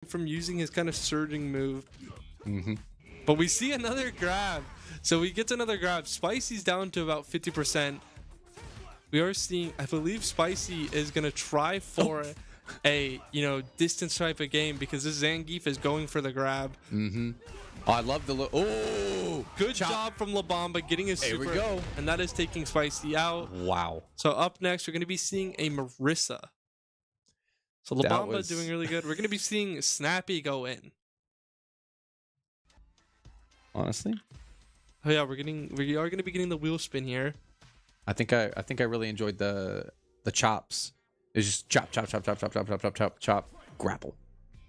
from using his kind of surging move. Mm-hmm. But we see another grab. So we get to another grab. Spicy's down to about 50%. We are seeing, I believe Spicy is going to try for a, distance type of game because this Zangief is going for the grab. Mm-hmm. Oh, I love the oh, good job from Labamba getting his super. There we go. And that is taking Spicy out. Wow. So up next, we're going to be seeing a Marissa. So Labamba doing really good. We're going to be seeing Snappy go in. Honestly? Oh yeah, we are going to be getting the wheel spin here. I think I really enjoyed the chops. It's just chop, chop, chop, chop, chop, chop, chop, chop, chop, chop, grapple.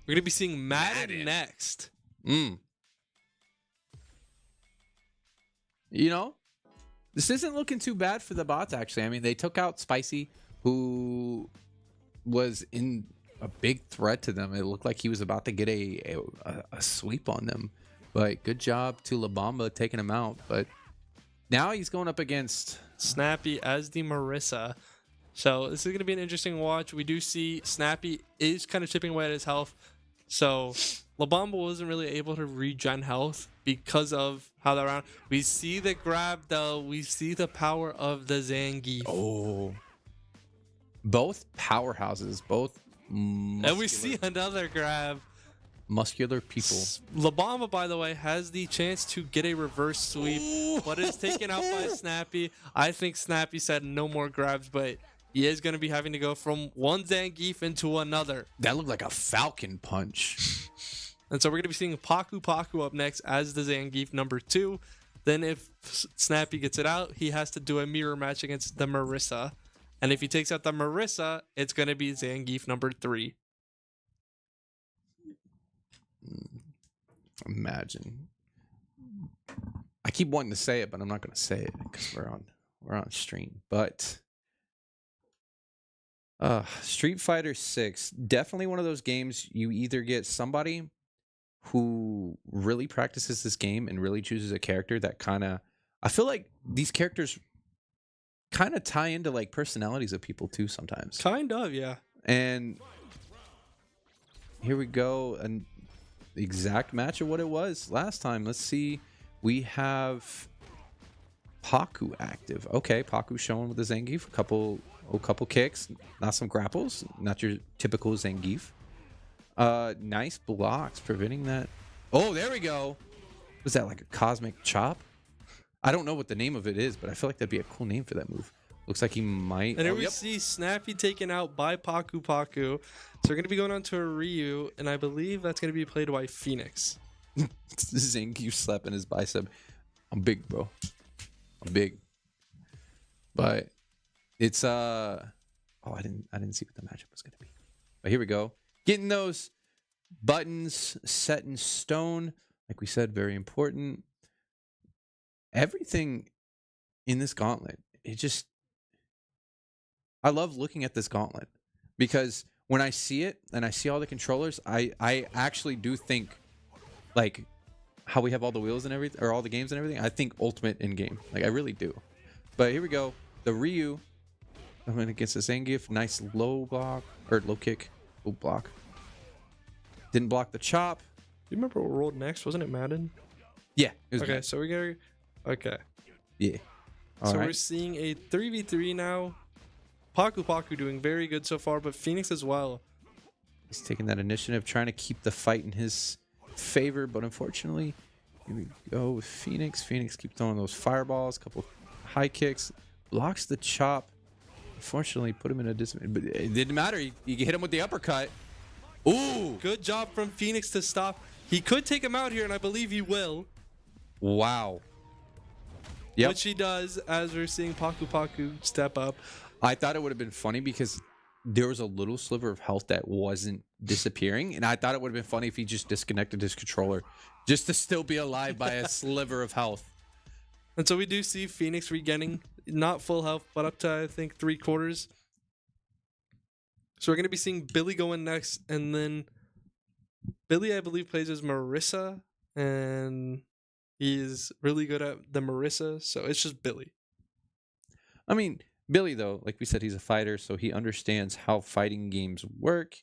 We're going to be seeing Madden next. This isn't looking too bad for the bots, actually. I mean, they took out Spicy, who was in a big threat to them. It looked like he was about to get a sweep on them. But good job to Labamba taking him out. But now he's going up against Snappy as the Marissa. So this is going to be an interesting watch. We do see Snappy is kind of chipping away at his health. So Labamba wasn't really able to regen health because of how that round. We see the grab though. We see the power of the Zangief. Oh. Both powerhouses, both muscular. And we see another grab. Muscular people. Labamba, by the way, has the chance to get a reverse sweep, but is taken out by Snappy. I think Snappy said no more grabs, but he is going to be having to go from one Zangief into another. That looked like a falcon punch. And so we're going to be seeing Paku up next as the Zangief number 2. Then if Snappy gets it out, he has to do a mirror match against the Marissa. And if he takes out the Marissa, it's going to be Zangief number 3. Imagine. I keep wanting to say it, but I'm not going to say it because we're on stream. But Street Fighter 6, definitely one of those games you either get somebody who really practices this game and really chooses a character that kind of, I feel like these characters kind of tie into like personalities of people too sometimes. Kind of, yeah. And here we go, and the exact match of what it was last time. Let's see. We have Paku active. Okay, Paku showing with the Zangief. A couple kicks, not some grapples, not your typical Zangief. Nice blocks preventing that. Oh, there we go. Was that like a cosmic chop? I don't know what the name of it is, but I feel like that'd be a cool name for that move. Looks like he might. And here we see Snappy taken out by Paku. So we're going to be going on to a Ryu, and I believe that's going to be played by Phoenix. Zangief slapping his bicep. I'm big, bro. I'm big. But it's I didn't see what the matchup was going to be. But here we go. Getting those buttons set in stone. Like we said, very important. Everything in this gauntlet, I love looking at this gauntlet because when I see it and I see all the controllers, I actually do think like how we have all the wheels and everything, or all the games and everything. I think Ultimate in game, like I really do. But here we go, the Ryu. I mean, against the Zangief, nice low block or low kick, low block. Didn't block the chop. Do you remember what rolled next? Wasn't it Madden? Yeah. It was okay, Madden. So we got. Okay. Yeah. All right. We're seeing a 3v3 now. Paku doing very good so far, but Phoenix as well. He's taking that initiative, trying to keep the fight in his favor, but unfortunately, here we go with Phoenix. Phoenix keeps throwing those fireballs, couple high kicks, blocks the chop. Unfortunately, put him in a disadvantage, but it didn't matter. You hit him with the uppercut. Ooh! Good job from Phoenix to stop. He could take him out here, and I believe he will. Wow. Yep. Which he does, as we're seeing Paku step up. I thought it would have been funny because there was a little sliver of health that wasn't disappearing, and I thought it would have been funny if he just disconnected his controller just to still be alive by a sliver of health. And so we do see Phoenix regaining, not full health, but up to, I think, 3/4. So we're going to be seeing Billy go in next, and then Billy, I believe, plays as Marissa, and he's really good at the Marissa, so it's just Billy. I mean, Billy, though, like we said, he's a fighter, so he understands how fighting games work.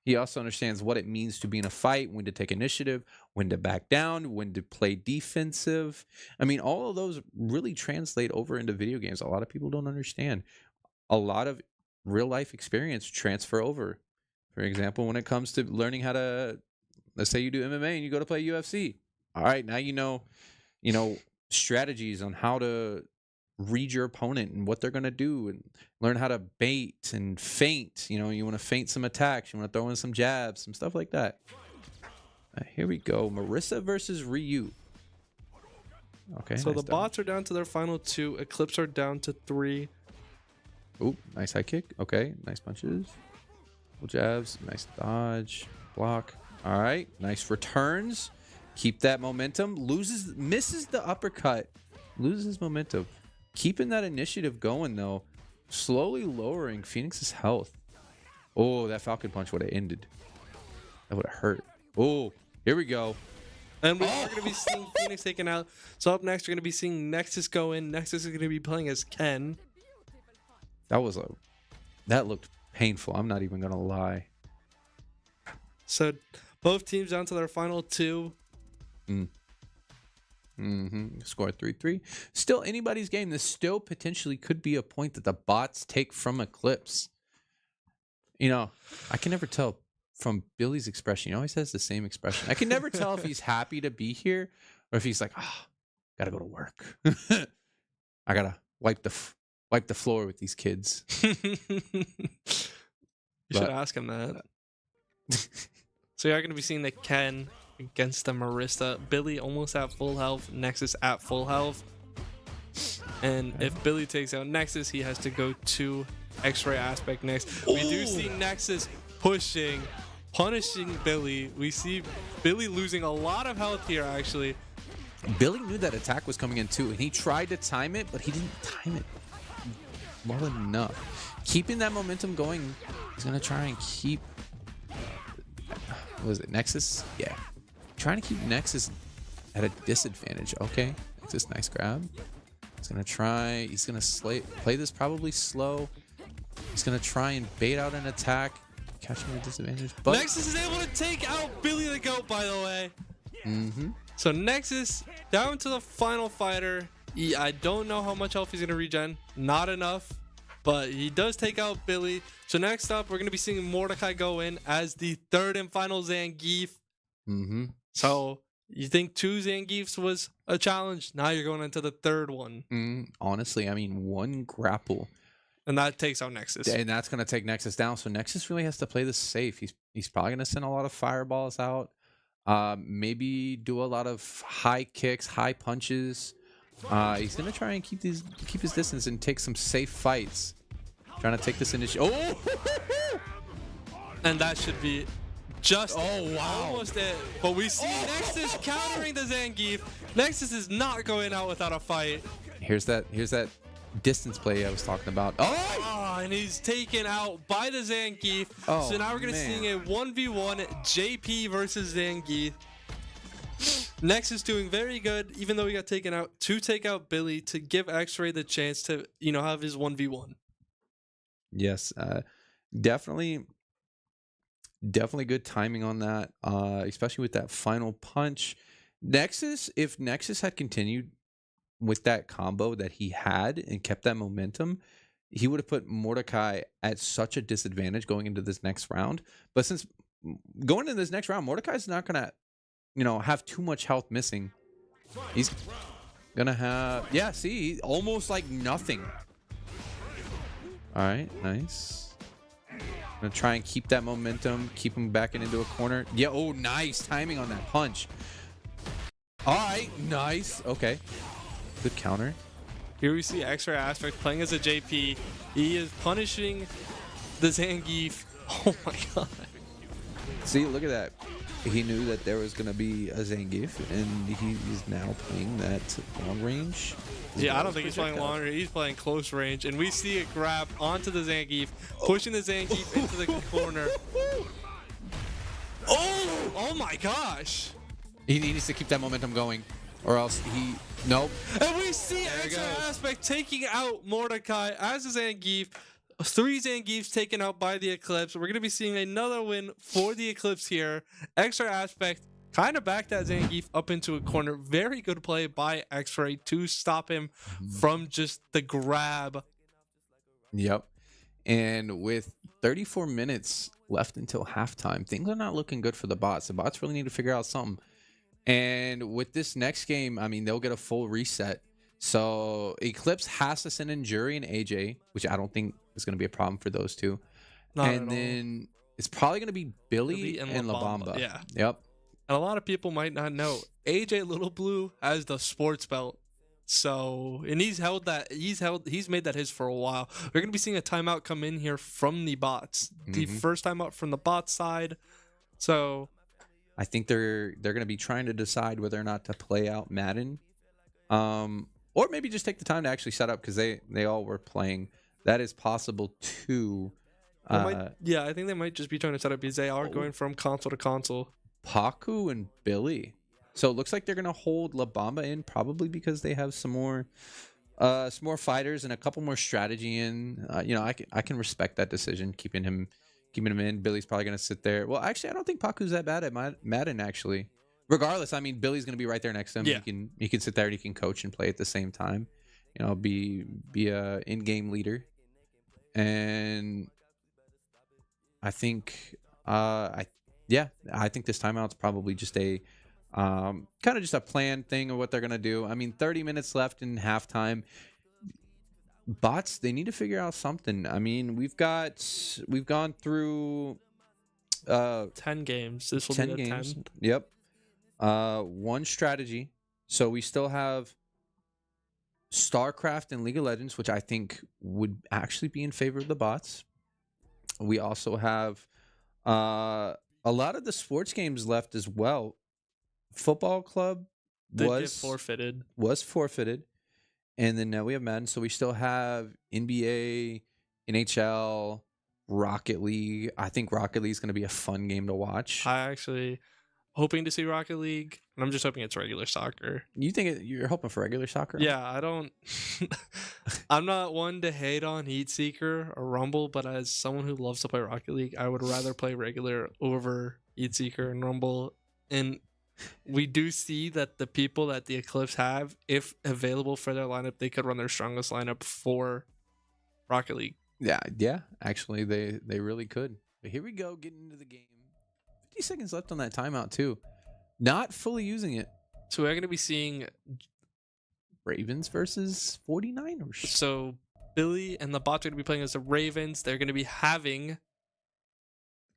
He also understands what it means to be in a fight, when to take initiative, when to back down, when to play defensive. I mean, all of those really translate over into video games. A lot of people don't understand. A lot of real life experience transfer over. For example, when it comes to learning how to, let's say you do MMA and you go to play UFC. All right, now you know strategies on how to read your opponent and what they're going to do, and learn how to bait and feint. You want to feint some attacks, you want to throw in some jabs, some stuff like that. Here we go. Marissa versus Ryu. Okay, so nice the bots are down to their final 2. Eclipse are down to 3. Oop, nice high kick. Okay, nice punches. Couple jabs, nice dodge, block. All right, nice returns. Keep that momentum. Misses the uppercut. Loses momentum. Keeping that initiative going, though. Slowly lowering Phoenix's health. Oh, that Falcon Punch would have ended. That would have hurt. Oh, here we go. And we're going to be seeing Phoenix taken out. So up next, we're going to be seeing Nexus go in. Nexus is going to be playing as Ken. That looked painful. I'm not even going to lie. So both teams down to their final 2. Score 3-3. Still anybody's game. This still potentially could be a point that the bots take from Eclipse. I can never tell from Billy's expression. He always has the same expression. I can never tell if he's happy to be here or if he's like, gotta go to work. I gotta wipe the floor with these kids. You should ask him that. So you're going to be seeing the Ken against the Marissa. Billy almost at full health. Nexus at full health. And if Billy takes out Nexus, he has to go to X-ray aspect next. We do see Nexus punishing Billy. We see Billy losing a lot of health here, actually. Billy knew that attack was coming in too, and he tried to time it, but he didn't time it well enough. Keeping that momentum going, he's going to try and keep... What was it, Nexus? Yeah. Trying to keep Nexus at a disadvantage. Okay. Nexus, nice grab. He's going to play this probably slow. He's going to try and bait out an attack. Catch him at a disadvantage. But Nexus is able to take out Billy the Goat, by the way. So Nexus down to the final fighter. I don't know how much health he's going to regen. Not enough. But he does take out Billy. So next up, we're going to be seeing Mordecai go in as the 3rd and final Zangief. So you think 2 Zangiefs was a challenge? Now you're going into the 3rd one. Honestly, I mean, 1 grapple. And that takes out Nexus. And that's going to take Nexus down. So Nexus really has to play this safe. He's probably going to send a lot of fireballs out. Maybe do a lot of high kicks, high punches. He's going to try and keep his distance and take some safe fights. Trying to take this initiative. Oh! And that should be just almost it. But we see Nexus countering the Zangief. Nexus is not going out without a fight. Here's that distance play I was talking about. And he's taken out by the Zangief. So now we're going to see a 1v1 JP versus Zangief. Nexus doing very good, even though he got taken out, to take out Billy, to give X-Ray the chance to, have his 1v1. Yes, definitely good timing on that, especially with that final punch. If Nexus had continued with that combo that he had and kept that momentum, he would have put Mordecai at such a disadvantage going into this next round. But since going into this next round, Mordecai's not going to, have too much health missing. He's going to have, almost like nothing. All right, nice. Gonna try and keep that momentum, keep him backing into a corner. Yeah, nice timing on that punch. All right, nice. Okay, good counter. Here we see X-Ray Aspect playing as a JP. He is punishing the Zangief. Oh my god. See, look at that. He knew that there was going to be a Zangief, and he is now playing that long range. Yeah, I don't think he's playing long range. He's playing close range. And we see it grab onto the Zangief, pushing the Zangief into the corner. Oh my gosh. He needs to keep that momentum going, or else nope. And we see X-Ray Aspect taking out Mordecai as a Zangief. 3 Zangiefs taken out by the Eclipse. We're going to be seeing another win for the Eclipse here. Extra aspect kind of backed that Zangief up into a corner. Very good play by X-Ray to stop him from just the grab. Yep. And with 34 minutes left until halftime, things are not looking good for the bots. The bots really need to figure out something. And with this next game, I mean, they'll get a full reset. So Eclipse has to send in Jury and AJ, which I don't think is going to be a problem for those two. Not and then it's probably going to be Billy and La Bamba. Yeah. Yep. And a lot of people might not know AJ Little Blue has the sports belt. So, and he's made that his for a while. We're going to be seeing a timeout come in here from the bots. The first timeout from the bot side. So, I think they're going to be trying to decide whether or not to play out Madden. Or maybe just take the time to actually set up, because they all were playing. That is possible too. I think they might just be trying to set up because they are going from console to console. Paku and Billy. So it looks like they're gonna hold La Bamba in, probably because they have some more fighters and a couple more strategy in. I can respect that decision, keeping him in. Billy's probably gonna sit there. Well, actually, I don't think Paku's that bad at Madden, actually. Regardless, I mean, Billy's gonna be right there next to him. Yeah. He can sit there and he can coach and play at the same time. Be a in-game leader. And I think I think this timeout's probably just a kind of just a planned thing of what they're gonna do. I mean, 30 minutes left in halftime. Bots, they need to figure out something. I mean, we've gone through 10 games. This will 10 be the games. 10th. Yep. One strategy. So we still have StarCraft and League of Legends, which I think would actually be in favor of the bots. We also have a lot of the sports games left as well. Football Club was forfeited. And then now we have Madden. So we still have NBA, NHL, Rocket League. I think Rocket League is going to be a fun game to watch. I actually hoping to see Rocket League, and I'm just hoping it's regular soccer. You're hoping for regular soccer? Yeah, I don't. I'm not one to hate on Heat Seeker or Rumble, but as someone who loves to play Rocket League, I would rather play regular over Heat Seeker and Rumble. And we do see that the people that the Eclipse have, if available for their lineup, they could run their strongest lineup for Rocket League. Yeah. Actually, they really could. But here we go, getting into the game. 50 seconds left on that timeout too. Not fully using it. So we're going to be seeing Ravens versus 49ers. So Billy and the bots are going to be playing as the Ravens. They're going to be having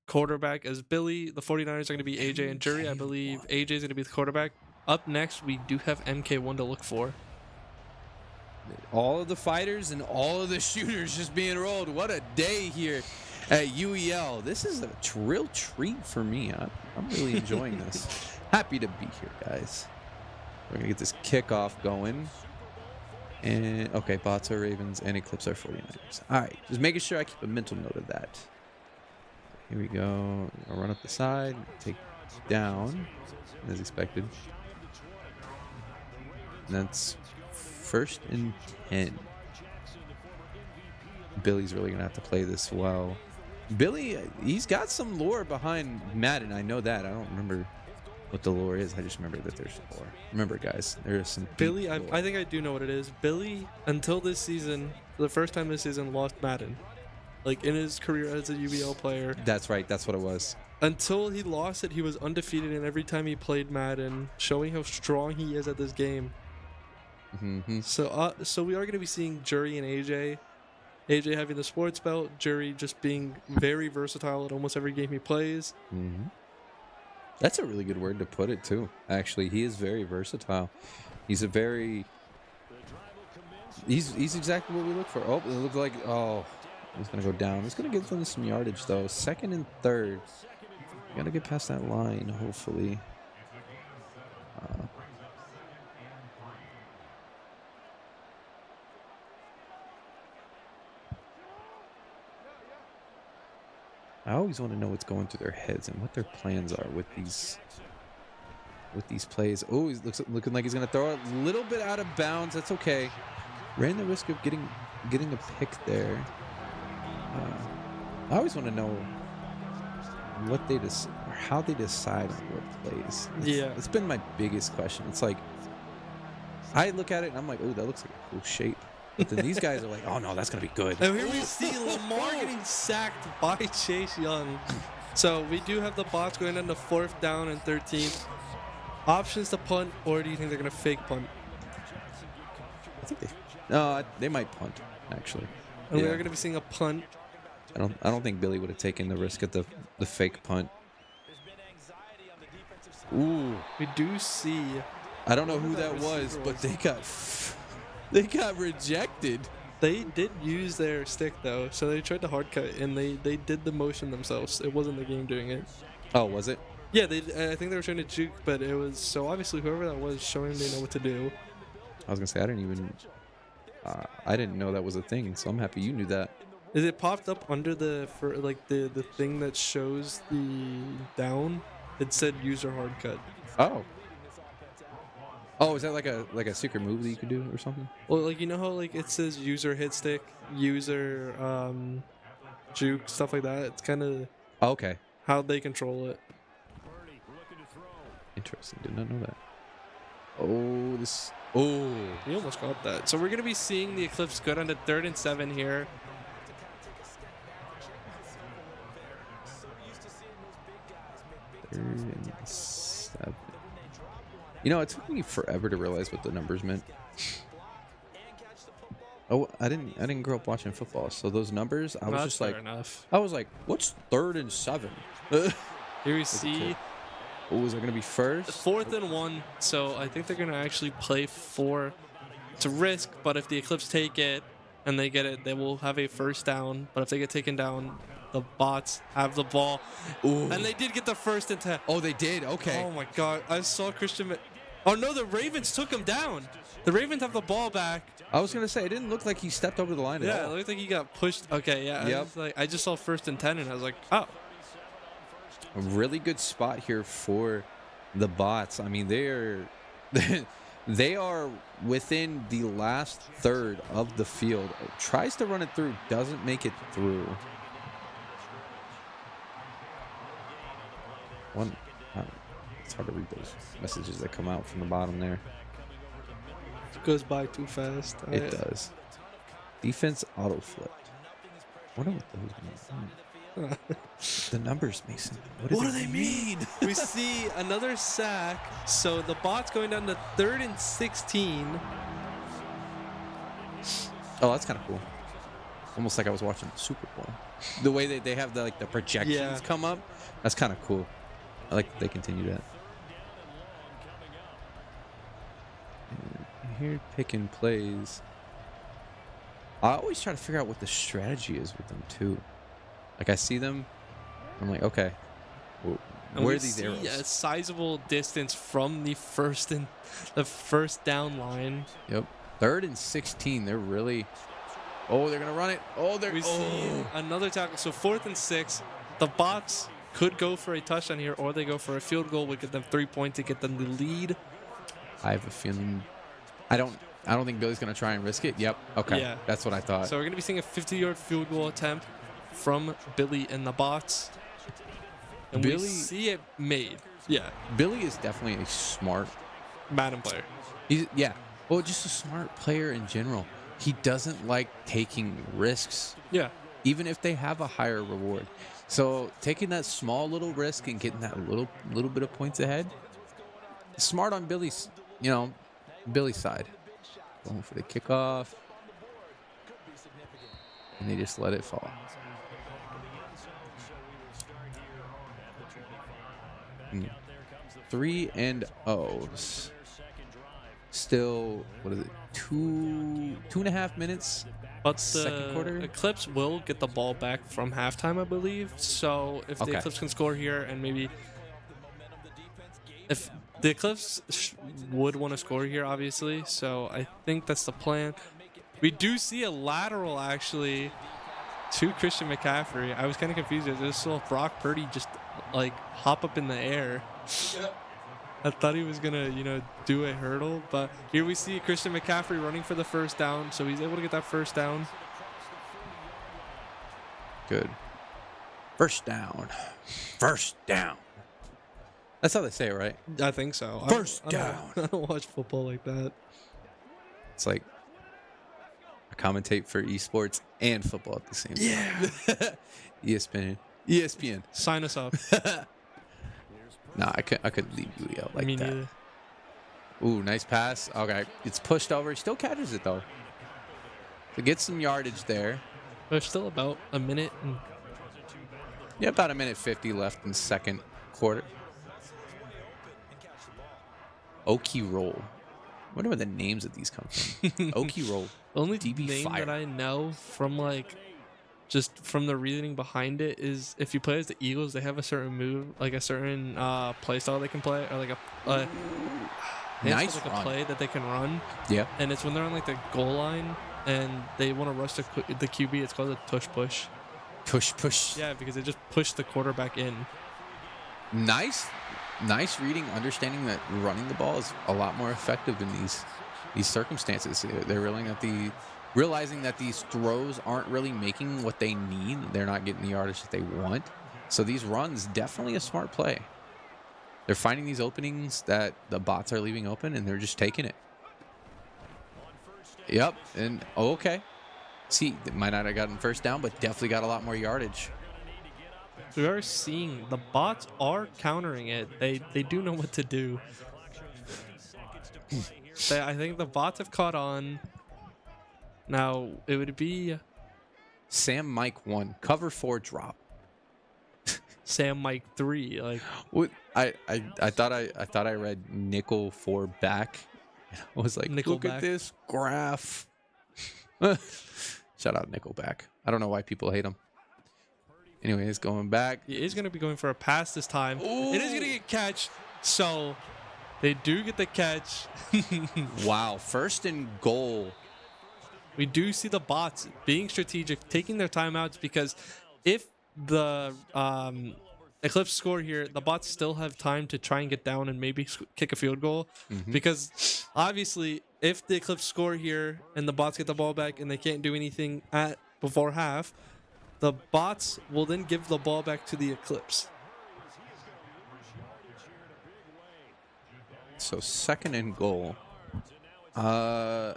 quarterback as Billy. The 49ers are going to be AJ and Jury. I believe AJ is going to be the quarterback. Up next, we do have MK1 to look for. All of the fighters and all of the shooters just being rolled. What a day here at UEL. This is a real treat for me. I'm really enjoying this. Happy to be here, guys. We're going to get this kickoff going. And, okay, bots are Ravens and Eclipse are 49ers. All right, just making sure I keep a mental note of that. Here we go. I'll run up the side, take down, as expected. And that's 1st and 10. Billy's really going to have to play this well. Billy, he's got some lore behind Madden. I know that. I don't remember what the lore is. I just remember that there's lore. Remember, guys, there's some Billy, I think I do know what it is. Billy, until this season, for the first time this season, lost Madden. Like, in his career as a UBL player. That's right. That's what it was. Until he lost it, he was undefeated in every time he played Madden, showing how strong he is at this game. Mm-hmm. So we are going to be seeing Jury and AJ. AJ having the sports belt, Jury just being very versatile at almost every game he plays. Mm-hmm. That's a really good word to put it, too. Actually, he is very versatile. He's exactly what we look for. Oh, it looks like, he's going to go down. He's going to give them some yardage, though. 2nd and 3rd. Got to get past that line, hopefully. I always want to know what's going through their heads and what their plans are with these plays. Oh, he's looking like he's going to throw it a little bit out of bounds. That's okay. Ran the risk of getting a pick there. I always want to know what they or how they decide on what plays. It's been my biggest question. It's like I look at it and I'm like, oh, that looks like a cool shape. But then these guys are like, oh no, that's gonna be good. And here we see Lamar getting sacked by Chase Young. So we do have the bots going on the 4th down and 13th. Options to punt, or do you think they're gonna fake punt? I think they might punt actually. And we're gonna be seeing a punt. I don't think Billy would have taken the risk at the fake punt. Ooh, we do see. I don't know who that was, but they got rejected. They did use their stick though, so they tried to hard cut and they did the motion themselves. It wasn't the game doing it. Oh, was it? Yeah, I think they were trying to juke, but it was so obviously whoever that was showing they know what to do. I was gonna say I didn't know that was a thing, so I'm happy you knew that. Is it popped up under the thing that shows the down? It said user hard cut. Oh, is that like a secret move that you could do or something? Well, like, you know how like it says user hit stick, user juke, stuff like that. It's kind of okay how they control it. Interesting. Did not know that. Oh, he almost got that. So we're gonna be seeing the Eclipse go down to 3rd and 7 here. Third and 7. You know, it took me forever to realize what the numbers meant. Oh, I didn't grow up watching football, so those numbers, I was just like, I was like, what's 3rd and 7? Here we see. Oh, is it gonna be first? 4th and 1. So I think they're gonna actually play 4 to risk. But if the Eclipse take it and they get it, they will have a 1st down. But if they get taken down, the bots have the ball. Ooh. And they did get the 1st and 10. Oh, they did. Okay. Oh my God! I saw Christian. Oh no, the Ravens took him down. The Ravens have the ball back. I was gonna say it didn't look like he stepped over the line at all. Yeah, it looked like he got pushed. Okay, yeah. Yep. I just saw 1st and 10, and I was like, oh. A really good spot here for the bots. I mean, they are within the last third of the field. Tries to run it through, doesn't make it through. It's hard to read those messages that come out from the bottom there. It goes by too fast. It does. Defense auto flipped. I wonder what those mean. The numbers, Mason. What do they mean? We see another sack. So the bot's going down to 3rd and 16. Oh, that's kind of cool. Almost like I was watching the Super Bowl. The way they have the projections come up, that's kind of cool. I like that they continue that. And here picking plays. I always try to figure out what the strategy is with them too. Like I see them, I'm like, okay, where are these arrows? A sizable distance from the 1st down line. Yep. 3rd and 16. They're really. Oh, they're gonna run it. Oh, we see another tackle. So 4th and 6. The bots could go for a touchdown here, or they go for a field goal. We get them 3 points to get them the lead. I have a feeling. I don't think Billy's gonna try and risk it. Yep. Okay. Yeah. That's what I thought. So we're gonna be seeing a 50-yard field goal attempt from Billy and the bots. And we see it made. Yeah. Billy is definitely a smart Madden player. Well, just a smart player in general. He doesn't like taking risks. Yeah. Even if they have a higher reward. So taking that small little risk and getting that little bit of points ahead. Smart on Billy's side. Going for the kickoff. And they just let it fall. 3-0. Still, what is it? 2.5 minutes. But second quarter. Eclipse will get the ball back from halftime, I believe. So if the Eclipse can score here, and maybe if the Eclipse would want to score here, obviously. So I think that's the plan. We do see a lateral actually to Christian McCaffrey. I was kind of confused. I just saw Brock Purdy just like hop up in the air. I thought he was gonna, do a hurdle, but here we see Christian McCaffrey running for the 1st down, so he's able to get that 1st down. Good. First down. First down. That's how they say it, right? I think so. First I down. I don't watch football like that. It's like I commentate for esports and football at the same time. ESPN. ESPN. Sign us up. Nah, I couldn't leave you out like Me that. neither. Ooh, nice pass. Okay, it's pushed over. He still catches it though. To get some yardage there. There's still about a minute. Yeah, about a minute 50 left in the second quarter. Okie roll. I wonder where the names of these come from. Okie roll. The only DB name fire. that I know from like just from the reasoning behind it is if you play as the Eagles, they have a certain move, like a certain play style they can play, or like Nice like run. a play that they can run. Yeah. And it's when they're on like the goal line and they want to rush the QB. It's called a tush push. Push. Yeah, because they just push the quarterback in. Nice reading, understanding that running the ball is a lot more effective in these circumstances. They're realizing that these throws aren't really making what they need. They're not getting the yardage that they want. So these runs, definitely a smart play. They're finding these openings that the bots are leaving open, and they're just taking it. Yep, and okay. See, they might not have gotten first down, but definitely got a lot more yardage. We are seeing the bots are countering it. They do know what to do. I think the bots have caught on. Now it would be Sam Mike 1, cover 4 drop. Sam Mike 3. Like What I thought I read nickel 4 back. I was like, look Nickelback. at this graph. Shout out Nickelback. I don't know why people hate him. Anyways, going back. he is going to be going for a pass this time. Ooh. It is going to get catch. So they do get the catch. Wow, first and goal. We do see the bots being strategic, taking their timeouts, because if the Eclipse score here, the bots still have time to try and get down and maybe kick a field goal. Because obviously, if the Eclipse score here and the bots get the ball back and they can't do anything before half, the bots will then give the ball back to the Eclipse. So second and goal. I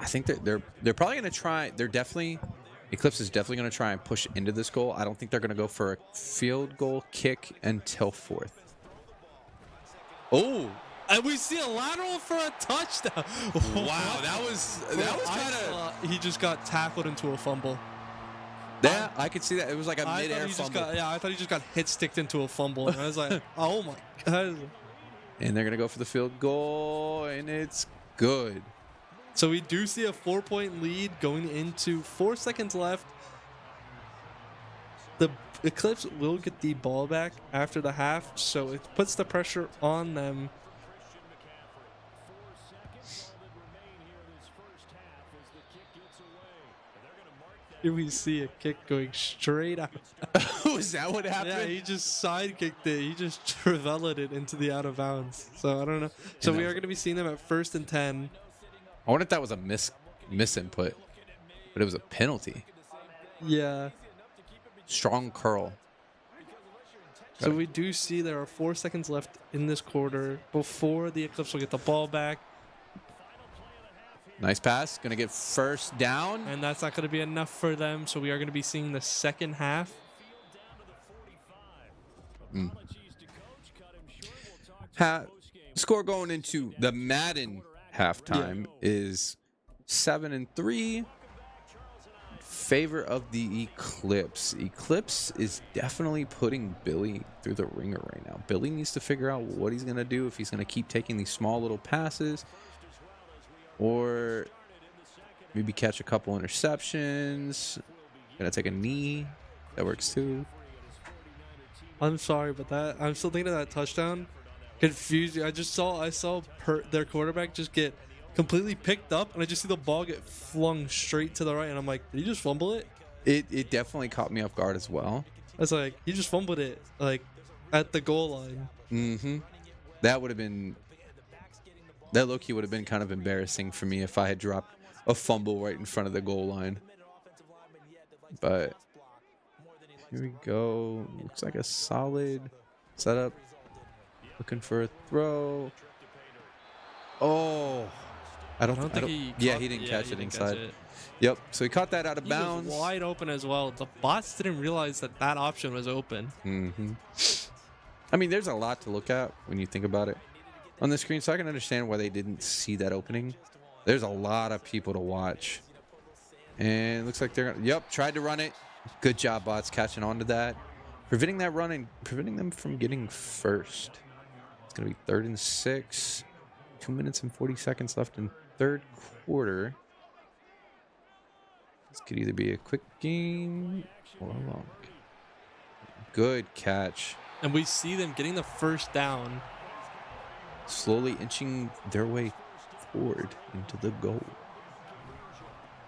think that they're probably going to try. Eclipse is definitely going to try and push into this goal. I don't think they're going to go for a field goal kick until fourth. Oh, And we see a lateral for a touchdown. wow, that was kind of. He just got tackled into a fumble. Yeah, I could see that. It was like a I mid-air fumble. I thought he just got hit sticked into a fumble. And I was like, oh my God. And they're going to go for the field goal, and it's good. So we do see a 4-point lead going into 4 seconds left. The Eclipse will get the ball back after the half, so it puts the pressure on them. Here we see a kick going straight out. Is that what happened? Yeah, he just side kicked it. He just traveled it into the out of bounds. So I don't know. So we are going to be seeing them at 1st and 10. I wonder if that was a misinput, but it was a penalty. Yeah. Strong curl. So we do see there are 4 seconds left in this quarter before the Eclipse will get the ball back. Nice pass. Going to get first down. And that's not going to be enough for them. So we are going to be seeing the second half. Score going into the Madden halftime is 7-3. Favor of the Eclipse. Eclipse is definitely putting Billy through the ringer right now. Billy needs to figure out what he's going to do, if he's going to keep taking these small little passes or maybe catch a couple interceptions. Gonna take a knee. That works too. I'm sorry, but I'm still thinking of that touchdown. Confused. I saw their quarterback just get completely picked up, and I just see the ball get flung straight to the right, and I'm like, did he just fumble it? It definitely caught me off guard as well. I was like, he just fumbled it, like, at the goal line. Mm-hmm. That would have been... That low-key would have been kind of embarrassing for me if I had dropped a fumble right in front of the goal line. But Here we go. Looks like a solid setup. Looking for a throw. Oh, I don't think he. Yeah, he didn't catch it inside. Yep. So he caught that out of bounds. He was wide open as well. The bots didn't realize that that option was open. I mean, there's a lot to look at when you think about it on the screen, so I can understand why they didn't see that opening. There's a lot of people to watch, and it looks like they're gonna. Yep, tried to run it. Good job, bots, catching on to that, preventing that run and preventing them from getting first. It's gonna be 3rd and 6. 2 minutes and 40 seconds left in third quarter. This could either be a quick game or a long. Good catch. And we see them getting the first down. Slowly inching their way forward into the goal.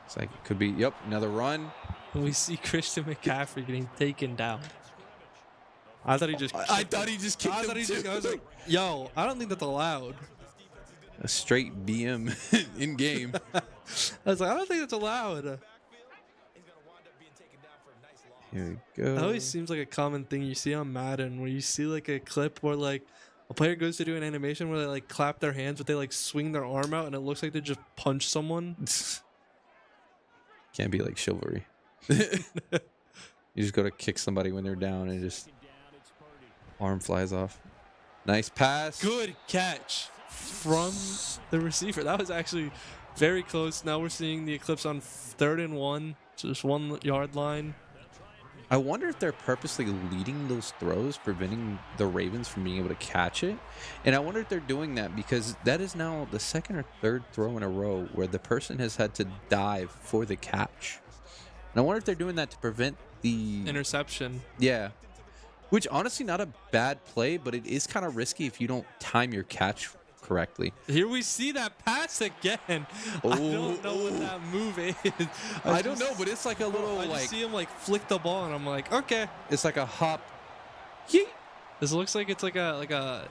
It's like it could be, yep, another run. And we see Christian McCaffrey getting taken down. I thought he just kicked him. I was like, yo, I don't think that's allowed. A straight BM in game. I was like, I don't think that's allowed. Here we go. That always seems like a common thing you see on Madden, where you see like a clip where like a player goes to do an animation where they like clap their hands, but they like swing their arm out and it looks like they just punch someone. Can't be like chivalry. You just go to kick somebody when they're down and just arm flies off. Nice pass. Good catch from the receiver. That was actually very close. Now we're seeing the Eclipse on 3rd and 1, so just 1 yard line. I wonder if they're purposely leading those throws, preventing the Ravens from being able to catch it. And I wonder if they're doing that because that is now the 2nd or 3rd throw in a row where the person has had to dive for the catch. And I wonder if they're doing that to prevent the interception. Yeah. Which honestly not a bad play, but it is kind of risky if you don't time your catch correctly. Here we see that pass again. Oh, I don't know what that move is. I don't know, but it's like a little I just see him like flick the ball, and I'm like, okay. It's like a hop. Yeet. This looks like it's like a.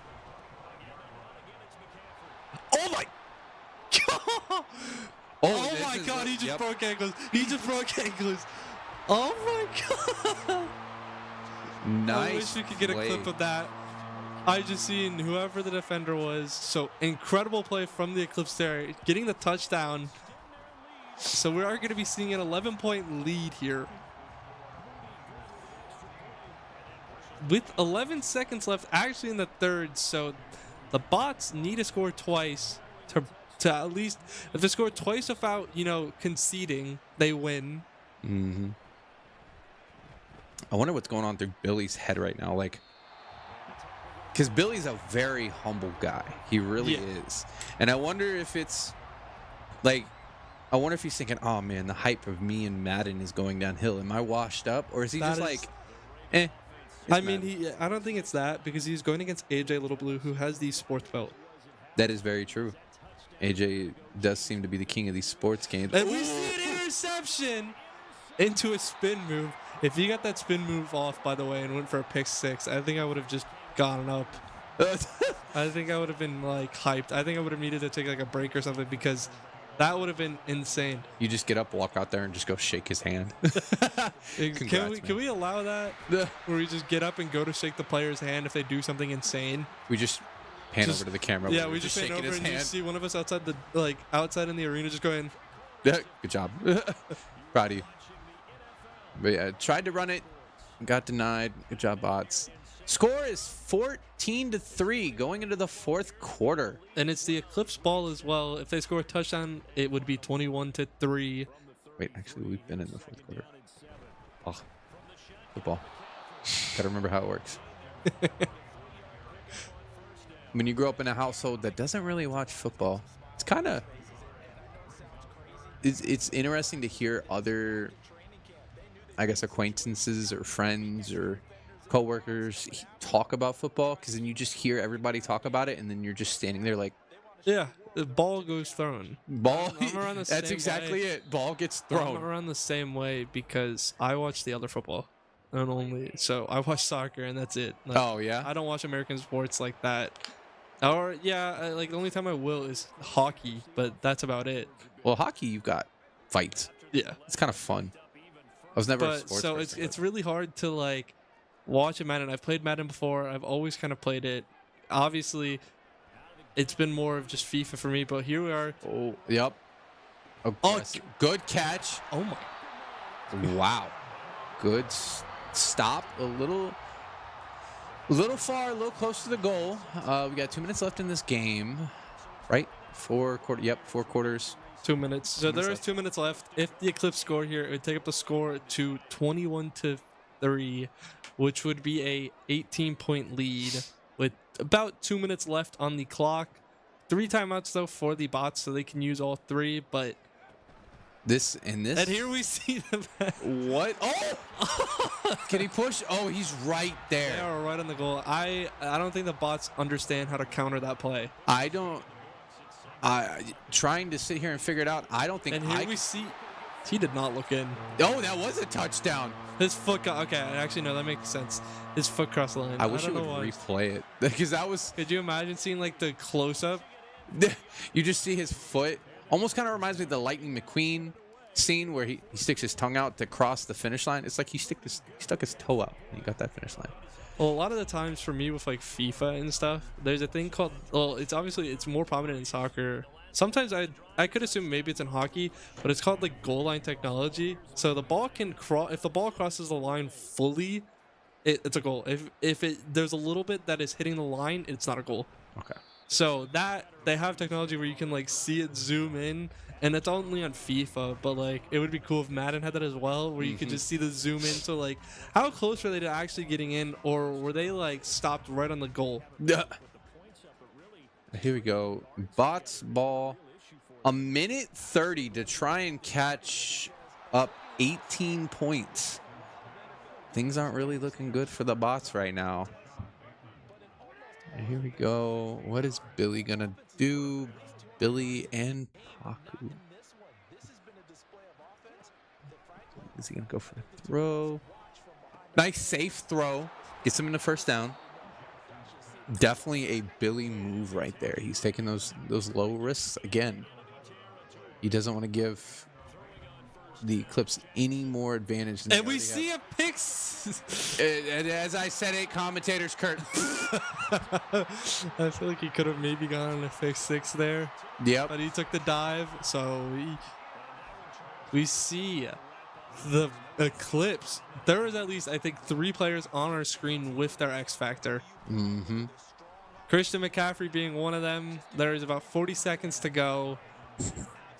Oh my god! Oh my god! He just broke ankles. He just broke ankles. Oh my god! Nice. I wish we could get a clip of that. I just seen whoever the defender was. So incredible play from the Eclipse there, getting the touchdown. So we are going to be seeing an 11-point lead here. With 11 seconds left, actually in the 3rd. So the bots need to score twice to at least, if they score twice without, conceding, they win. Mm-hmm. I wonder what's going on through Billy's head right now. Like, because Billy's a very humble guy. He really is. And I wonder if it's like, I wonder if he's thinking, oh man, the hype of me and Madden is going downhill. Am I washed up? Or is he just like, eh? I mean, I don't think it's that, because he's going against AJ Little Blue, who has the sports belt. That is very true. AJ does seem to be the king of these sports games. And we see an interception into a spin move. If he got that spin move off, by the way, and went for a pick 6, I think I would have just gone up. I think I would have been like hyped. I think I would have needed to take like a break or something, because that would have been insane. You just get up, walk out there, and just go shake his hand. Can we allow that? Where we just get up and go to shake the player's hand if they do something insane? We just pan over to the camera. Yeah, we just pan over and you see one of us outside in the arena just going. Yeah, good job. Proud of you. But yeah, tried to run it, got denied. Good job, bots. Score is 14-3 going into the 4th quarter. And it's the Eclipse ball as well. If they score a touchdown, it would be 21-3. Wait, actually, we've been in the 4th quarter. Oh, football. Gotta remember how it works. When you grow up in a household that doesn't really watch football, it's kind of... It's interesting to hear other, I guess, acquaintances or friends or coworkers talk about football, because then you just hear everybody talk about it, and then you're just standing there like, yeah, the ball goes thrown. Ball. I'm around the same That's exactly way. it. Ball gets thrown. I'm around the same way because I watch the other football, and only so I watch soccer, and that's it. Like, oh yeah. I don't watch American sports like that. Or like the only time I will is hockey, but that's about it. Well, hockey, you've got fights. Yeah, it's kind of fun. was never a But sports so person, it's really hard to like watch a Madden. I've played Madden before. I've always kind of played it. Obviously, it's been more of just FIFA for me. But here we are. Oh, yep. Aggressive. Good catch. Oh my! Wow. Good stop. A little far, a little close to the goal. We got 2 minutes left in this game, right? 4 quarters. Yep, 4 quarters. 2 minutes. So there is 2 minutes left. If the Eclipse score here, it would take up the score to 21-3, which would be a 18-point lead with about 2 minutes left on the clock. 3 timeouts though for the bots, so they can use all 3. But and here we see the what? Oh! Can he push? Oh, he's right there. They are right on the goal. I don't think the bots understand how to counter that play. I don't. Trying to sit here and figure it out. I don't think. And here we see he did not look in. Oh, that was a touchdown. His foot got okay. Actually, no, that makes sense. His foot crossed the line. I wish you would replay it because that was. Could you imagine seeing like the close up? You just see his foot. Almost kind of reminds me of the Lightning McQueen scene where he sticks his tongue out to cross the finish line. It's like he stuck his toe out and he got that finish line. Well, a lot of the times for me with like FIFA and stuff, there's a thing called, well, it's more prominent in soccer. Sometimes I could assume maybe it's in hockey, but it's called like goal line technology. So the ball can cross, if the ball crosses the line fully, it's a goal. If there's a little bit that is hitting the line, it's not a goal. Okay. So that they have technology where you can like see it zoom in, and it's only on FIFA, but like it would be cool if Madden had that as well, where you could just see the zoom in. So like, how close were they to actually getting in, or were they like stopped right on the goal? Yeah. Here we go. Bots ball. 1:30 to try and catch up 18 points. Things aren't really looking good for the bots right now. And here we go. What is Billy gonna do? Billy and Paku. Is he gonna go for the throw? Nice safe throw. Gets him in the first down. Definitely a Billy move right there. He's taking those low risks again. He doesn't want to give the Eclipse any more advantage than and we see a pick. And as I said it, commentators Kurt. I feel like he could have maybe gone on a pick 6 there. Yep. But he took the dive, so we see the Eclipse. There is at least, I think, 3 players on our screen with their X Factor. Mm-hmm. Christian McCaffrey being one of them. There is about 40 seconds to go.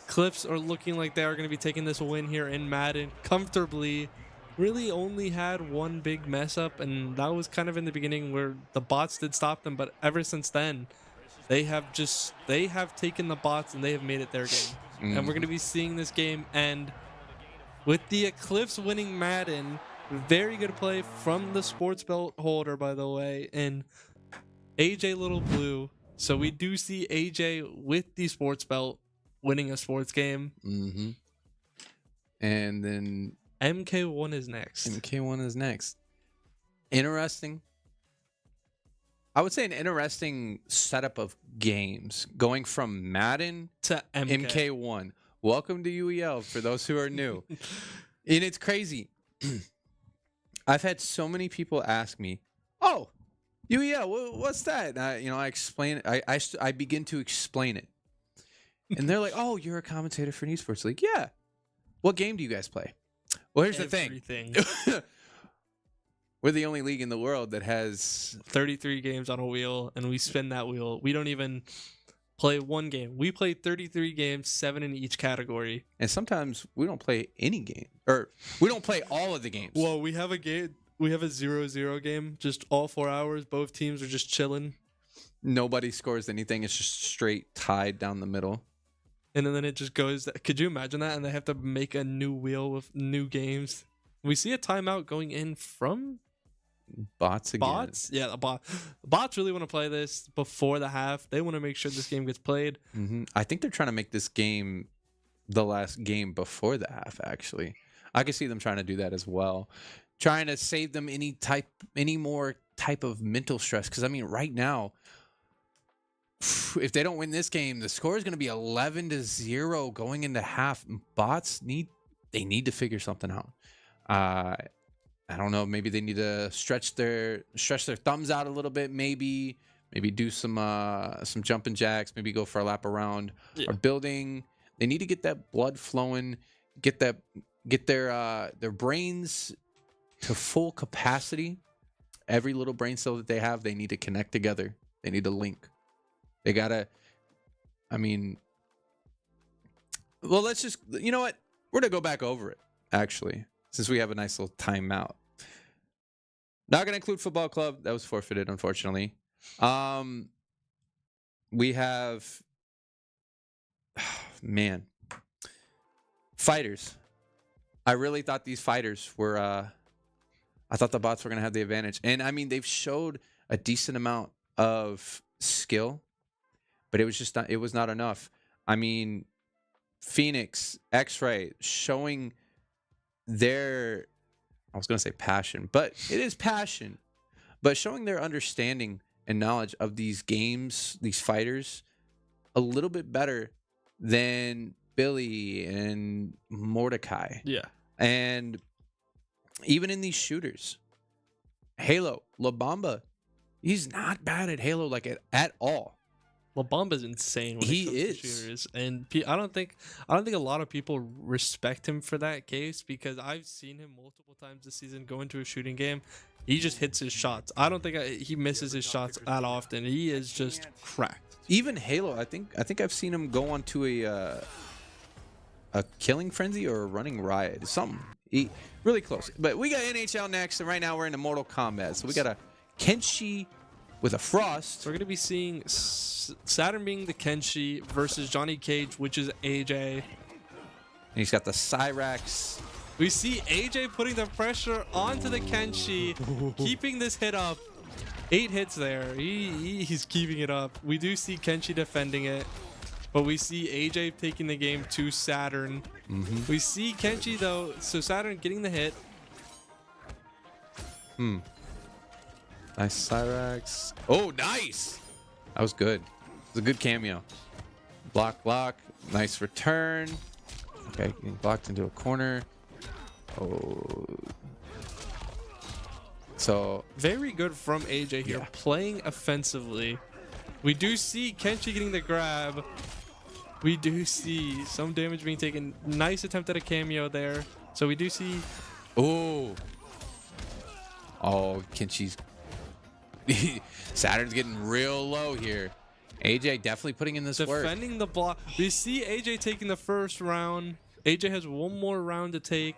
Clips are looking like they are going to be taking this win here in Madden comfortably. Really only had one big mess up, and that was kind of in the beginning where the bots did stop them. But ever since then, they have taken the bots and they have made it their game. And we're going to be seeing this game end with the Eclipse winning Madden. Very good play from the sports belt holder, by the way, and AJ Little Blue. So we do see AJ with the sports belt winning a sports game. Mm-hmm. And then MK1 is next. MK1 is next. Interesting. I would say an interesting setup of games going from Madden to MK1. Welcome to UEL for those who are new. And it's crazy. I've had so many people ask me, "Oh, UEL, what's that?" I explain it. I begin to explain it, and they're like, "Oh, you're a commentator for an esports league." Yeah. What game do you guys play? Well, here's the thing. We're the only league in the world that has 33 games on a wheel, and we spin that wheel. We don't even play one game. We play 33 games, 7 in each category. And sometimes we don't play any game, or we don't play all of the games. Well, we have a game. We have a 0-0 game, just all 4 hours. Both teams are just chilling. Nobody scores anything. It's just straight tied down the middle. And then it just goes. Could you imagine that? And they have to make a new wheel with new games. We see a timeout going in from bots again. Bots? Yeah, the bots really want to play this before the half. They want to make sure this game gets played. Mm-hmm. I think they're trying to make this game the last game before the half, actually. I can see them trying to do that as well. Trying to save them any more type of mental stress. Because, I mean, right now, if they don't win this game, the score is going to be 11-0 going into half. Bots need to figure something out. I don't know. Maybe they need to stretch their thumbs out a little bit. Maybe do some jumping jacks. Maybe go for a lap around our building. They need to get that blood flowing. Get their brains to full capacity. Every little brain cell that they have, they need to connect together. They need to link. They gotta. I mean, well, let's just. You know what? We're gonna go back over it. Actually, since we have a nice little timeout. Not going to include football club. That was forfeited, unfortunately. We have, man, fighters. I really thought these fighters were, I thought the bots were going to have the advantage. And I mean, they've showed a decent amount of skill, but it was just not, it was not enough. I mean, Phoenix, X-Ray showing their, I was going to say passion, but it is passion, but showing their understanding and knowledge of these games, these fighters, a little bit better than Billy and Mordecai. Yeah. And even in these shooters, Halo, La Bamba, he's not bad at Halo like at all. La Bamba's insane when it comes to shooters, and I don't think a lot of people respect him for that case, because I've seen him multiple times this season go into a shooting game. He just hits his shots. I don't think he misses his shots that often. He is just cracked. Even Halo, I think I've seen him go onto a killing frenzy or a running riot, something. Really close. But we got NHL next, and right now we're in the Mortal Kombat. So we got a Kenshi with a Frost. So we're going to be seeing Saturn being the Kenshi versus Johnny Cage, which is AJ. And he's got the Cyrax. We see AJ putting the pressure onto the Kenshi, keeping this hit up. 8 hits there. He's keeping it up. We do see Kenshi defending it, but we see AJ taking the game to Saturn. We see Kenshi, though, so Saturn getting the hit. Nice Cyrax. Oh, nice. That was good. It was a good cameo. Block. Nice return. Okay, getting blocked into a corner. Oh. So very good from AJ here, playing offensively. We do see Kenshi getting the grab. We do see some damage being taken. Nice attempt at a cameo there. So we do see. Oh, Kenshi's. Saturn's getting real low here. AJ definitely putting in this work. Defending the block. We see AJ taking the first round. AJ has one more round to take.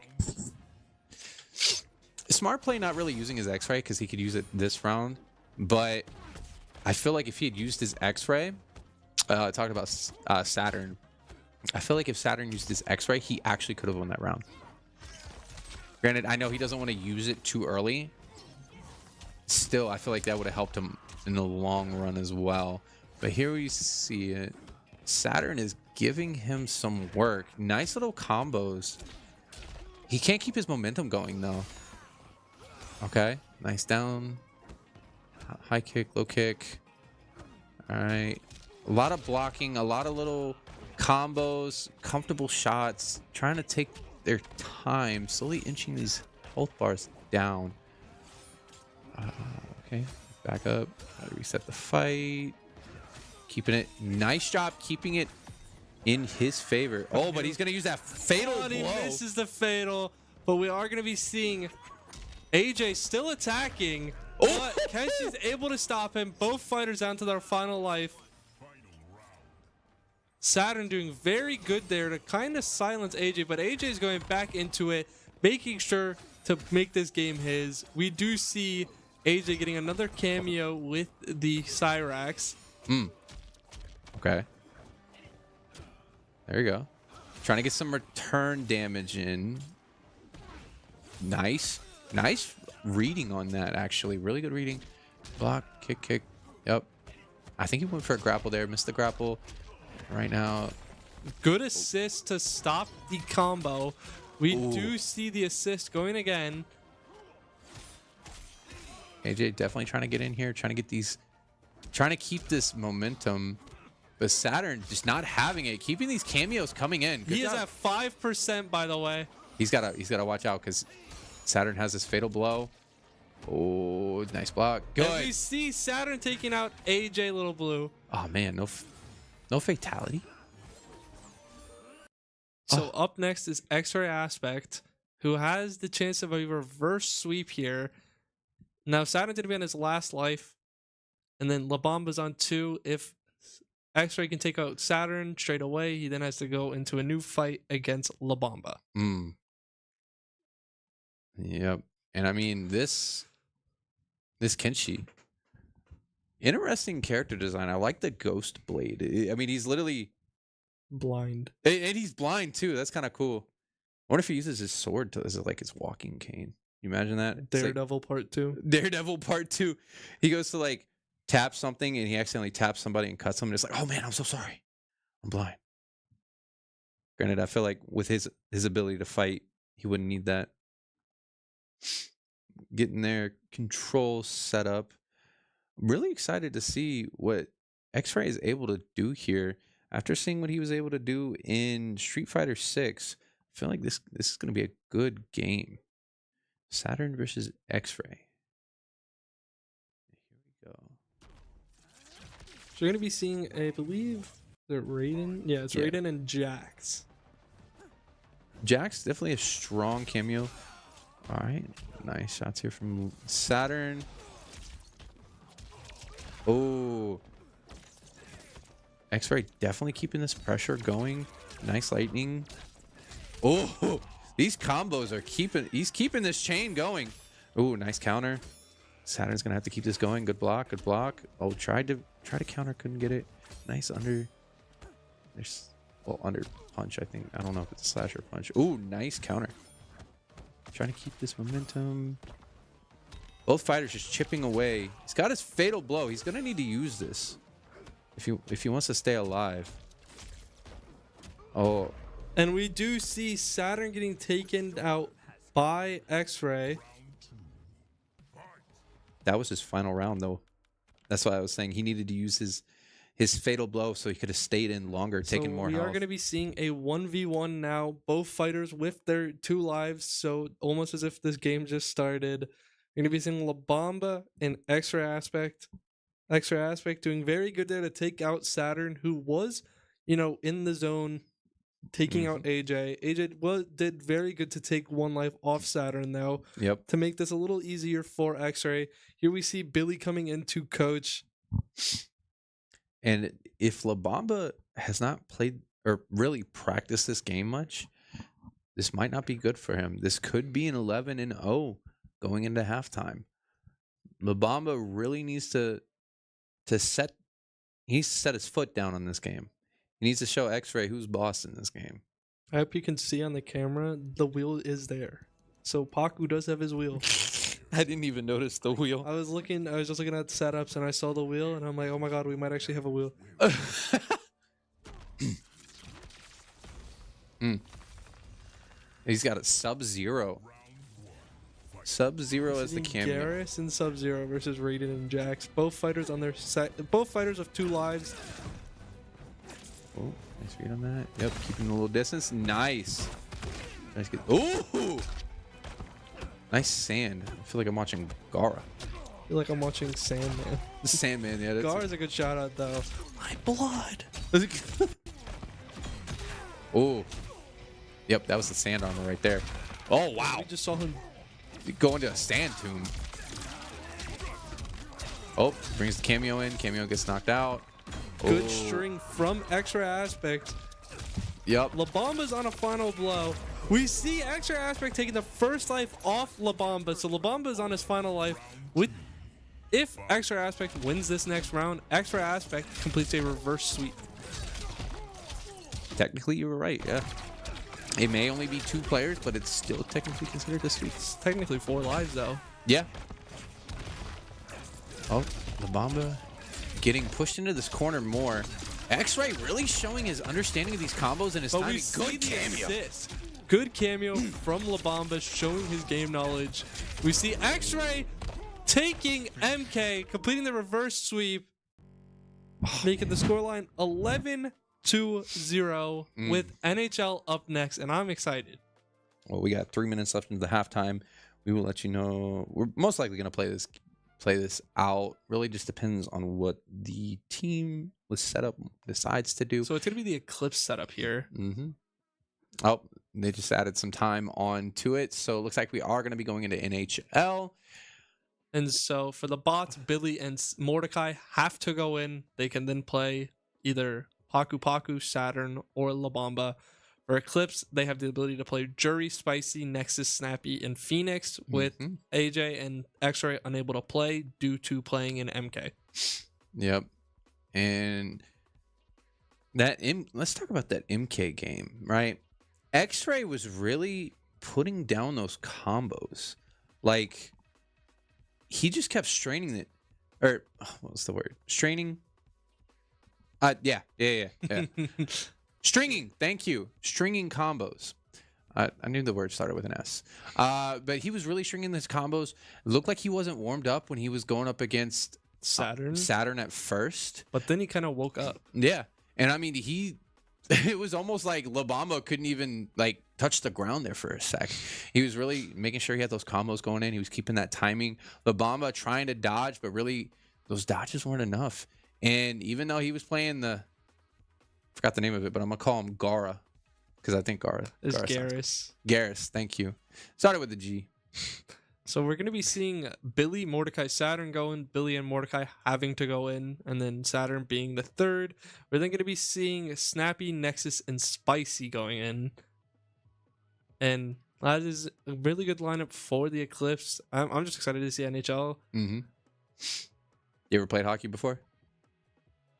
Smart play not really using his X-Ray because he could use it this round. But I feel like if he had used his X-Ray, talking about Saturn, I feel like if Saturn used his X-Ray, he actually could have won that round. Granted, I know he doesn't want to use it too early. Still, I feel like that would have helped him in the long run as well. But here we see it. Saturn is giving him some work. Nice little combos. He can't keep his momentum going, though. Okay. Nice down. High kick, low kick. All right. A lot of blocking, a lot of little combos, comfortable shots. Trying to take their time. Slowly inching these health bars down. Okay. Back up. Reset the fight. Keeping it. Nice job keeping it in his favor. Oh, but he's going to use that fatal blow. He misses the fatal, but we are going to be seeing AJ still attacking. But Kenshi's able to stop him. Both fighters down to their final life. Saturn doing very good there to kind of silence AJ, but AJ is going back into it, making sure to make this game his. We do see AJ getting another cameo with the Cyrax. Okay. There you go. Trying to get some return damage in. Nice. Nice reading on that, actually. Really good reading. Block, kick. Yep. I think he went for a grapple there. Missed the grapple. Right now. Good assist to stop the combo. We do see the assist going again. AJ definitely trying to get in here. Trying to keep this momentum. But Saturn just not having it. Keeping these cameos coming in. He is at 5%, by the way. He's gotta watch out because Saturn has his fatal blow. Oh, nice block. Good. And we see Saturn taking out AJ Little Blue. Oh man, no fatality. So up next is X-Ray Aspect, who has the chance of a reverse sweep here. Now Saturn's going to be on his last life, and then La Bamba's on 2. If X-Ray can take out Saturn straight away, he then has to go into a new fight against La Bamba. Yep. And I mean, this Kenshi, interesting character design. I like the Ghost Blade. I mean, he's literally blind. And he's blind too. That's kind of cool. I wonder if he uses his sword as like his walking cane. You imagine that? Daredevil like, Part 2. Daredevil Part 2. He goes to like tap something and he accidentally taps somebody and cuts them. And it's like, oh man, I'm so sorry. I'm blind. Granted, I feel like with his ability to fight, he wouldn't need that. Getting their control set up. I'm really excited to see what X-Ray is able to do here. After seeing what he was able to do in Street Fighter 6, I feel like this is going to be a good game. Saturn versus X-Ray. Here we go. So you're going to be seeing, I believe, the Raiden. Yeah, it's Raiden and Jax. Jax, definitely a strong cameo. All right. Nice shots here from Saturn. Oh. X-Ray definitely keeping this pressure going. Nice lightning. Oh, these combos are he's keeping this chain going. Oh, nice counter. Saturn's gonna have to keep this going. Good block, good block. Oh, tried to counter, couldn't get it. Nice under. Under punch, I think. I don't know if it's a slash or punch. Oh, nice counter. Trying to keep this momentum. Both fighters just chipping away. He's got his fatal blow. He's gonna need to use this if he wants to stay alive. Oh. And we do see Saturn getting taken out by X-Ray. That was his final round, though. That's why I was saying he needed to use his fatal blow so he could have stayed in longer, taking more health. We are going to be seeing a 1v1 now. Both fighters with their 2 lives, so almost as if this game just started. You're going to be seeing La Bamba and X-Ray Aspect. X-Ray Aspect doing very good there to take out Saturn, who was, in the zone, taking out AJ. AJ did very good to take 1 life off Saturn, though. Yep. To make this a little easier for X-Ray. Here we see Billy coming in to coach. And if La Bamba has not played or really practiced this game much, this might not be good for him. This could be an 11-0 going into halftime. La Bamba really needs to set his foot down on this game. He needs to show X-Ray who's boss in this game. I hope you can see on the camera, the wheel is there. So Paku does have his wheel. I didn't even notice the wheel. I was just looking at setups and I saw the wheel and I'm like, oh my god, we might actually have a wheel. He's got a Sub-Zero. Sub-Zero as the cameo. Garrus and Sub-Zero versus Raiden and Jax. Both fighters on their side. Both fighters with 2 lives. Oh, nice read on that. Yep, keeping a little distance. Nice. Nice. Ooh! Nice sand. I feel like I'm watching Gara. I feel like I'm watching Sandman. Sandman, yeah. Gara's a good shout out, though. My blood. Oh. Yep, that was the sand armor right there. Oh, wow. We just saw him go into a sand tomb. Oh, brings the cameo in. Cameo gets knocked out. Good string from X-Ray Aspect. Yep. La Bamba's on a final blow. We see X-Ray Aspect taking the first life off La Bamba. So La Bamba's on his final life. If X-Ray Aspect wins this next round, X-Ray Aspect completes a reverse sweep. Technically, you were right, yeah. It may only be 2 players, but it's still technically considered a sweep. It's technically 4 lives, though. Yeah. Oh, La Bamba getting pushed into this corner more. X-Ray really showing his understanding of these combos and his timing. Good cameo. Assist. Good cameo from La Bamba showing his game knowledge. We see X-Ray taking MK, completing the reverse sweep, making the scoreline 11-0 with NHL up next, and I'm excited. Well, we got 3 minutes left into the halftime. we will let you know. We're most likely going to play this out. Really just depends on what the team was set up decides to do. So it's gonna be the Eclipse setup here. Mm-hmm. Oh, they just added some time on to it. So it looks like we are going to be going into NHL. And so for the bots, Billy and Mordecai have to go in. They can then play either Paku Paku, Saturn, or La Bamba. For Eclipse, they have the ability to play Jury, Spicy, Nexus, Snappy, and Phoenix, with AJ and X-Ray unable to play due to playing in MK. Yep. And let's talk about that MK game, right? X-Ray was really putting down those combos. Like, he just kept straining it. Or, what was the word? Straining? Yeah. Stringing. Thank you. Stringing combos. I knew the word started with an S. But he was really stringing his combos. It looked like he wasn't warmed up when he was going up against Saturn at first. But then he kind of woke up. Yeah. And I mean, it was almost like La Bamba couldn't even like touch the ground there for a sec. He was really making sure he had those combos going in. He was keeping that timing. La Bamba trying to dodge, but really those dodges weren't enough. And even though he was playing forgot the name of it, but I'm going to call him Gara, because I think Gara is Garrus. Garrus, thank you. Started with the G. So we're going to be seeing Billy, Mordecai, Saturn go in, Billy and Mordecai having to go in, and then Saturn being the third. We're then going to be seeing Snappy, Nexus, and Spicy going in. And that is a really good lineup for the Eclipse. I'm just excited to see NHL. Mm-hmm. You ever played hockey before?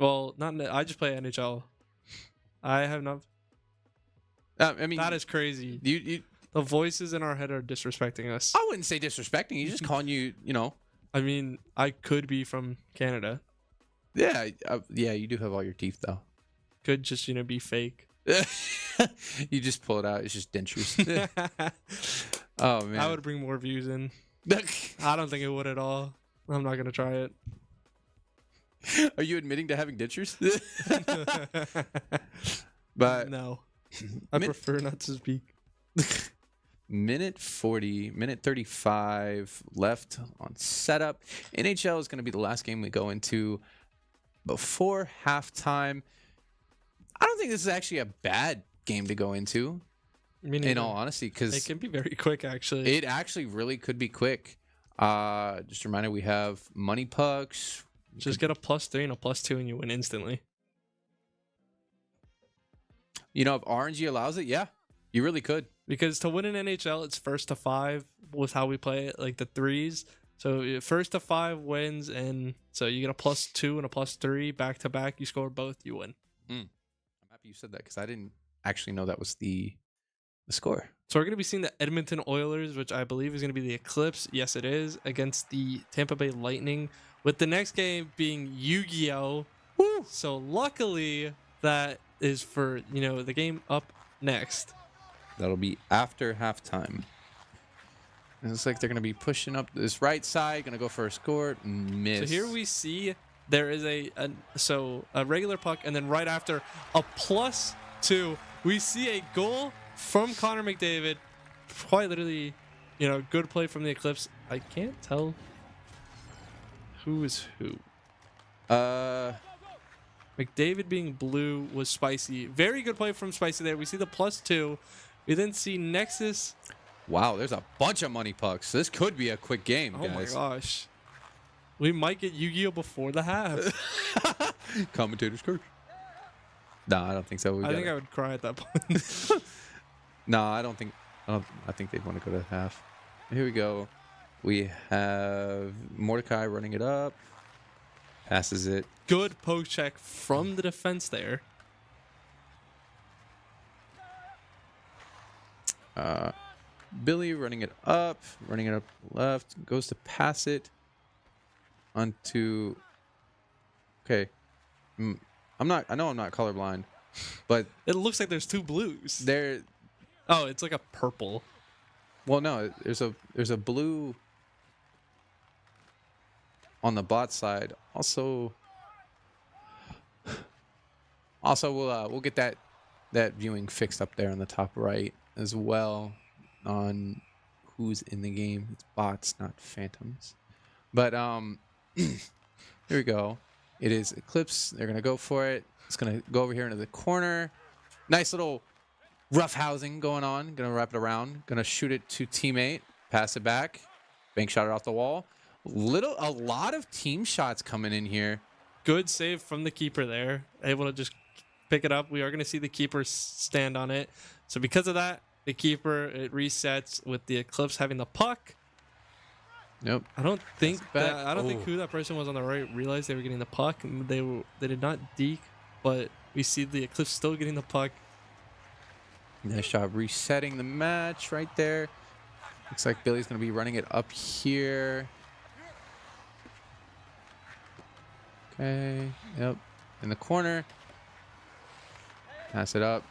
Well, I just play NHL. I have not. I mean, that is crazy. The voices in our head are disrespecting us. I wouldn't say disrespecting. He's just calling you, I mean, I could be from Canada. Yeah, you do have all your teeth, though. Could just, be fake. You just pull it out. It's just dentures. Oh, man. I would bring more views in. I don't think it would at all. I'm not going to try it. Are you admitting to having dentures? But no. I prefer not to speak. Minute 40, minute 35 left on setup. NHL is going to be the last game we go into before halftime. I don't think this is actually a bad game to go into, in all honesty, because it can be very quick, actually. It actually really could be quick. Just a reminder, we have money pucks. Just get a +3 and a +2 and you win instantly. If RNG allows it, yeah, you really could. Because to win in NHL, it's 1st to 5 was how we play it, like the threes. So 1st to 5 wins, and so you get a +2 and a +3 back to back. You score both, you win. I'm happy you said that because I didn't actually know that was the score. So we're going to be seeing the Edmonton Oilers, which I believe is going to be the Eclipse. Yes, it is, against the Tampa Bay Lightning, with the next game being Yu-Gi-Oh! Woo! So luckily that is for, the game up next. That'll be after halftime. It looks like they're going to be pushing up this right side, going to go for a score, miss. So here we see there is a regular puck, and then right after a +2, we see a goal from Connor McDavid. Quite literally, good play from the Eclipse. I can't tell who is who. McDavid being blue was Spicy. Very good play from Spicy there. We see the +2. We then see Nexus. Wow, there's a bunch of money pucks. This could be a quick game, guys. Oh my gosh. We might get Yu-Gi-Oh! Before the half. Commentator's curse. No, I don't think so. I think I would cry at that point. No, I think they'd want to go to half. Here we go. We have Mordecai running it up. Passes it. Good poke check from the defense there. Billy running it up left, goes to pass it onto. Okay, I know I'm not colorblind, but it looks like there's two blues. There. Oh, it's like a purple. Well, no, there's a blue on the bot side. Also, we'll get that viewing fixed up there on the top right as well on who's in the game. It's bots, not phantoms. But here we go. It is Eclipse. They're gonna go for it. It's gonna go over here into the corner. Nice little rough housing going on. Gonna wrap it around. Gonna shoot it to teammate. Pass it back. Bank shot it off the wall. A lot of team shots coming in here. Good save from the keeper there. Able to just pick it up. We are going to see the keeper stand on it. So because of that, the keeper, it resets with the Eclipse having the puck. Nope. I don't think who that person was on the right realized they were getting the puck. They did not deke, but we see the Eclipse still getting the puck. Nice job resetting the match right there. Looks like Billy's going to be running it up here. Okay. Yep. In the corner. Pass it up.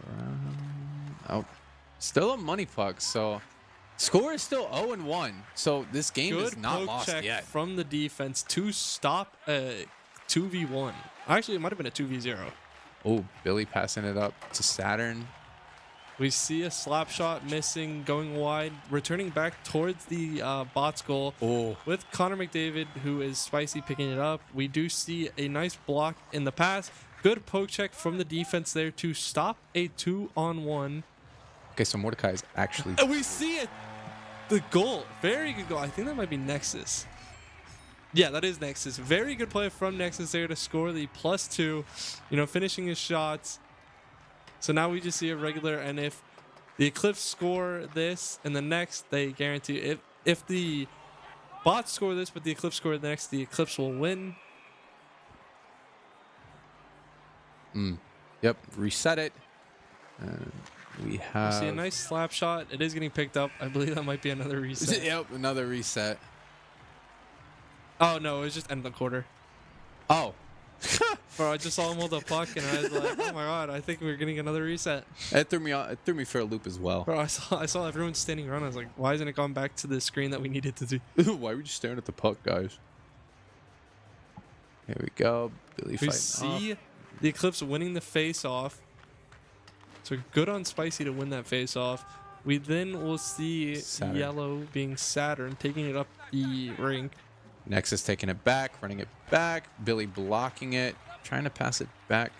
Around. Oh. Still a money puck. So score is still 0-1. So this game is not lost check yet. From the defense to stop a 2v1. Actually, it might have been a 2v0. Oh, Billy passing it up to Saturn. We see a slap shot missing, going wide, returning back towards the bot's goal with Connor McDavid, who is spicy picking it up. We do see a nice block in the pass. Good poke check from the defense there to stop a 2-on-1. Okay, so Mordecai is actually... And we see it. The goal. Very good goal. I think that might be Nexus. Yeah, that is Nexus. Very good play from Nexus there to score the +2. You know, finishing his shots. So now we just see a regular, and if the Eclipse score this and the next, they guarantee if the bots score this but the Eclipse score the next, the Eclipse will win. Yep, reset it. We have... See a nice slap shot. It is getting picked up. I believe that might be another reset. Yep, another reset. Oh, no, it was just end of the quarter. Oh. Bro, I just saw him hold the puck, and I was like, oh my god, I think we're getting another reset. It threw me for a loop as well. Bro, I saw everyone standing around. I was like, why isn't it going back to the screen that we needed to do? Why are we just staring at the puck, guys? Here we go. Billy fighting. We see the Eclipse winning the face-off. So good on Spicy to win that face-off. We then will see Saturn. Yellow being Saturn, taking it up the rink. Nexus taking it back, running it back. Billy blocking it, trying to pass it back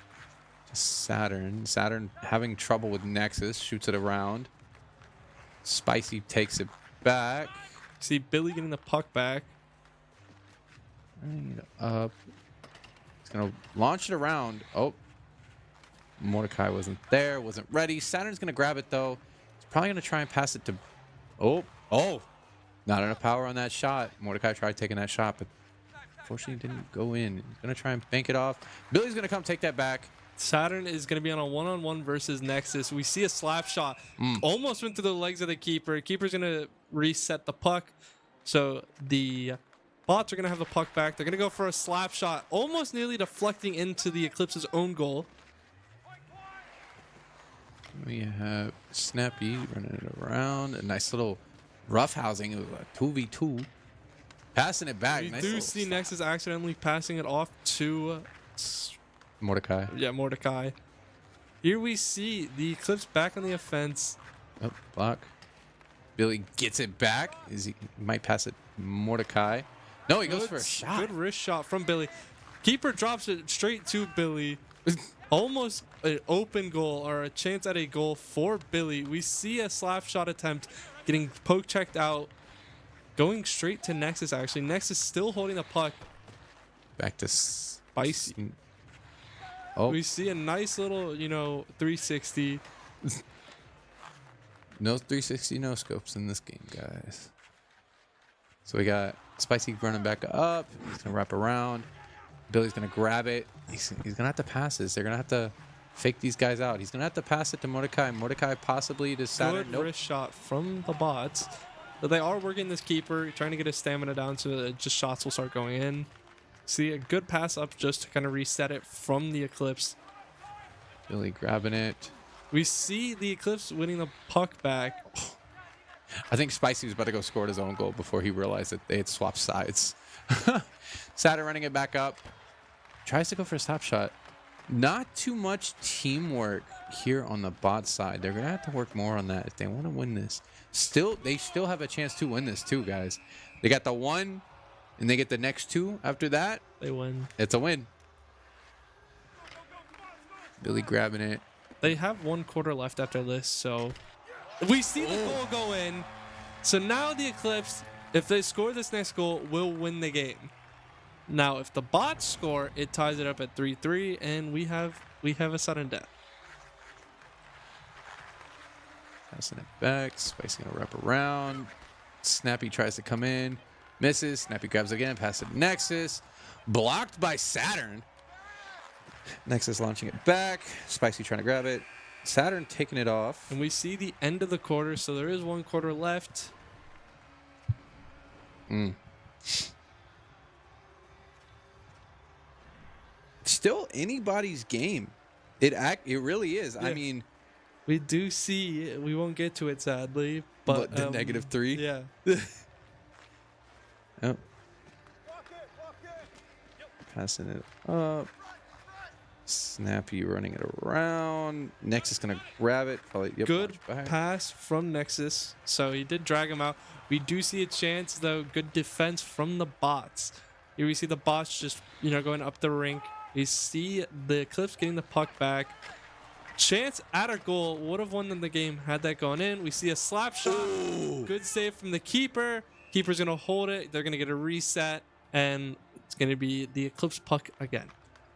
to Saturn. Saturn having trouble with Nexus, shoots it around. Spicy takes it back. See Billy getting the puck back. Running it up. He's going to launch it around. Oh. Mordecai wasn't there, wasn't ready. Saturn's going to grab it, though. He's probably going to try and pass it to... Oh. Not enough power on that shot. Mordecai tried taking that shot, but unfortunately didn't go in. He's going to try and bank it off. Billy's going to come take that back. Saturn is going to be on a one-on-one versus Nexus. We see a slap shot. Almost went through the legs of the keeper. Keeper's going to reset the puck. So the bots are going to have the puck back. They're going to go for a slap shot, almost nearly deflecting into the Eclipse's own goal. We have Snappy running it around. A nice little rough housing. It was a 2v2. Passing it back. We nice do see Nexus accidentally passing it off to Mordecai. Yeah, Mordecai. Here we see the Eclipse back on the offense. Oh, block. Billy gets it back. He might pass it Mordecai. No, he goes for a shot. Good wrist shot from Billy. Keeper drops it straight to Billy. Almost an open goal or a chance at a goal for Billy. We see a slap shot attempt getting poke checked out. Going straight to Nexus, actually. Nexus still holding the puck. Back to Spicy. Oh. We see a nice little, 360. No 360 no scopes in this game, guys. So we got Spicy running back up. He's going to wrap around. Billy's going to grab it. He's going to have to pass this. They're going to have to fake these guys out. He's going to have to pass it to Mordecai. Mordecai possibly to Saturn. Good wrist shot from the bots. But they are working this keeper, trying to get his stamina down so that just shots will start going in. See a good pass up just to kind of reset it from the Eclipse. Billy grabbing it. We see the Eclipse winning the puck back. I think Spicy was about to go score his own goal before he realized that they had swapped sides. Saturn running it back up. Tries to go for a stop shot. Not too much teamwork here on the bot side. They're going to have to work more on that if they want to win this. They still have a chance to win this too, guys. They got the 1 and they get the next 2 after that. They win. It's a win. Billy grabbing it. They have 1 quarter left after this, so we see the goal go in. So now the Eclipse, if they score this next goal, will win the game. Now, if the bots score, it ties it up at 3-3, and we have a sudden death. Passing it back. Spicy gonna wrap around. Snappy tries to come in. Misses. Snappy grabs again. Pass it to Nexus. Blocked by Saturn. Nexus launching it back. Spicy trying to grab it. Saturn taking it off. And we see the end of the quarter, so there is 1 quarter left. Still anybody's game. It really is. Yeah. I mean, We do see, we won't get to it sadly, but the -3. Yeah. Oh. Passing it up. Snappy running it around. Nexus gonna grab it. Probably. Yep, Good launch back. pass from Nexus. So he did drag him out. We do see a chance though. Good defense from the bots. Here we see the bots just going up the rink. We see the Eclipse getting the puck back. Chance at a goal would have won them the game had that gone in. We see a slap shot. Ooh. Good save from the keeper. Keeper's gonna hold it. They're gonna get a reset, and it's gonna be the Eclipse puck again.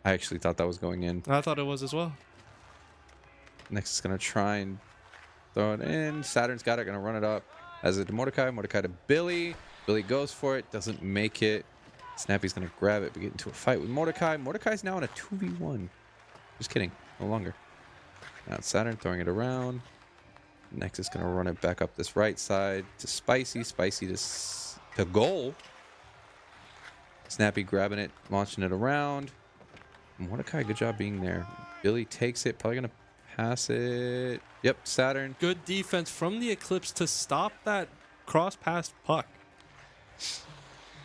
I actually thought that was going in. I thought it was as well. Nexus is gonna try and throw it in. Saturn's got it. Gonna run it up. As it to Mordecai. Mordecai to Billy. Billy goes for it. Doesn't make it. Snappy's gonna grab it, but get into a fight with Mordecai. Mordecai's now in a 2v1. Just kidding. No longer. Now it's Saturn throwing it around. Nexus gonna run it back up this right side to Spicy. Spicy to goal. Snappy grabbing it, launching it around. Mordecai, good job being there. Billy takes it, probably gonna pass it. Yep, Saturn. Good defense from the Eclipse to stop that cross-pass puck.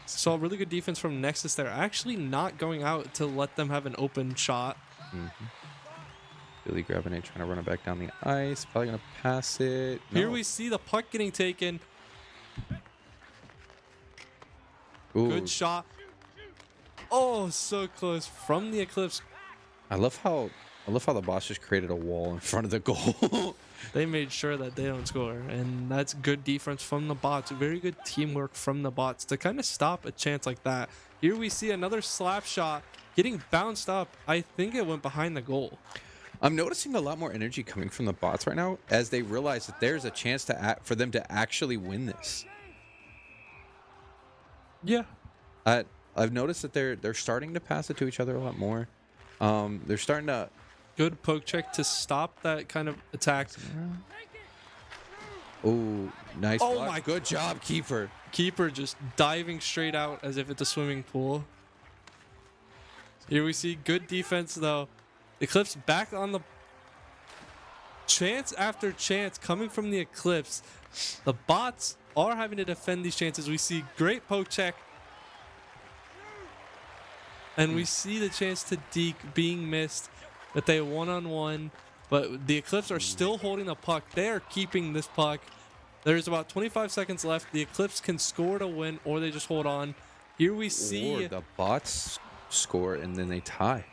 Saw really good defense from Nexus there. Actually not going out to let them have an open shot. Billy grabbing it, trying to run it back down the ice. Probably gonna pass it. No. Here we see the puck getting taken. Ooh. Good shot. Oh, so close from the Eclipse. I love how the boss just created a wall in front of the goal. They made sure that they don't score, and that's good defense from the bots. Very good teamwork from the bots to kind of stop a chance like that. Here we see another slap shot getting bounced up. I think it went behind the goal. I'm noticing a lot more energy coming from the bots right now as they realize that there's a chance for them to actually win this. Yeah. I've noticed that they're starting to pass it to each other a lot more. They're starting to. Good poke check to stop that kind of attack. Oh, nice. Oh block. my- Good job, keeper. Keeper just diving straight out as if it's a swimming pool. Here we see good defense though. Eclipse back on the chance after chance coming from the Eclipse. The bots are having to defend these chances. We see great poke check. And we see the chance to deke being missed. That they one-on-one. But the Eclipse are still holding the puck. They are keeping this puck. There's about 25 seconds left. The Eclipse can score to win, or they just hold on. Here we see Or the bots score and then they tie.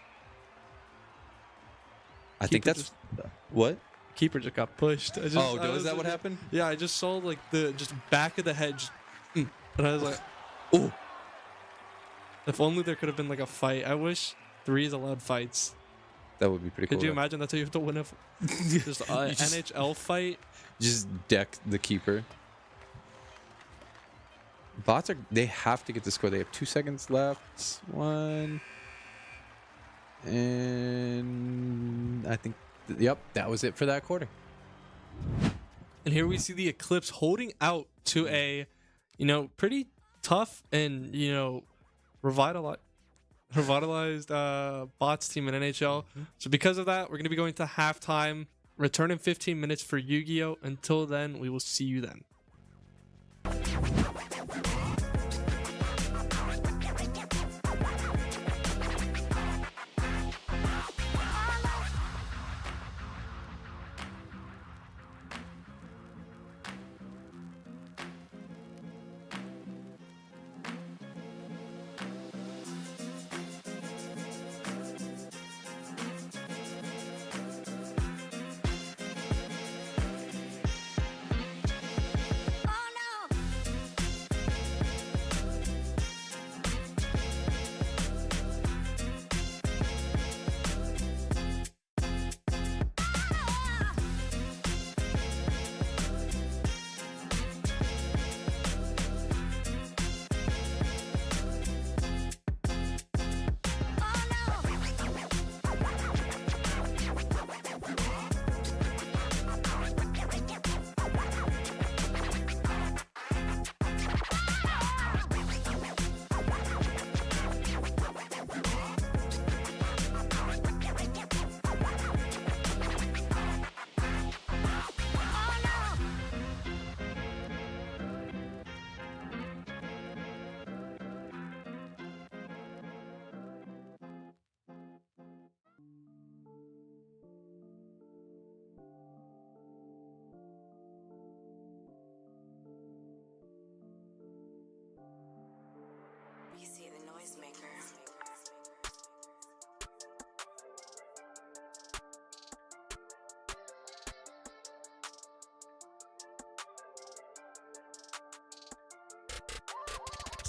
I think Keeper that's what. Keeper just got pushed. Is that what happened? Yeah, I just saw like the just back of the head, and I was like, Oh, if only there could have been like a fight. I wish 3s allowed fights. that would be pretty cool. Could you imagine that's how you have to win a just an NHL fight? Just deck the keeper. Bots they have to get the score. They have 2 seconds left. 1. And I think, yep, that was it for that quarter. And here we see the Eclipse holding out to a, pretty tough and, revitalized bots team in NHL. So because of that, we're going to be going to halftime. Return in 15 minutes for Yu-Gi-Oh! Until then, we will see you then.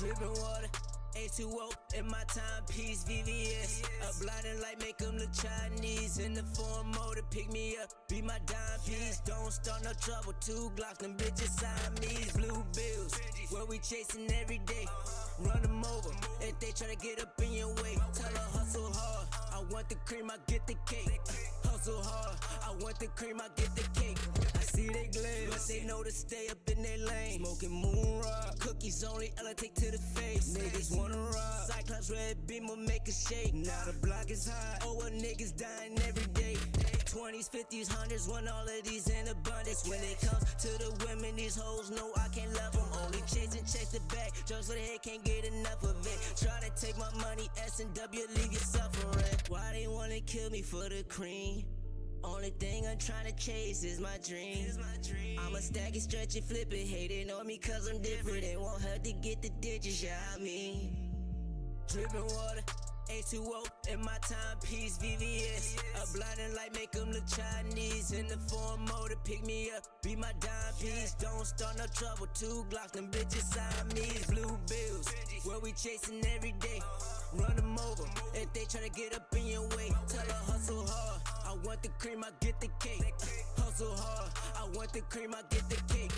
Dripping water, H2O in my timepiece, VVS. A blinding light make them look Chinese. In the form motor, pick me up, be my dime piece. Don't start no trouble, 2 Glocks, them bitches Siamese. Blue bills, what we chasing every day. Run them over, if they try to get up in your way. Tell her hustle hard, I want the cream, I get the cake. Hustle hard, I want the cream, I get the cake. I see they glare, but they know to stay up in their lane. Smoking moon rock, cookies only, Ella take to the face. Niggas wanna rock, Cyclops red beam will make a shake. Now the block is hot, oh well niggas dying every day. 20s, 50s, 100s, want all of these in abundance. When it comes to the women, these hoes know I can't love them. Only chasing, chase the back, drugs for the head, can't get enough of it. Try to take my money, S&W, leave you suffering. Why they wanna kill me for the cream? Only thing I'm trying to chase is my dream. I'ma stack it, stretch it, flip it. Hating on me cause I'm different. They want her to get the digits, yeah, I mean. Dripping water, H2O in my timepiece, VVS. A blinding light make them look Chinese. In the form motor, pick me up, be my dime piece. Don't start no trouble, 2 Glocks, them bitches Siamese. Blue bills, what we chasing every day. Run them over, if they try to get up in your way. Tell her hustle hard, I want the cream, I get the cake. Hustle hard, I want the cream, I get the cake.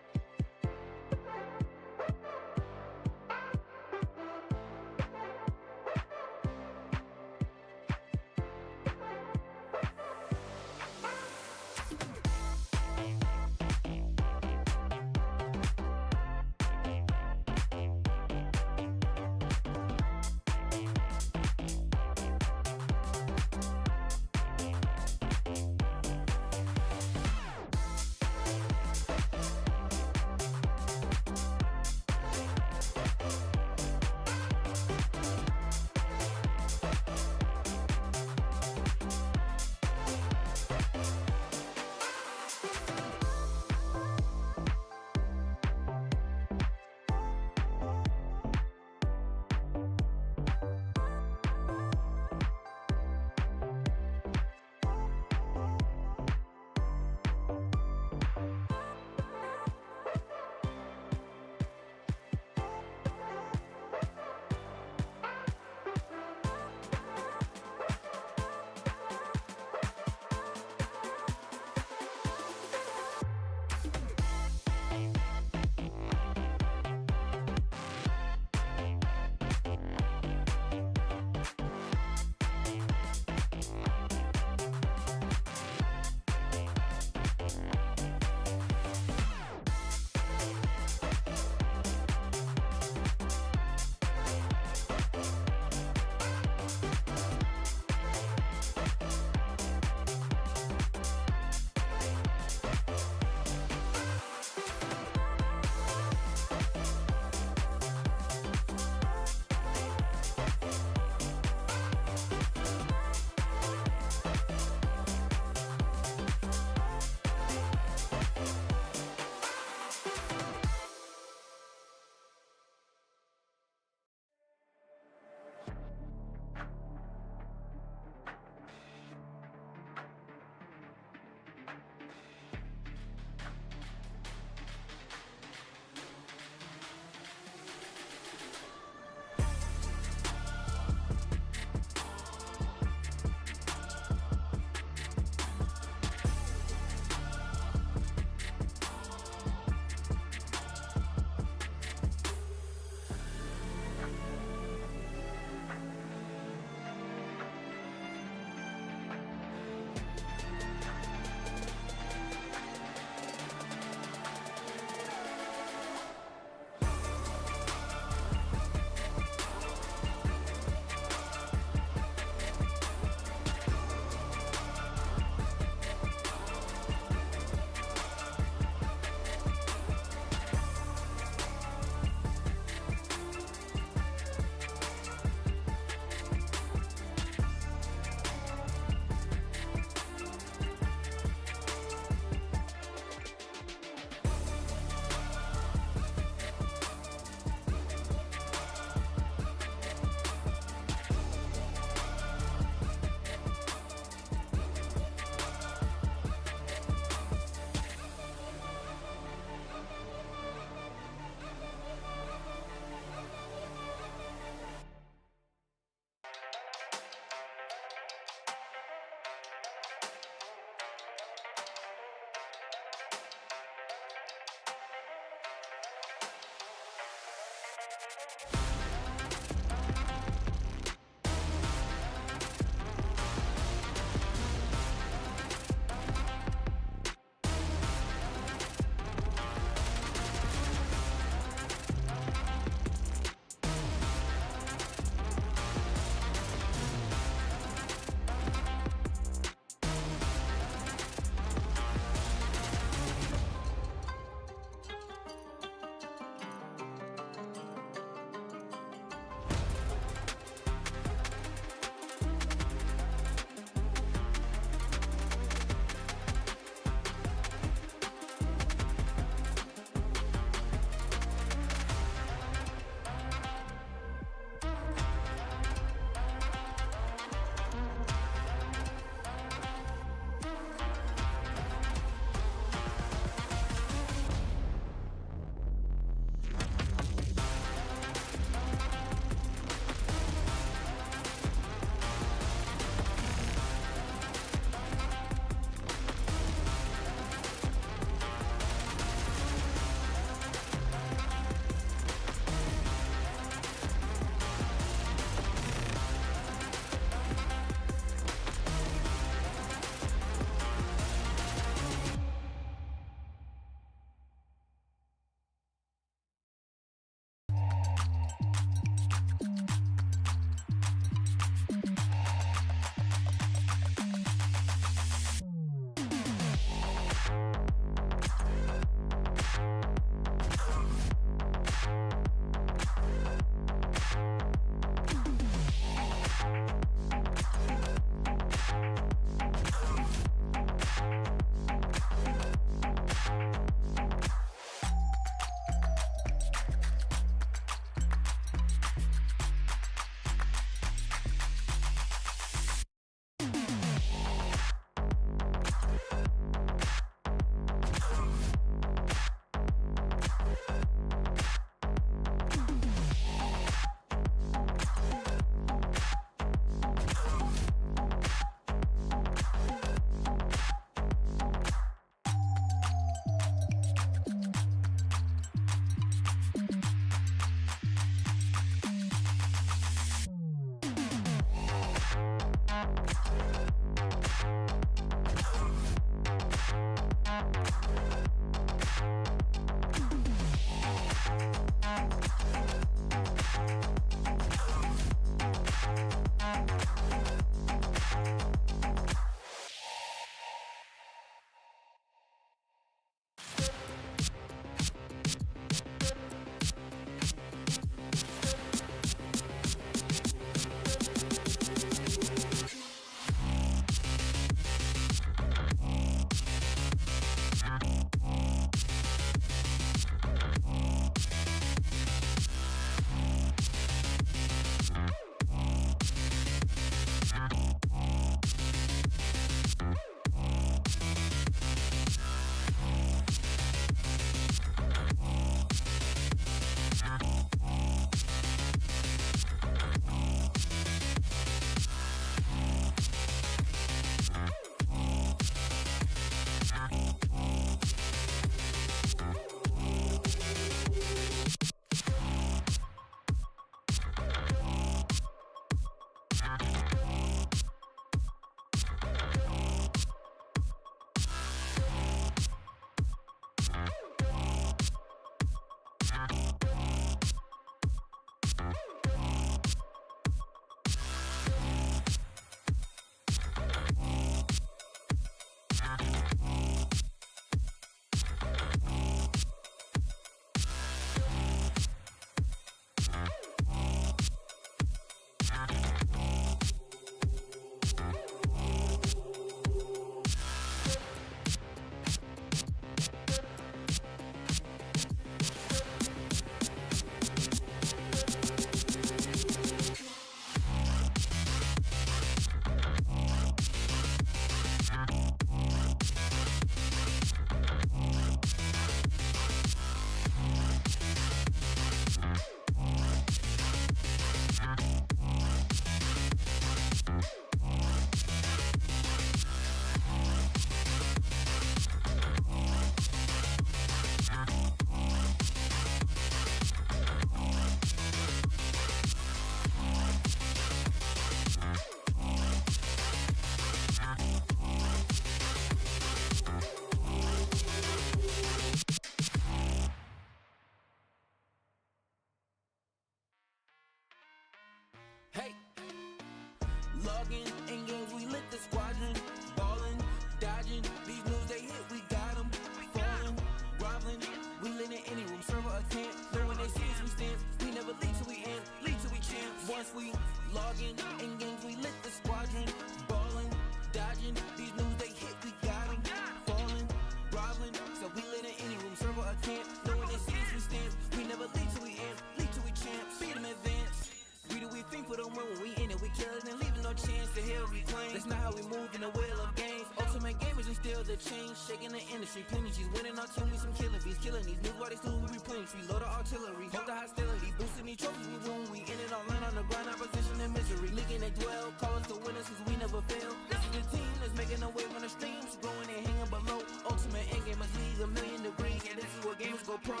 still the change, shaking the industry. Plenty G's winning our team, we some killing bees. Killing these new bodies too, we replenish. We load the artillery, hold the hostility. Boosting these trophies, we win. We in it all land on the grind, opposition and misery. Leaking they dwell, call us the winners cause we never fail. This is the team that's making a wave on the streams. Growing and hanging below. Ultimate endgame must lead 1,000,000 degrees. And this is where gamers go pro.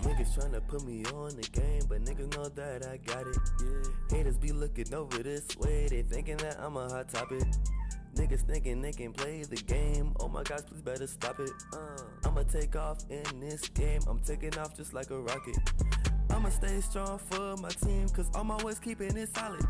Niggas tryna put me on the game, but niggas know that I got it. Yeah. Haters be looking over this way, they thinking that I'm a hot topic. Niggas thinking they can play the game. Oh my gosh, please better stop it. I'ma take off in this game. I'm taking off just like a rocket. I'ma stay strong for my team, cause I'm always keeping it solid.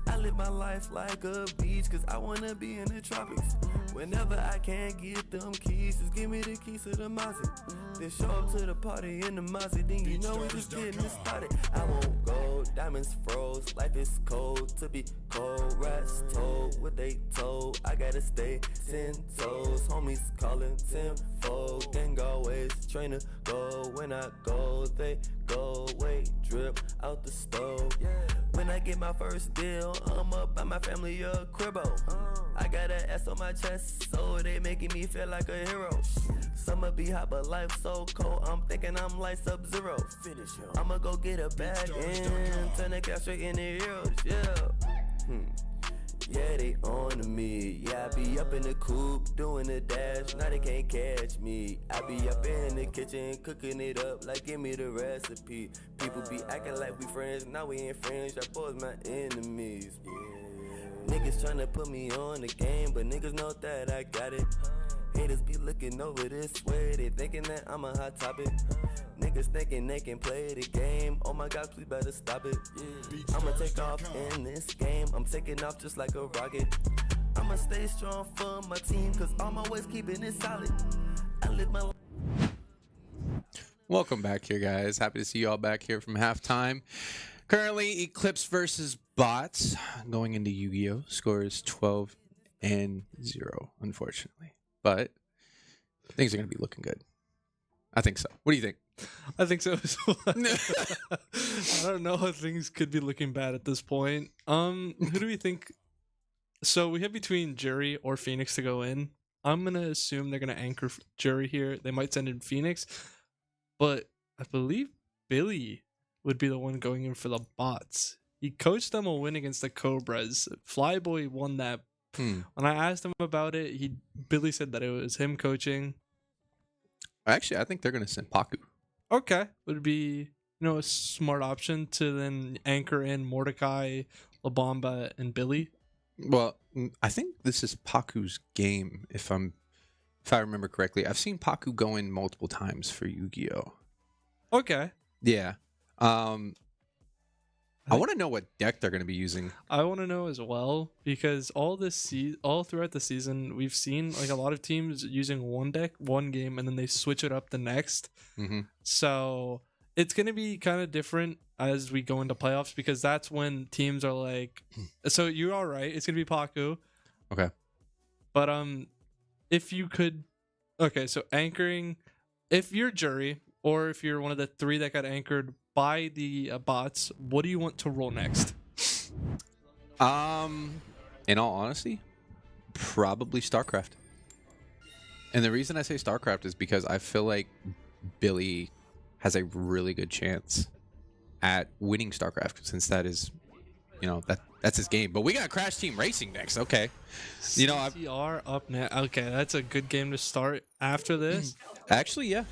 I live my life like a beach, cause I wanna be in the tropics. Whenever I can't get them keys, just give me the keys to the Mazda. Then show up to the party in the Mazda, then you know we just getting it started. I won't go, diamonds froze, life is cold to be cold. Rats told what they told, I gotta stay 10 toes. Homies calling tenfold, gang always train to go. When I go, they go away, drip out the stove. When I get my first deal, I'ma buy my family a cribbo. I got an S on my chest, so they making me feel like a hero. Summer be hot, but life so cold. I'm thinking I'm like Sub-Zero. I'ma go get a bag and turn the cash straight into heroes. Yeah, they on to me. Yeah, I be up in the coop doing the dash. Now they can't catch me. I be up in the kitchen cooking it up like give me the recipe. People be acting like we friends, now we ain't friends. Y'all boys my enemies. Niggas tryna put me on the game, but niggas know that I got it. Haters be looking over this way, they thinking that I'm a hot topic. Niggas thinking they can play the game. Oh my gosh, please better stop it. I'ma take off in this game. I'm taking off just like a rocket. I'ma stay strong for my team, cause I'm always keeping it solid. I live my life. Welcome back here, guys. Happy to see you all back here from halftime. Currently, Eclipse versus Bots going into Yu-Gi-Oh! Score is 12-0, unfortunately. But things are going to be looking good. I think so. What do you think? I think so as well. I don't know how things could be looking bad at this point. Who do we think? So we have between Jury or Phoenix to go in. I'm going to assume they're going to anchor Jury here. They might send in Phoenix. But I believe Billy would be the one going in for the Bots. He coached them a win against the Cobras. Flyboy won that. When I asked him about it, Billy said that it was him coaching. Actually, I think they're going to send Paku. Okay. Would be, a smart option to then anchor in Mordecai, La Bamba, and Billy. Well, I think this is Paku's game, if I remember correctly. I've seen Paku go in multiple times for Yu-Gi-Oh! Okay. Yeah. I want to know what deck they're going to be using. I want to know as well, because all throughout the season, we've seen like a lot of teams using one deck, one game, and then they switch it up the next. Mm-hmm. So it's going to be kind of different as we go into playoffs, because that's when teams are like, so you're all right. It's going to be Paku. Okay. But if you could, okay, so anchoring, if you're Jury or if you're one of the three that got anchored by the Bots, what do you want to roll next? In all honesty, probably StarCraft. And the reason I say StarCraft is because I feel like Billy has a really good chance at winning StarCraft, since that is, that's his game. But we got Crash Team Racing next. Okay. CTR up next. Okay, that's a good game to start after this. Actually, yeah.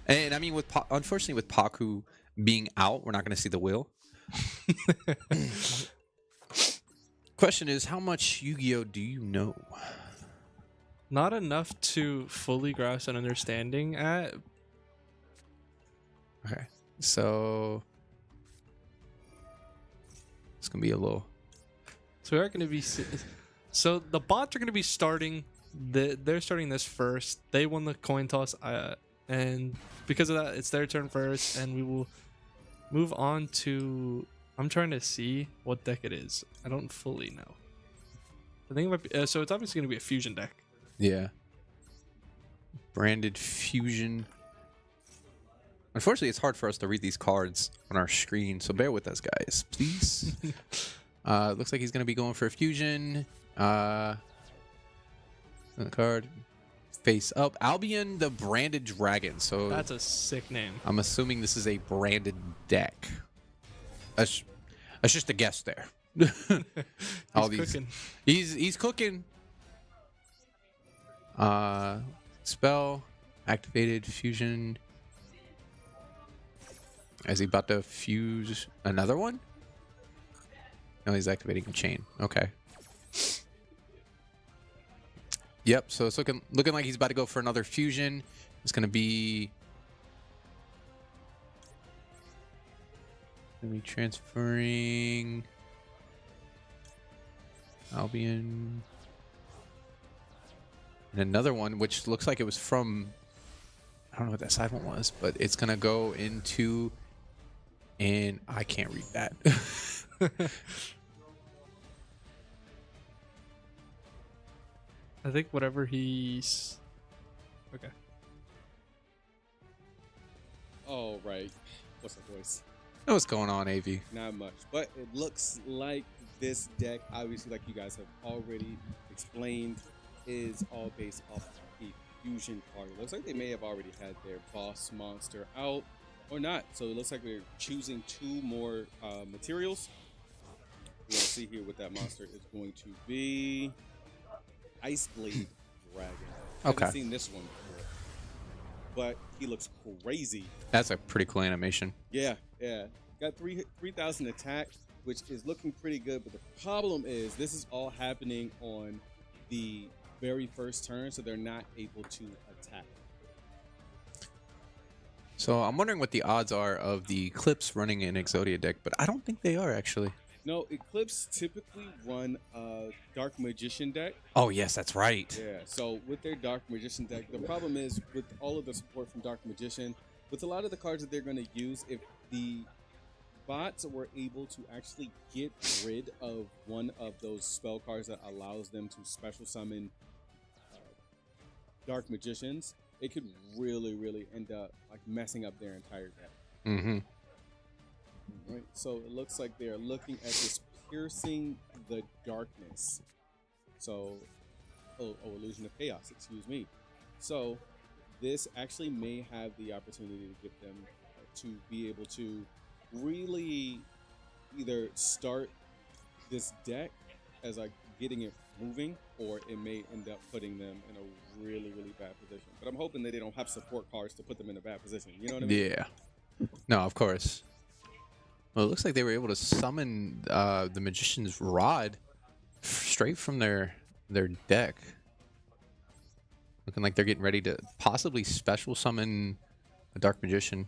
And I mean, unfortunately, with Paku being out, we're not going to see the wheel. Question is, how much Yu-Gi-Oh do you know? Not enough to fully grasp an understanding at. Okay, so it's going to be a little. So we're going to be. So the Bots are going to be starting. They're starting this first. They won the coin toss, and because of that, it's their turn first, and we will move on to. I'm trying to see what deck it is. I don't fully know. I think it might be, so it's obviously going to be a fusion deck. Yeah. Branded fusion. Unfortunately, it's hard for us to read these cards on our screen, so bear with us, guys, please. Looks like he's going to be going for a fusion. The card face up. Albion, the branded dragon. So That's a sick name. I'm assuming this is a branded deck. That's just a guess there. Cooking. He's cooking. Spell activated fusion. Is he about to fuse another one? No, he's activating a chain. Okay. Yep. So it's looking like he's about to go for another fusion. It's gonna be transferring Albion. And another one, which looks like it was from, I don't know what that side one was, but it's going to go into, and I can't read that. I think whatever he's... Okay. Oh, right. What's up, boys? What's going on, AV? Not much. But it looks like this deck, obviously, like you guys have already explained, is all based off a fusion card. It looks like they may have already had their boss monster out or not. So it looks like they're choosing 2 more materials. We'll see here what that monster is going to be. Ice Blade Dragon. I Okay. haven't seen this one before, but he looks crazy. That's a pretty cool animation. Yeah. Got 3,000 attack, which is looking pretty good. But the problem is this is all happening on the very first turn, so they're not able to attack. So I'm wondering what the odds are of the Eclipse running an Exodia deck, but I don't think they are actually. No, Eclipse typically run a Dark Magician deck. Oh, yes, that's right. Yeah, so with their Dark Magician deck, the problem is with all of the support from Dark Magician, with a lot of the cards that they're going to use, if the bots were able to actually get rid of one of those spell cards that allows them to special summon Dark Magicians, it could really end up like messing up their entire deck. Mm-hmm. Right, so it looks like they're looking at this piercing the darkness. So, illusion of chaos, excuse me. So, this actually may have the opportunity to get them to be able to really either start this deck as like getting it moving, or it may end up putting them in a really bad position. But I'm hoping that they don't have support cards to put them in a bad position. You know what I mean? Yeah. No, of course. Well, it looks like they were able to summon the Magician's Rod straight from their deck. Looking like they're getting ready to possibly special summon a Dark Magician.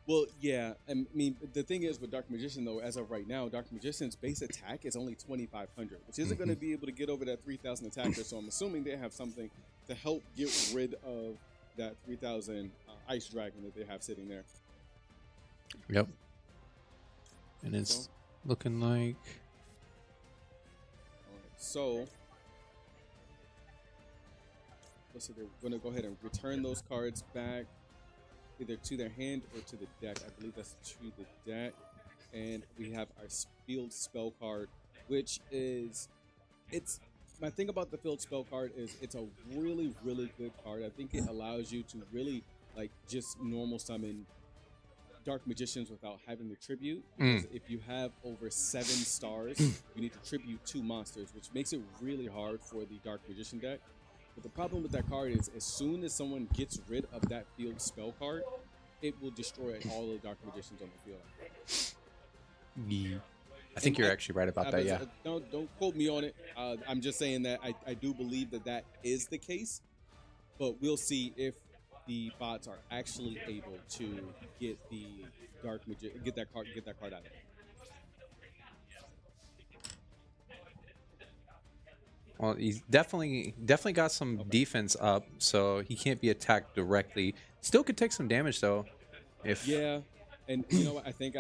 Well, yeah. I mean, the thing is with Dark Magician, though, as of right now, Dark Magician's base attack is only 2,500, which isn't going to be able to get over that 3,000 attacker. So I'm assuming they have something to help get rid of that 3,000 Ice Dragon that they have sitting there. Yep. And it's looking like... So, let's say they're going to go ahead and return those cards back either to their hand or to the deck. I believe that's to the deck. And we have our field spell card, which is, my thing about the field spell card is it's a really good card. I think it allows you to really like just normal summon Dark Magicians without having to tribute. Because if you have over 7 stars, you need to tribute 2 monsters, which makes it really hard for the Dark Magician deck. But the problem with that card is as soon as someone gets rid of that field spell card, it will destroy all the Dark Magicians on the field. Yeah. I think you're actually right about that, yeah. Don't quote me on it. I'm just saying that I do believe that is the case. But we'll see if the bots are actually able to get the Dark Magician, get that card out of it. Well, he's definitely got some defense up, so he can't be attacked directly. Still could take some damage though. If And you know what? I think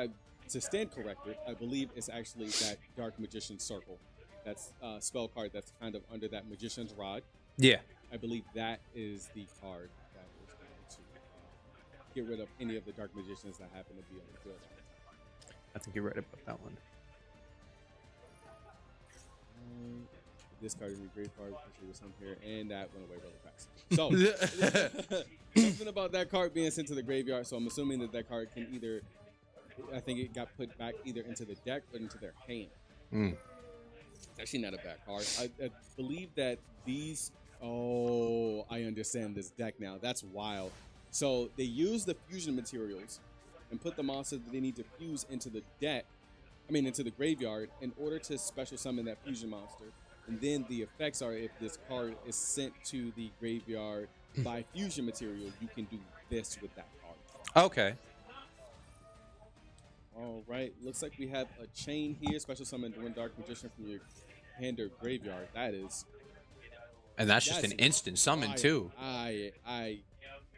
to stand corrected, I believe it's actually that Dark Magician circle. that's spell card that's kind of under that Magician's Rod. Yeah. I believe that is the card that is going to get rid of any of the Dark Magicians that happen to be on the field at the time. I think you're right about that one. Discarding the great card because it was sent here, and that went away really fast. So, something about that card being sent to the graveyard. So I'm assuming that that card can either, I think it got put back either into the deck or into their hand. It's actually not a bad card. I believe that these. Oh, I understand this deck now. That's wild. So they use the fusion materials and put the monsters that they need to fuse into the deck. I mean, into the graveyard in order to special summon that fusion monster. And then the effects are if this card is sent to the graveyard by fusion material, you can do this with that card. Okay. All right. Looks like we have a chain here. Special summon Duin Dark Magician from your hand or graveyard. That is. And that's just That's an instant summon too. I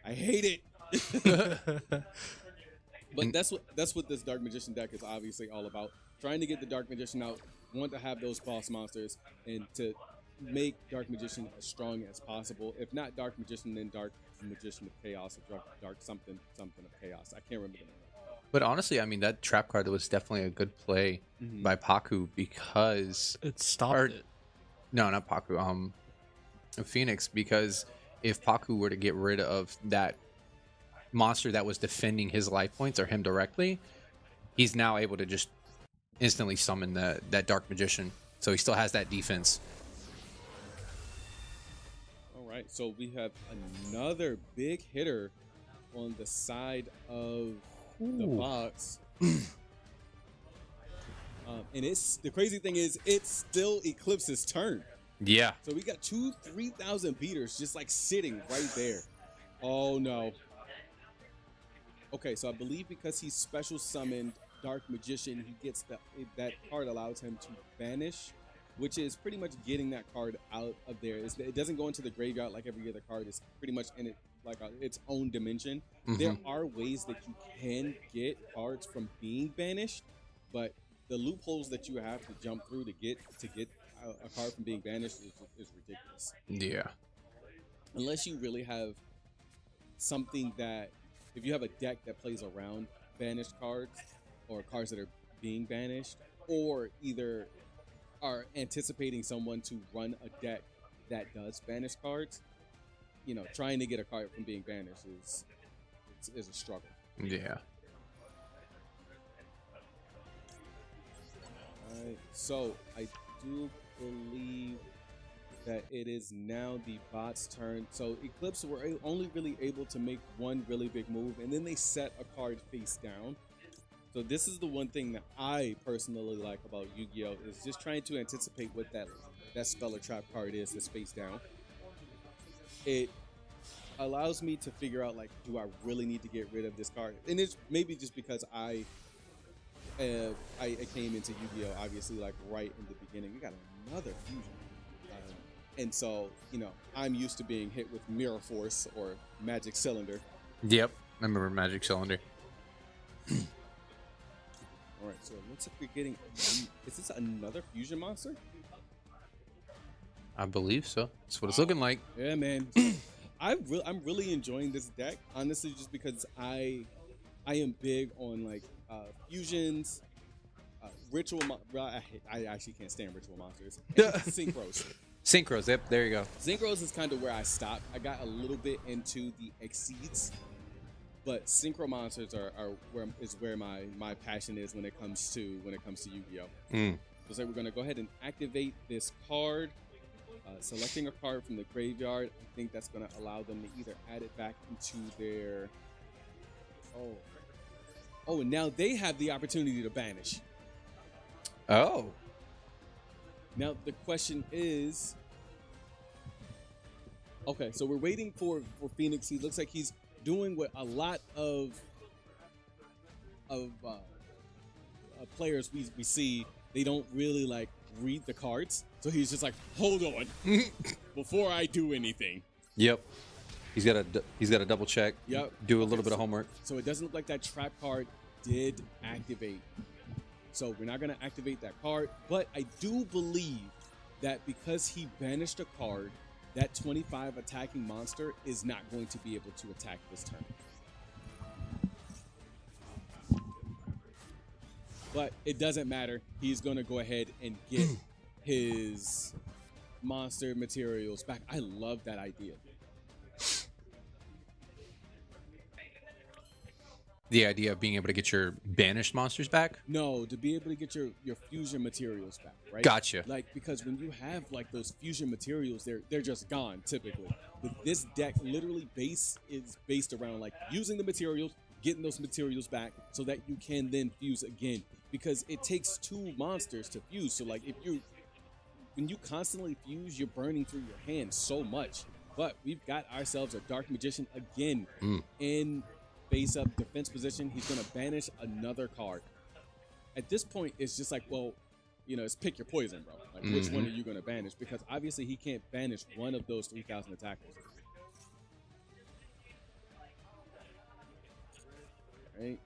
hate it. But that's what this Dark Magician deck is obviously all about. Trying to get the Dark Magician out, want to have those boss monsters, and to make Dark Magician as strong as possible. If not Dark Magician, then Dark Magician of Chaos or Dark something of Chaos. I can't remember the name. But honestly, I mean, that trap card was definitely a good play by Paku because It stopped it. No, not Paku. Phoenix, because if Paku were to get rid of that monster that was defending his life points or him directly, he's now able to just instantly summon that Dark Magician. So he still has that defense. All right, so we have another big hitter on the side of the box. And it's the crazy thing is it's still Eclipse's turn. Yeah. So we got 3,000 beaters just like sitting right there. Oh no. Okay, so I believe because he special summoned Dark Magician, he gets that card allows him to banish, which is pretty much getting that card out of there. It doesn't go into the graveyard like every other card. It's pretty much in it like its own dimension. There are ways that you can get cards from being banished, but the loopholes that you have to jump through to get a card from being banished is ridiculous. Yeah. Unless you really have something that, if you have a deck that plays around banished cards or cards that are being banished, or either are anticipating someone to run a deck that does banish cards, you know, trying to get a card from being banished is a struggle. Yeah. Alright, so I do believe that it is now the bot's turn. So Eclipse were only really able to make one really big move, and then they set a card face down. So this is the one thing that I personally like about Yu-Gi-Oh! Is just trying to anticipate what that spell or trap card is that's face down. It allows me to figure out, like, do I really need to get rid of this card? And it's maybe just because I came into Yu-Gi-Oh! Obviously, like, right in the beginning. We got another fusion. And so, you know, I'm used to being hit with Mirror Force or Magic Cylinder. Yep. I remember Magic Cylinder. All right, so it looks like we're getting... Is this another fusion monster? I believe so. That's what it's looking like. Yeah, man. I'm really enjoying this deck, honestly, just because I am big on, like, fusions, ritual... I actually can't stand ritual monsters. Synchros. Synchros. Yep. There you go. Synchros is kind of where I stopped. I got a little bit into the Exceeds, but synchro monsters are where my passion is when it comes to Yu-Gi-Oh. So we're gonna go ahead and activate this card, selecting a card from the graveyard. I think that's gonna allow them to either add it back into their and now they have the opportunity to banish. Oh. Now the question is, okay, so we're waiting for Phoenix. He looks like he's doing what a lot of players we see. They don't really like read the cards, so he's just like, hold on, before I do anything. Yep. He's got to double check. Yep. Do a little bit of homework. So it doesn't look like that trap card did activate. So we're not going to activate that card. But I do believe that because he banished a card, that 25 attacking monster is not going to be able to attack this turn. But it doesn't matter. He's going to go ahead and get his monster materials back. I love that idea. The idea of being able to get your banished monsters back? No, to be able to get your fusion materials back, right? Gotcha. Like, because when you have like those fusion materials, they're just gone typically. But this deck literally is based around like using the materials, getting those materials back so that you can then fuse again. Because it takes 2 monsters to fuse. So like when you constantly fuse, you're burning through your hand so much. But we've got ourselves a Dark Magician again in face up defense position. He's going to banish another card. At this point, it's just like, well, you know, it's pick your poison, bro. Like, which one are you going to banish? Because obviously he can't banish one of those 3,000 attackers. Right?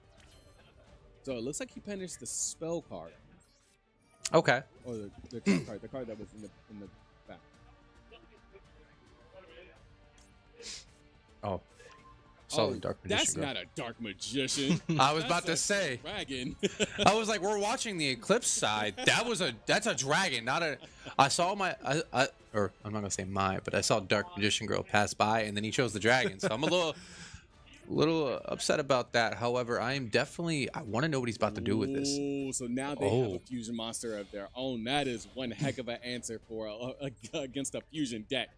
So it looks like he banished the spell card. Okay. Or the card that was in the back. Oh. Saw the Dark Magician. That's not a Dark Magician. I was about to say. Dragon. I was like, we're watching the Eclipse side. That's a dragon, not a. I saw or I'm not gonna say but I saw Dark Magician girl pass by, and then he chose the dragon. So I'm a little upset about that. However, I want to know what he's about to do with this. Oh, so now they have a fusion monster of their own. That is one heck of an answer for against a fusion deck.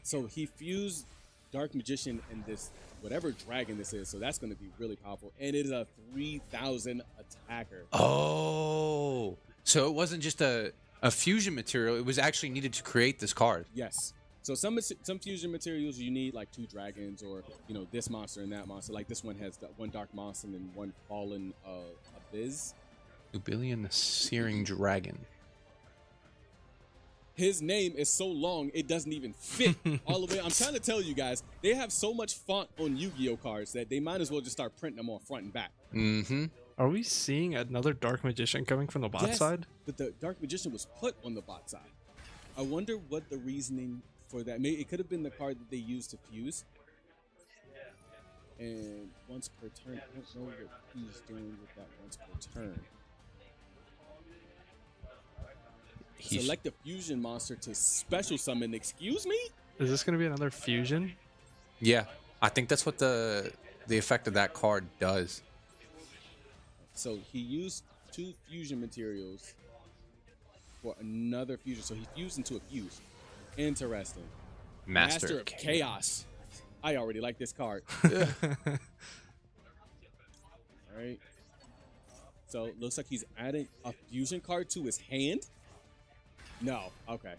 So he fused Dark Magician and this whatever dragon this is, so that's going to be really powerful, and it is a 3,000 attacker. Oh, so it wasn't just a fusion material; it was actually needed to create this card. Yes. So some fusion materials you need like 2 dragons, or you know, this monster and that monster. Like this one has one Dark Monster and one Fallen Abyss. Nubilian Searing Dragon. His name is so long, it doesn't even fit all the way. I'm trying to tell you guys, they have so much font on Yu-Gi-Oh cards that they might as well just start printing them on front and back. Mm-hmm. Are we seeing another Dark Magician coming from the bot side? But the Dark Magician was put on the bot side. I wonder what the reasoning for that. Maybe it could have been the card that they used to fuse. And once per turn, I don't know what he's doing with that once per turn. Select a fusion monster to special summon. Excuse me? Is this going to be another fusion? Yeah, I think that's what the effect of that card does. So he used 2 fusion materials for another fusion. So he fused into a fuse. Interesting. Master of Chaos. I already like this card. All right. So it looks like he's adding a fusion card to his hand. No. Okay.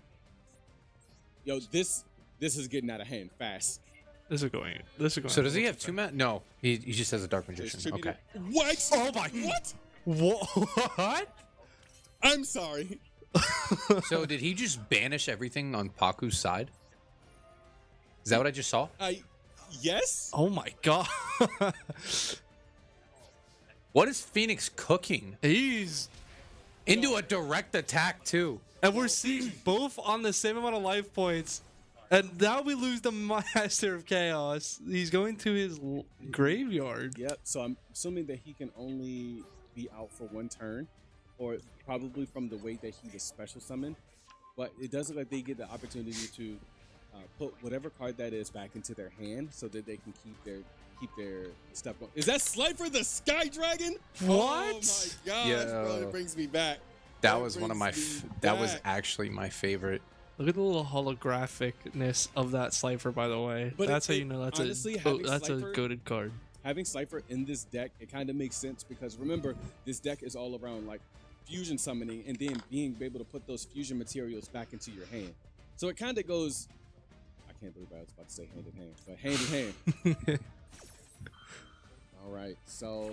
Yo, this is getting out of hand fast. This is going. So does he have 2 mana? No, he just has a Dark Magician. Okay. What? Oh my. What? I'm sorry. So did he just banish everything on Paku's side? Is that what I just saw? Yes. Oh my god. What is Phoenix cooking? He's into a direct attack too. And we're seeing both on the same amount of life points. And now we lose the Master of Chaos. He's going to his graveyard. Yep. So I'm assuming that he can only be out for 1 turn, or probably from the way that he was special summoned. But it does look like they get the opportunity to put whatever card that is back into their hand, so that they can keep their stuff going. Is that Slifer the Sky Dragon? What? Oh my gosh, bro! It brings me back. That was one of my. That was actually my favorite. Look at the little holographicness of that Slifer, by the way. But that's how you know that's honestly, that's a goated card. Having Slifer in this deck, it kind of makes sense, because remember, this deck is all around like fusion summoning and then being able to put those fusion materials back into your hand. So it kind of goes. I can't believe I was about to say hand in hand, but hand in hand. All right, so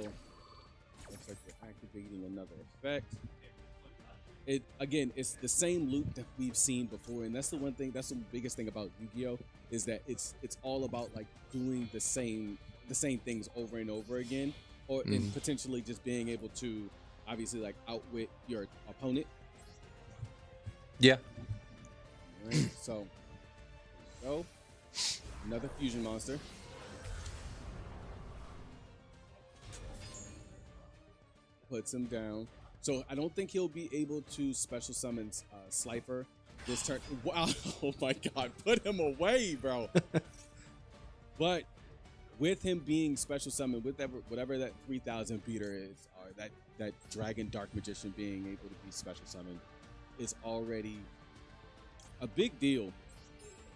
looks like we're activating another effect. It's the same loop that we've seen before, and that's the the biggest thing about Yu-Gi-Oh is that it's all about like doing the same things over and over again. or in potentially just being able to obviously like outwit your opponent. Yeah. All right, so there we go. Another fusion monster. Puts him down. So I don't think he'll be able to special summon Slifer this turn. Wow! Oh my God! Put him away, bro. But with him being special summoned, with whatever that 3,000 beater is, or that dragon dark magician being able to be special summoned, is already a big deal.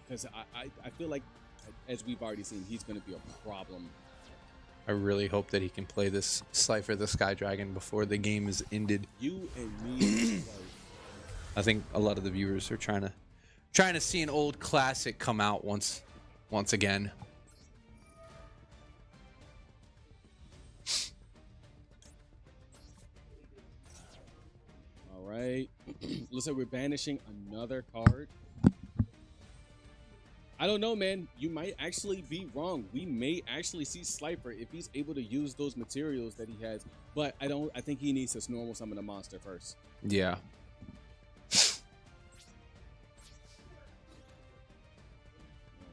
Because I feel like, as we've already seen, he's going to be a problem. I really hope that he can play this Slifer the Sky Dragon before the game is ended. You and me. I think a lot of the viewers are trying to see an old classic come out once again. All right. Looks like we're banishing another card. I don't know, man. You might actually be wrong. We may actually see Slifer if he's able to use those materials that he has. But I think he needs to normal summon a monster first. Yeah.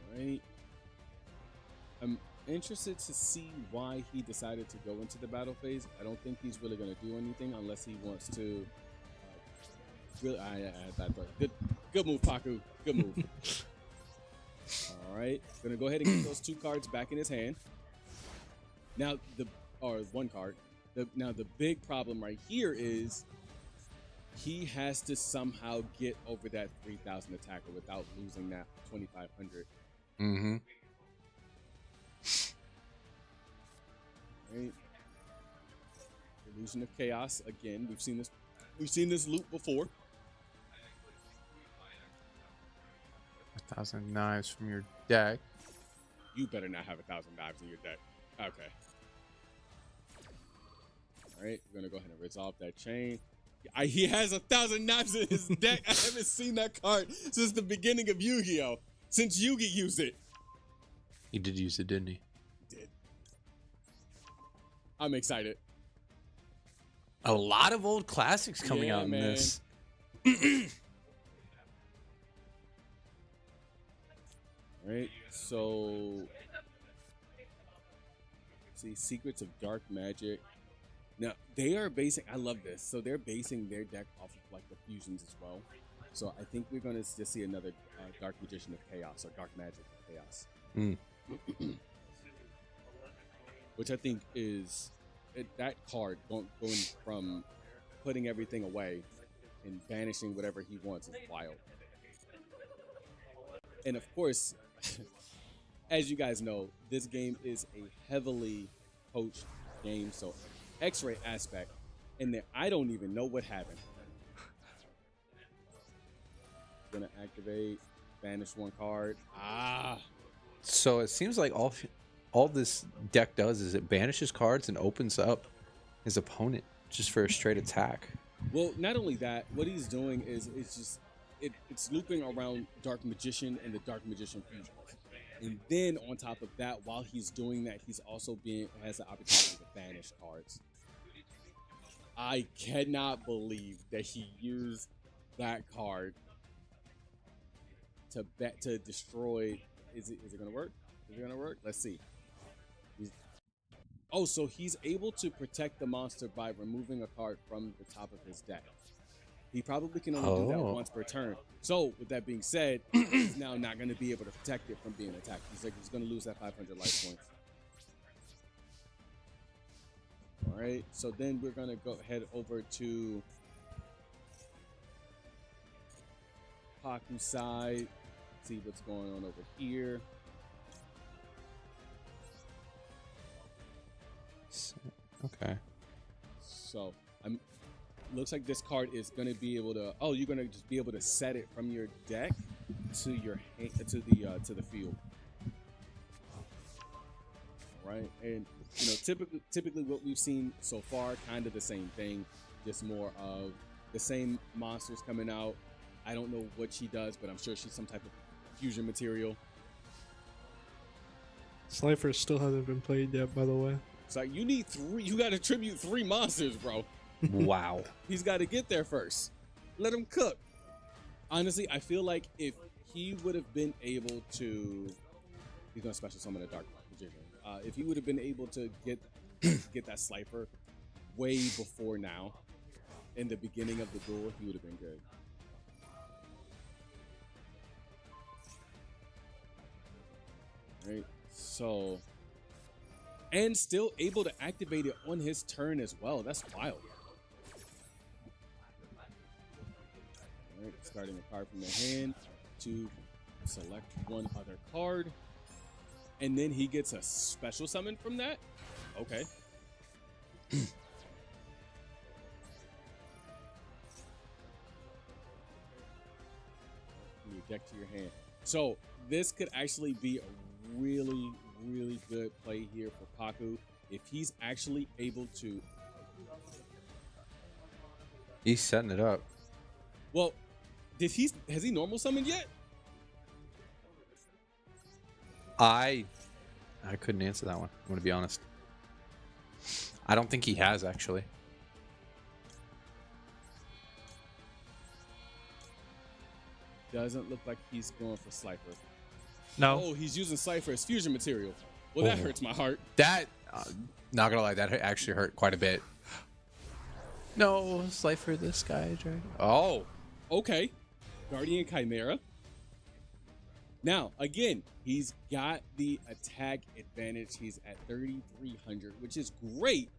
All right. I'm interested to see why he decided to go into the battle phase. I don't think he's really going to do anything unless he wants to. Really, I had that thought. Good move, Paku. Good move. All right, gonna go ahead and get those 2 cards back in his hand. Now one card. Now the big problem right here is he has to somehow get over that 3,000 attacker without losing that 2,500. Mm-hmm. Right. Illusion of Chaos again. We've seen this loop before. 1,000 knives from your deck. You better not have 1,000 knives in your deck. Okay. All right, we're gonna go ahead and resolve that chain. He has 1,000 knives in his deck. I haven't seen that card since the beginning of Yu-Gi-Oh! Since Yugi used it. He did use it, didn't he? He did. I'm excited. A lot of old classics coming out in this. Right, so see, Secrets of Dark Magic. Now they are basing. I love this. So they're basing their deck off of like the fusions as well. So I think we're gonna just see another Dark Magician of Chaos or Dark Magic of Chaos, which I think is that card going from putting everything away and banishing whatever he wants is wild. And of course, as you guys know, this game is a heavily coached game, so X-ray aspect, and then I don't even know what happened. Gonna activate, banish 1 card. So it seems like all this deck does is it banishes cards and opens up his opponent just for a straight attack. Well, not only that, what he's doing is it's looping around Dark Magician and the Dark Magician fusion. And then on top of that, while he's doing that, he's also has the opportunity to banish cards. I cannot believe that he used that card to destroy. Is it gonna work? Is it gonna work? Let's see. So he's able to protect the monster by removing a card from the top of his deck. He probably can only do that once per turn. So with that being said, he's now not going to be able to protect it from being attacked. He's going to lose that 500 life points. All right. So then we're going to head over to Paku's side. See what's going on over here. Okay. So looks like this card is going to be able to. Oh, you're going to just be able to set it from your deck to your to the field. All right, and typically what we've seen so far, kind of the same thing, just more of the same monsters coming out. I don't know what she does, but I'm sure she's some type of fusion material. Slifer still hasn't been played yet, by the way. It's like, you got to tribute 3 monsters, bro. Wow. He's got to get there first. Let him cook. Honestly, I feel like if he would have been able to, he's gonna special summon a Dark Magician. If he would have been able to get that Slifer way before now, in the beginning of the duel, he would have been good. Right. So, and still able to activate it on his turn as well. That's wild. All right, starting a card from the hand to select one other card. And then he gets a special summon from that? Okay. From your deck to your hand. So this could actually be a really, really good play here for Paku. If he's actually able to... He's setting it up. Well, has he normal summoned yet? I couldn't answer that one. I'm going to be honest. I don't think he has, actually. Doesn't look like he's going for Slifer. No. Oh, he's using Slifer as fusion material. Well, that hurts my heart. That, not going to lie, that actually hurt quite a bit. No, Slifer, this guy, Dragon. Oh. Okay. Guardian Chimera. Now, again, he's got the attack advantage. He's at 3,300, which is great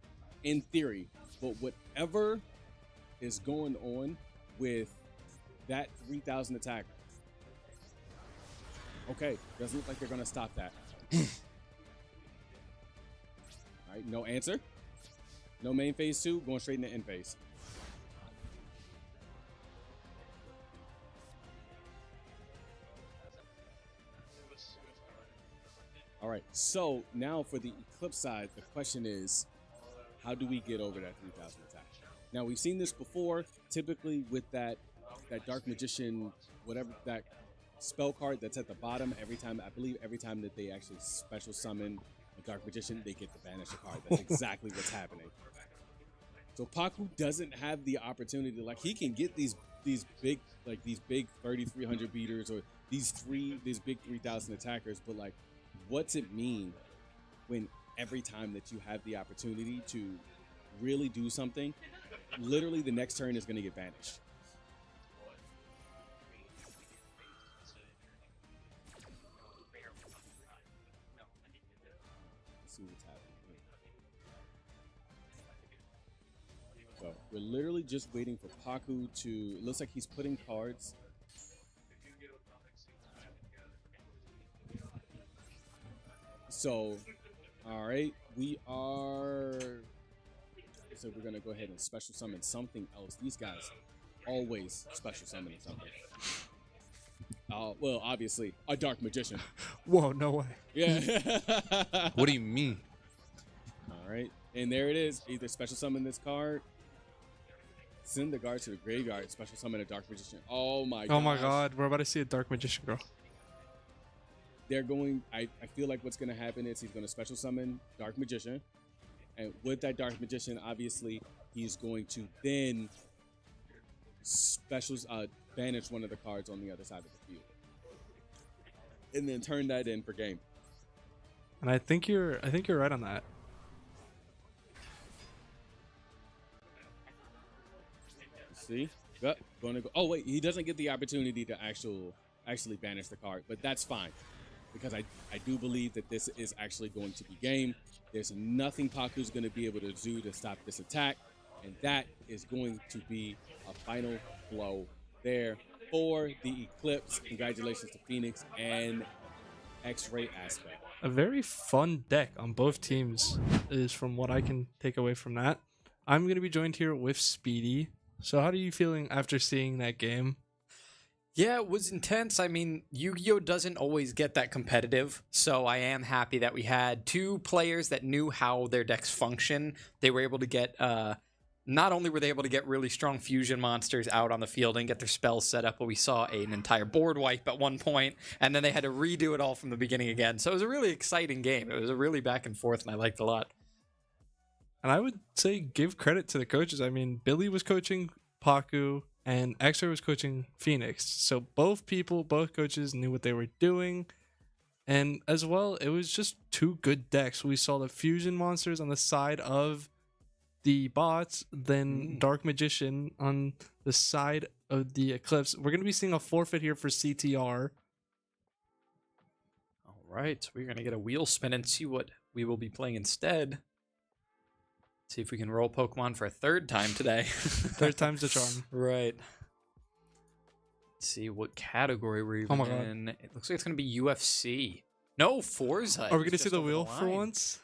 in theory. But whatever is going on with that 3,000 attack, okay, doesn't look like they're going to stop that. All right, no answer. No main phase 2, going straight into end phase. All right, so now for the Eclipse side, the question is, how do we get over that 3,000 attack? Now, we've seen this before, typically with that Dark Magician, whatever, that spell card that's at the bottom. Every time, I believe every time that they actually special summon a Dark Magician, they get to banish a card. That's exactly what's happening. So Paku doesn't have the opportunity, like he can get these big 3,300 beaters or these big 3,000 attackers, but like, what's it mean when every time that you have the opportunity to really do something, literally the next turn is going to get banished? Let's see what's happening here. So we're literally just waiting for Paku to, it looks like he's putting cards. So, all right, so we're gonna go ahead and special summon something else. These guys always special summoning something. Well, obviously a Dark Magician. Whoa, no way. Yeah. What do you mean? All right, and there it is. Either special summon this card, send the guard to the graveyard, special summon a Dark Magician. Oh my god. Oh my god, we're about to see a Dark Magician girl. They're going, I feel like what's going to happen is he's going to special summon Dark Magician. And with that Dark Magician, obviously, he's going to then banish one of the cards on the other side of the field. And then turn that in for game. And I think you're right on that. See? Yep, gonna go. Oh, wait, he doesn't get the opportunity to actually banish the card, but that's fine. Because I do believe that this is actually going to be game. There's nothing Paku's going to be able to do to stop this attack. And that is going to be a final blow there for the Eclipse. Congratulations to Phoenix and X-Ray Aspect. A very fun deck on both teams is from what I can take away from that. I'm going to be joined here with Speedy. So how are you feeling after seeing that game? Yeah, it was intense. I mean, Yu-Gi-Oh! Doesn't always get that competitive, so I am happy that we had two players that knew how their decks function. They were able to get, not only were they able to get really strong fusion monsters out on the field and get their spells set up, but we saw an entire board wipe at one point, and then they had to redo it all from the beginning again. So it was a really exciting game. It was a really back and forth, and I liked it a lot. And I would say give credit to the coaches. I mean, Billy was coaching Paku and X-Ray was coaching Phoenix. So both coaches knew what they were doing. And as well, it was just two good decks. We saw the fusion monsters on the side of the bots, then Dark Magician on the side of the Eclipse. We're going to be seeing a forfeit here for CTR. All right, so we're going to get a wheel spin and see what we will be playing instead. See if we can roll Pokemon for a third time today. Third time's the charm. Right. Let's see what category we're even in. It looks like it's going to be UFC. No, Forza. Are we going to see the wheel for once?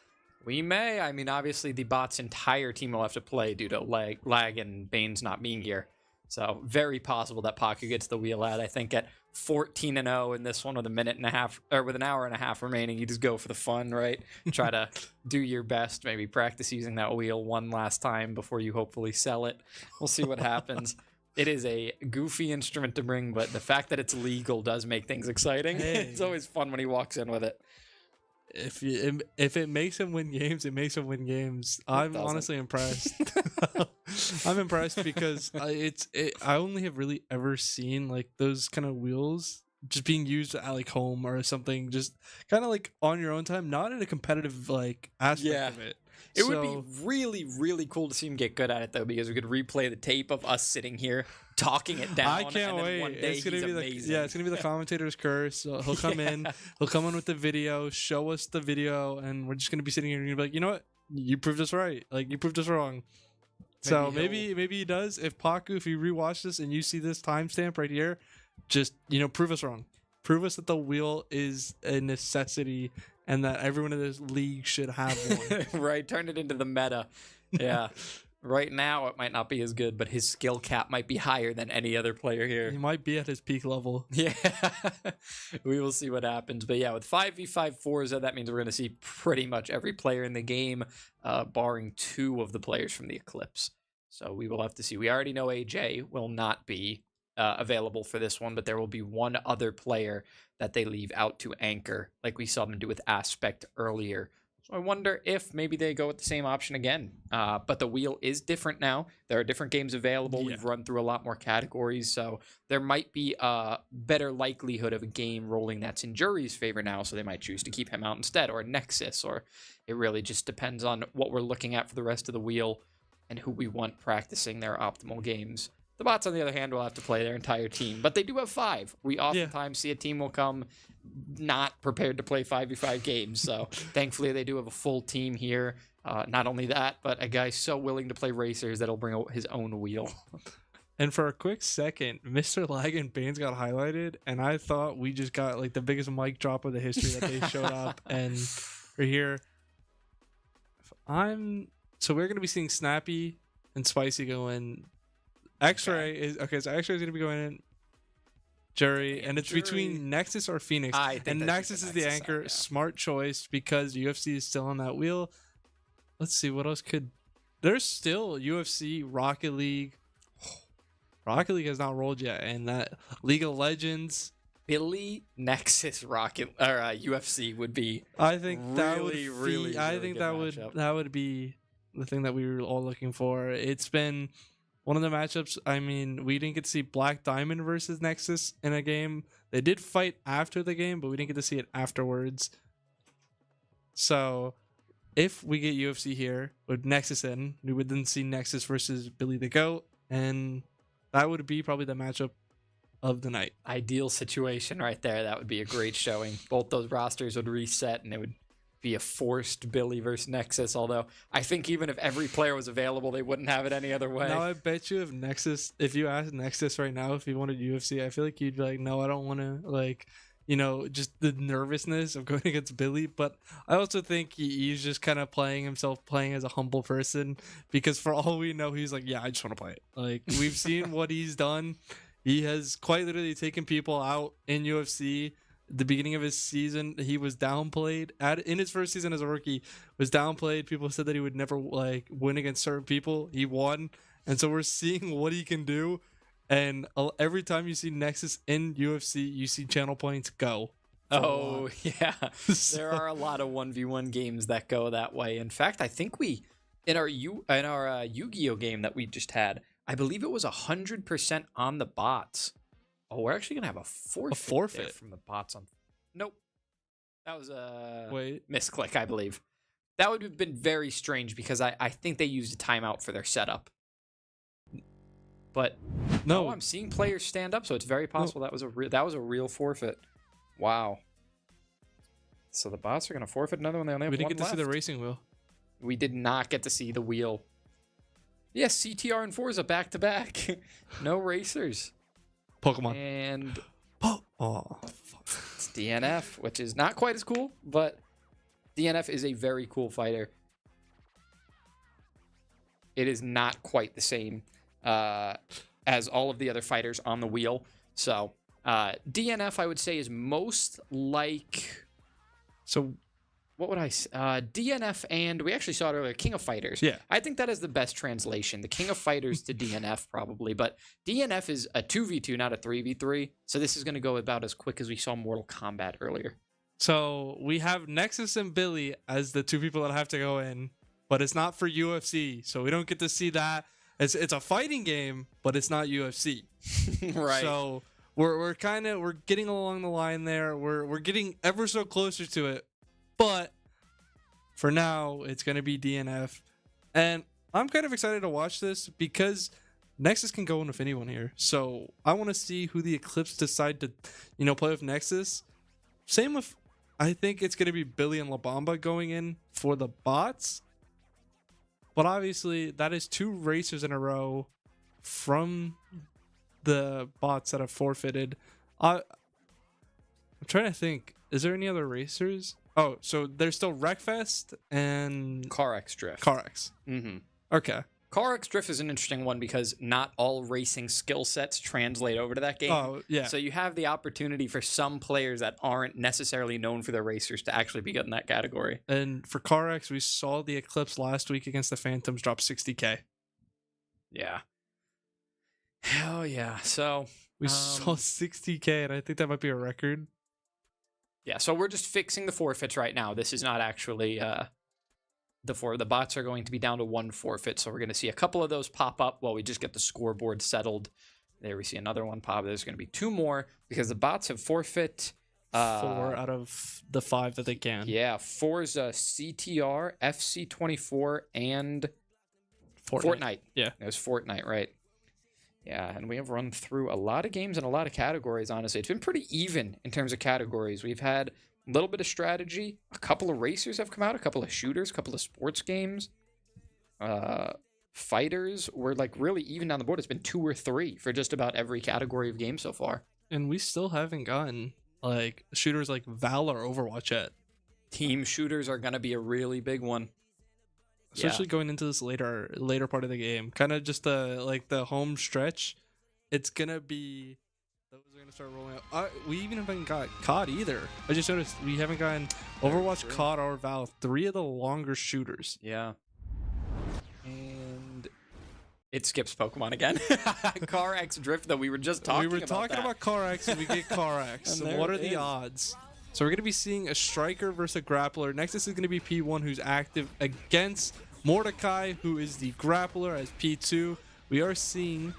We may. I mean, obviously, the bot's entire team will have to play due to lag and Bane's not being here. So, very possible that Paku gets the wheel out. I think at 14-0 in this one with with an hour and a half remaining, you just go for the fun, right? Try to do your best. Maybe practice using that wheel one last time before you hopefully sell it. We'll see what happens. It is a goofy instrument to bring, but the fact that it's legal does make things exciting. Hey. It's always fun when he walks in with it. If it makes him win games, it makes him win games. I'm honestly impressed. I'm impressed because I only have really ever seen like those kind of wheels just being used at like home or something, just kind of like on your own time, not in a competitive like aspect of it. It would be really, really cool to see him get good at it, though, because we could replay the tape of us sitting here talking it down. I can't and then wait. One day it's gonna he's be amazing. it's gonna be the commentator's curse. So he'll come in, he'll come in with the video, show us the video, and we're just gonna be sitting here and you're like, you know what? You proved us right. Like you proved us wrong. So maybe he does. If Paku, if you rewatch this and you see this timestamp right here, just prove us wrong. Prove us that the wheel is a necessity and that everyone in this league should have one. Right, turn it into the meta. Yeah. Right now it might not be as good, but his skill cap might be higher than any other player here. He might be at his peak level. Yeah. We will see what happens. But yeah, with 5v5 Forza, that means we're going to see pretty much every player in the game, barring 2 of the players from the Eclipse. So we will have to see. We already know AJ will not be available for this one, but there will be one other player that they leave out to anchor, like we saw them do with Aspect earlier. So I wonder if maybe they go with the same option again. But the wheel is different now. There are different games available. Yeah. We've run through a lot more categories, so there might be a better likelihood of a game rolling that's in Jury's favor now, so they might choose to keep him out instead, or Nexus, or it really just depends on what we're looking at for the rest of the wheel and who we want practicing their optimal games. The bots, on the other hand, will have to play their entire team, but they do have 5. We oftentimes see a team will come not prepared to play 5v5 games, so thankfully they do have a full team here. Not only that, but a guy so willing to play racers that'll bring his own wheel. And for a quick second, Mr. Lag and Baines got highlighted, and I thought we just got like the biggest mic drop of the history that they showed up, and we're here. So we're going to be seeing Snappy and Spicy go in. X-Ray is okay. So X-Ray is going to be going in Jury, and it's between Nexus or Phoenix. And Nexus is the anchor. Yeah. Smart choice because UFC is still on that wheel. Let's see what else could. There's still UFC, Rocket League. Rocket League has not rolled yet, and that League of Legends. Billy Nexus Rocket or UFC would be. I think that would be the thing that we were all looking for. It's been one of the matchups. I mean, we didn't get to see Black Diamond versus Nexus in a game. They did fight after the game, but we didn't get to see it afterwards. So if we get UFC here with Nexus in, we would then see Nexus versus Billy the Goat, and that would be probably the matchup of the night. Ideal situation right there. That would be a great showing. Both those rosters would reset, and it would be a forced Billy versus Nexus, although I think even if every player was available, they wouldn't have it any other way. Now, I bet you if you asked Nexus right now if he wanted UFC, I feel like he'd be like, no, I don't want to, like, just the nervousness of going against Billy. But I also think he's just kind of playing as a humble person, because for all we know, he's like, yeah, I just want to play it. Like, we've seen what he's done. He has quite literally taken people out in UFC. The beginning of his season, he was downplayed. In his first season as a rookie, was downplayed. People said that he would never win against certain people. He won, and so we're seeing what he can do. And every time you see Nexus in UFC, you see channel points go. Oh yeah, there are a lot of 1v1 games that go that way. In fact, I think we in our Yu-Gi-Oh game that we just had, I believe it was 100% on the bots. Oh, we're actually gonna have a forfeit, there from the bots on. Nope, that was a misclick, I believe. That would have been very strange because I think they used a timeout for their setup. But no, I'm seeing players stand up, so it's very possible that was a real forfeit. Wow. So the bots are gonna forfeit another one. They only have one left. We didn't get to see the racing wheel. We did not get to see the wheel. Yes, CTR and Forza back to back. No racers. Pokemon. And oh, it's DNF, which is not quite as cool, but DNF is a very cool fighter. It is not quite the same as all of the other fighters on the wheel. So DNF, I would say, is most like... So what would I say? DNF, and we actually saw it earlier, King of Fighters. Yeah. I think that is the best translation. The King of Fighters to DNF, probably. But DNF is a 2v2, not a 3v3. So this is going to go about as quick as we saw Mortal Kombat earlier. So we have Nexus and Billy as the two people that have to go in, but it's not for UFC. So we don't get to see that. It's a fighting game, but it's not UFC. Right. So we're getting along the line there. We're getting ever so closer to it. But for now, it's going to be DNF. And I'm kind of excited to watch this because Nexus can go in with anyone here. So I want to see who the Eclipse decide to, play with Nexus. Same with, I think it's going to be Billy and La Bamba going in for the bots. But obviously, that is 2 racers in a row from the bots that have forfeited. I'm trying to think. Is there any other racers? Oh, so there's still Wreckfest and CarX Drift. CarX. Mm-hmm. Okay. CarX Drift is an interesting one because not all racing skill sets translate over to that game. Oh, yeah. So you have the opportunity for some players that aren't necessarily known for their racers to actually be good in that category. And for CarX, we saw the Eclipse last week against the Phantoms drop 60K. Yeah. Hell yeah. So we saw 60K, and I think that might be a record. Yeah, so we're just fixing the forfeits right now. This is not actually the bots are going to be down to 1 forfeit, so we're going to see a couple of those pop up while we just get the scoreboard settled. There we see another one pop. There's going to be 2 more because the bots have forfeit 4 out of the 5 that they can. Yeah, Forza, CTR, FC24, and Fortnite. Yeah, there's Fortnite, right? Yeah, and we have run through a lot of games and a lot of categories, honestly. It's been pretty even in terms of categories. We've had a little bit of strategy. A couple of racers have come out, a couple of shooters, a couple of sports games. Fighters were like really even down the board. It's been 2 or 3 for just about every category of game so far. And we still haven't gotten like shooters like Valor or Overwatch yet. Team shooters are going to be a really big one. Especially going into this later part of the game, kind of just the home stretch. It's gonna be those are gonna start rolling out. We even haven't got COD either. I just noticed we haven't gotten Overwatch, COD, or Valve. 3 of the longer shooters. Yeah. And it skips Pokemon again. CarX Drift, though, we were just talking about. We were talking about CarX, and we get CarX. And what are the odds? So we're going to be seeing a striker versus a grappler. Nexus is going to be P1, who's active against Mordecai, who is the grappler, as P2. We are seeing...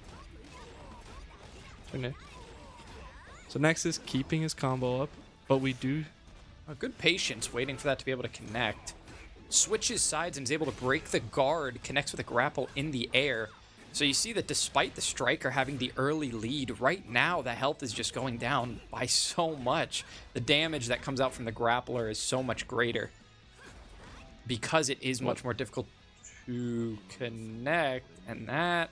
So Nexus keeping his combo up, but we do... A good patience waiting for that to be able to connect. Switches sides and is able to break the guard, connects with a grapple in the air. So you see that despite the striker having the early lead, right now the health is just going down by so much. The damage that comes out from the grappler is so much greater because it is much more difficult to connect. And that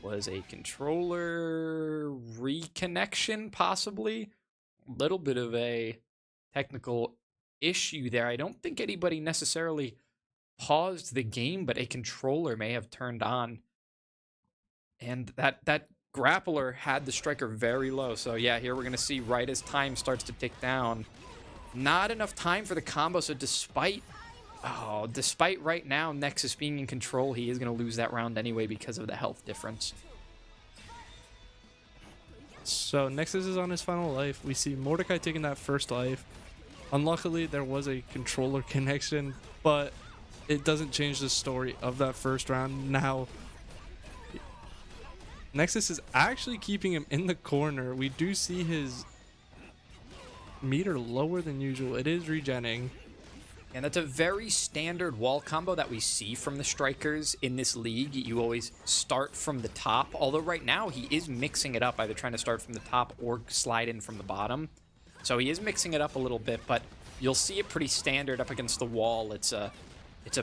was a controller reconnection, possibly. A little bit of a technical issue there. I don't think anybody necessarily paused the game, but a controller may have turned on. And that grappler had the striker very low. So yeah, here we're going to see right as time starts to tick down. Not enough time for the combo. So despite right now Nexus being in control, he is going to lose that round anyway because of the health difference. So Nexus is on his final life. We see Mordecai taking that first life. Unluckily, there was a controller connection, but it doesn't change the story of that first round. Now, Nexus is actually keeping him in the corner. We do see his meter lower than usual. It is regenning. And that's a very standard wall combo that we see from the strikers in this league. You always start from the top, although right now he is mixing it up, either trying to start from the top or slide in from the bottom. So he is mixing it up a little bit, but you'll see it pretty standard up against the wall. It's a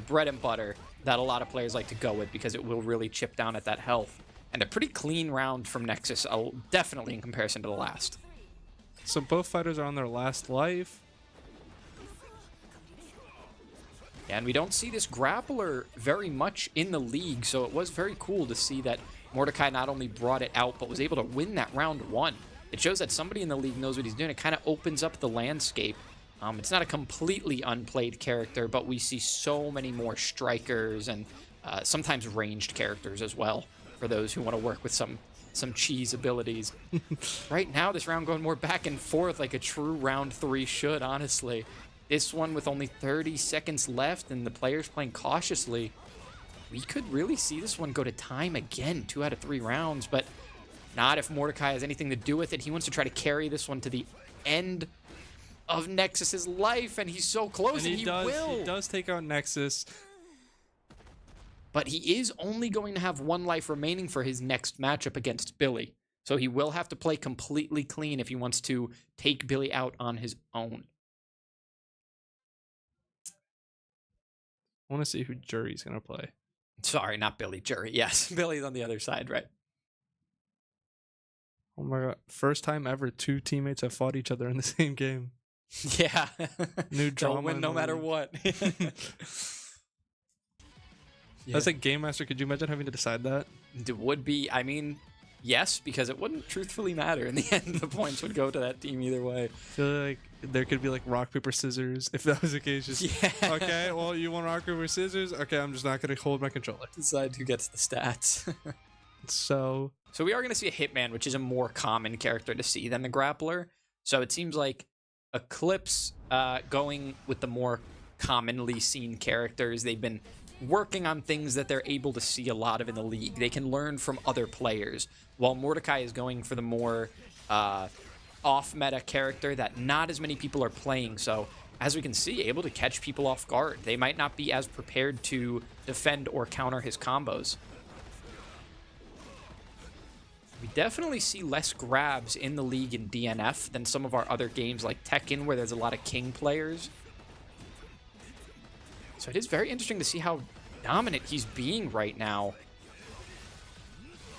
bread and butter that a lot of players like to go with because it will really chip down at that health. And a pretty clean round from Nexus, definitely in comparison to the last. So both fighters are on their last life. And we don't see this grappler very much in the league, so it was very cool to see that Mordecai not only brought it out, but was able to win that round 1. It shows that somebody in the league knows what he's doing. It kind of opens up the landscape. It's not a completely unplayed character, but we see so many more strikers and sometimes ranged characters as well, for those who want to work with some cheese abilities. Right now, this round going more back and forth like a true round 3 should, honestly. This one with only 30 seconds left and the players playing cautiously. We could really see this one go to time again, 2 out of 3 rounds, but not if Mordecai has anything to do with it. He wants to try to carry this one to the end of Nexus's life, and he's so close, and he will. He does take out Nexus. But he is only going to have 1 life remaining for his next matchup against Billy. So he will have to play completely clean if he wants to take Billy out on his own. I want to see who Jury's going to play. Sorry, not Billy. Jury. Yes, Billy's on the other side, right? Oh my god. First time ever 2 teammates have fought each other in the same game. Yeah. New drama. They'll win no matter what. As a game master, could you imagine having to decide that? It would be, I mean, yes, because it wouldn't truthfully matter. In the end, the points would go to that team either way. I feel like there could be like rock, paper, scissors if that was the case. Just, yeah. Okay, well, you want rock, paper, scissors? Okay, I'm just not going to hold my controller. Decide who gets the stats. So we are going to see a Hitman, which is a more common character to see than the Grappler. So it seems like Eclipse going with the more commonly seen characters. They've been working on things that they're able to see a lot of in the league. They can learn from other players, while Mordecai is going for the more off-meta character that not as many people are playing. So, as we can see, able to catch people off guard. They might not be as prepared to defend or counter his combos. We definitely see less grabs in the league in DNF than some of our other games like Tekken, where there's a lot of King players. So it is very interesting to see how dominant he's being right now.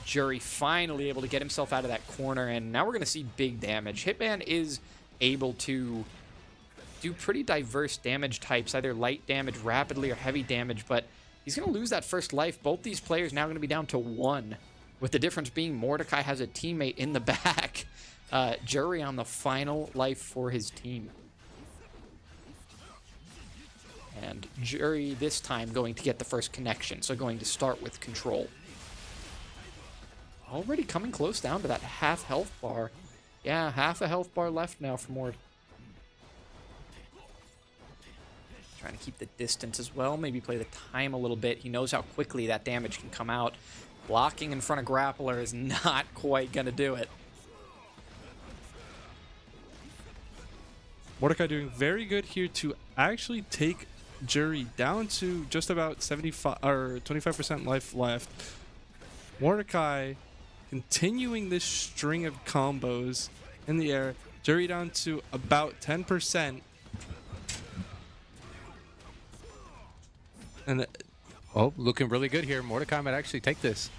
Jury finally able to get himself out of that corner, and now we're going to see big damage. Hitman is able to do pretty diverse damage types, either light damage rapidly or heavy damage, but he's going to lose that first life. Both these players now going to be down to 1, with the difference being Mordecai has a teammate in the back. Jury on the final life for his team. And Jury this time going to get the first connection, so going to start with control. Already coming close down to that half health bar. Yeah, half a health bar left now for Mord. Trying to keep the distance as well, maybe play the time a little bit. He knows how quickly that damage can come out. Blocking in front of Grappler is not quite going to do it. Mordecai doing very good here to actually take Jury down to just about 75 or 25% life left. Mordecai continuing this string of combos in the air. Jury down to about 10%. And Oh, looking really good here. Mordecai might actually take this.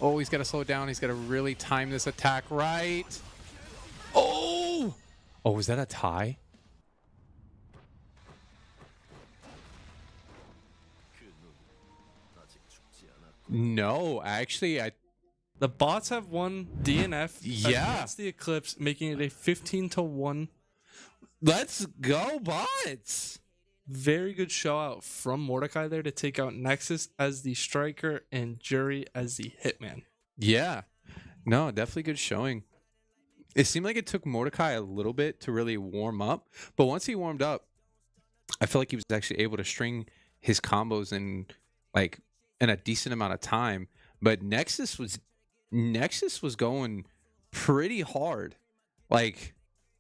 Oh, he's got to slow down. He's got to really time this attack right. Oh! Oh, was that a tie? No, actually, the bots have won DNF against the Eclipse, making it a 15-1. Let's go, bots! Very good show out from Mordecai there to take out Nexus as the striker and Jury as the hitman. Yeah. No, definitely good showing. It seemed like it took Mordecai a little bit to really warm up, but once he warmed up, I feel like he was actually able to string his combos in like in a decent amount of time. But Nexus was going pretty hard, like,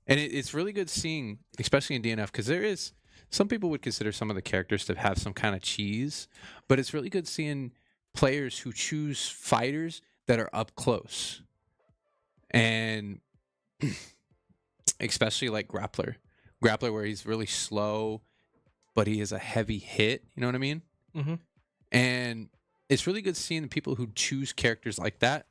and it's really good seeing, especially in DNF, because there is some people would consider some of the characters to have some kind of cheese, but it's really good seeing players who choose fighters that are up close, and especially like Grappler where he's really slow, but he is a heavy hit. You know what I mean? Mm-hmm. And it's really good seeing the people who choose characters like that,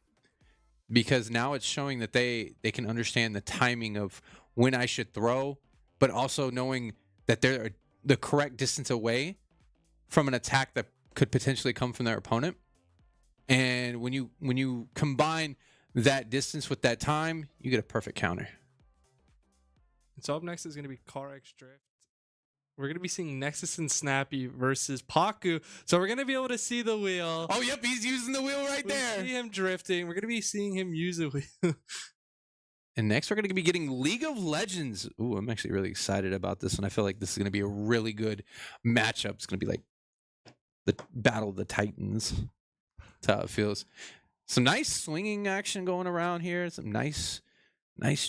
because now it's showing that they can understand the timing of when I should throw, but also knowing that they're the correct distance away from an attack that could potentially come from their opponent. And when you combine that distance with that time, you get a perfect counter. So up next is going to be CarX Drift. We're going to be seeing Nexus and Snappy versus Paku. So we're going to be able to see the wheel. Oh, yep, he's using the wheel right We there. see him drifting. We're going to be seeing him use the wheel. And next, we're going to be getting League of Legends. Ooh, I'm actually really excited about this one. I feel like this is going to be a really good matchup. It's going to be like the Battle of the Titans. That's how it feels. Some nice swinging action going around here. Some nice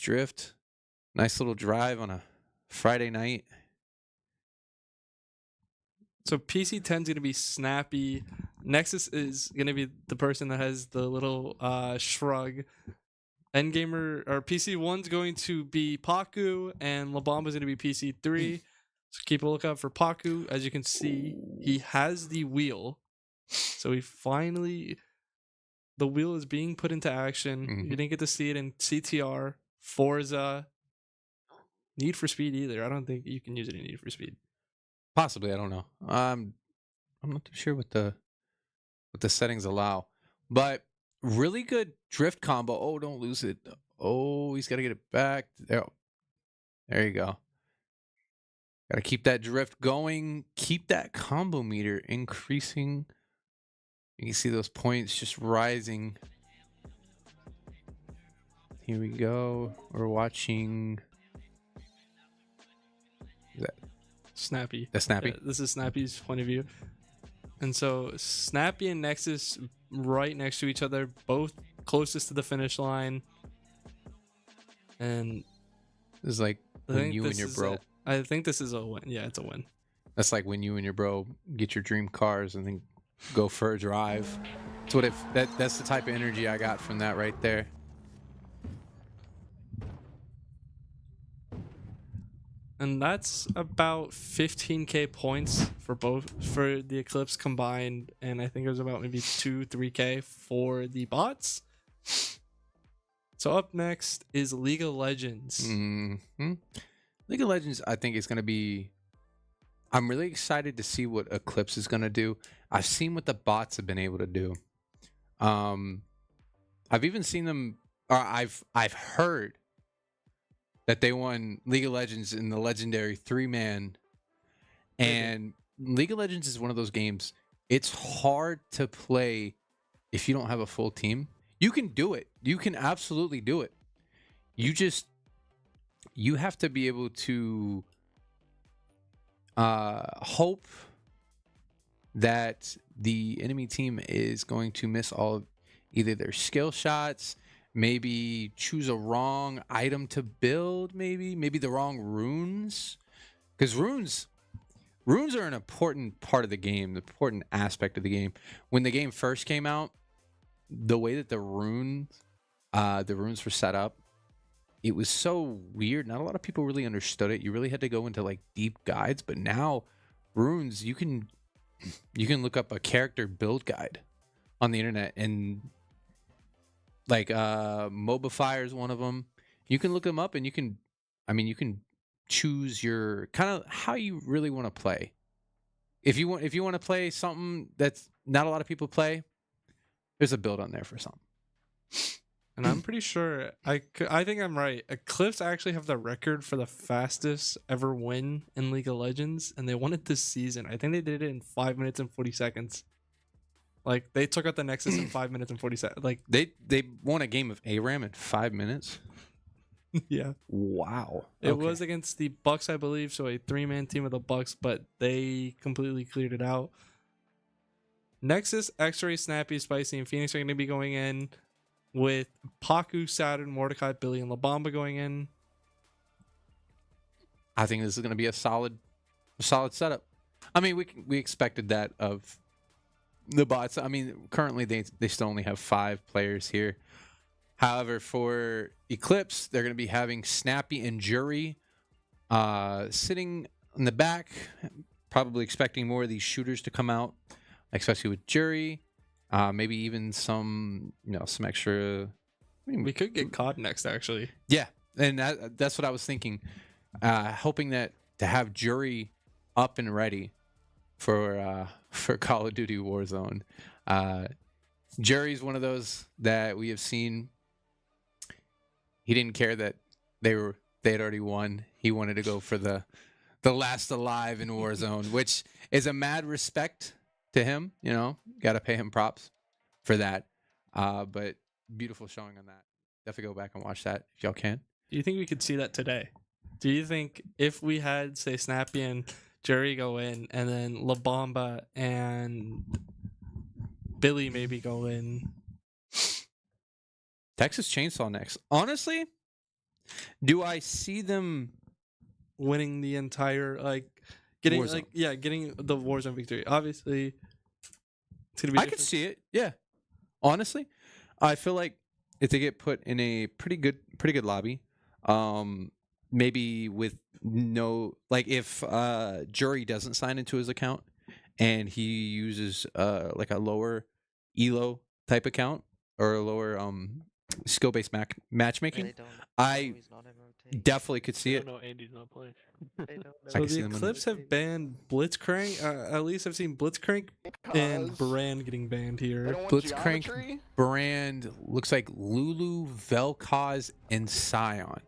drift. Nice little drive on a Friday night. So PC 10 is going to be Snappy. Nexus is going to be the person that has the little shrug. Endgamer or PC 1's going to be Paku, and La Bamba is going to be PC 3. So keep a lookout for Paku. As you can see, he has the wheel. So the wheel is being put into action. Mhm. You didn't get to see it in CTR, Forza, Need for Speed either. I don't think you can use it in Need for Speed. Possibly, I don't know. I'm not too sure what the settings allow, but really good drift combo. Oh, don't lose it. Oh, he's got to get it back. There you go. Got to keep that drift going. Keep that combo meter increasing. You can see those points just rising. Here we go. We're watching. Is that Snappy. the Snappy? Yeah, this is Snappy's point of view. And so Snappy and Nexus right next to each other, both closest to the finish line. And This is like I when think you and your bro. I think this is a win. Yeah, it's a win. That's like when you and your bro get your dream cars and then go for a drive. That's the type of energy I got from that right there. And that's about 15k points for the Eclipse combined, and I think it was about maybe 3k for the bots. So up next is League of Legends. Mm-hmm. League of Legends, I think, is going to be. I'm really excited to see what Eclipse is going to do. I've seen what the bots have been able to do. I've even seen them, or I've heard that they won League of Legends in the legendary 3-man. And League of Legends is one of those games. It's hard to play if you don't have a full team. You can do it. You can absolutely do it. You have to be able to hope that the enemy team is going to miss all of either their skill shots, maybe choose a wrong item to build, maybe the wrong runes, because runes are an important part of the game, the important aspect of the game. When the game first came out, the way that the runes were set up, it was so weird. Not a lot of people really understood it. You really had to go into like deep guides, but now runes, you can look up a character build guide on the internet, and like Mobify is one of them. You can look them up, and you can choose your kind of how you really want to play. If you want to play something that's not a lot of people play, there's a build on there for something. And I'm pretty sure I think I'm right. Eclipse actually have the record for the fastest ever win in League of Legends, and they won it this season. I think they did it in 5 minutes and 40 seconds. Like, they took out the Nexus in 5 minutes and 40 seconds. Like, They won a game of ARAM in 5 minutes. Yeah. Wow. It Okay. was against the Bucks, I believe, so a 3-man team of the Bucks, but they completely cleared it out. Nexus, X-Ray, Snappy, Spicy, and Phoenix are going to be going in with Paku, Saturn, Mordecai, Billy, and La Bamba going in. I think this is going to be a solid setup. I mean, we expected that of the bots. I mean, currently they still only have 5 players here. However, for Eclipse, they're going to be having Snappy and Jury sitting in the back, probably expecting more of these shooters to come out, especially with Jury. Maybe even some extra. I mean, We could get COD next, actually. yeah, and that's what I was thinking. Hoping that to have Jury up and ready for Call of Duty Warzone. Jury's one of those that we have seen. He didn't care that they had already won. He wanted to go for the last alive in Warzone, which is a mad respect to him. Got to pay him props for that. But beautiful showing on that. Definitely go back and watch that if y'all can. Do you think we could see that today? Do you think if we had, say, Snappy and Jerry go in, and then La Bamba and Billy maybe go in? Texas Chainsaw next. Honestly, do I see them Winning the entire, getting Warzone? getting the Warzone victory. Obviously, it's gonna be. I could see it. Yeah. Honestly, I feel like if they get put in a pretty good lobby, maybe with if Jury doesn't sign into his account and he uses like a lower elo type account or a lower skill based matchmatching, I definitely could see it. No, Andy's not playing. So the Eclipse have banned Blitzcrank. At least I've seen Blitzcrank and Brand getting banned here. Blitzcrank, Brand, looks like Lulu, Vel'Koz, and Scion.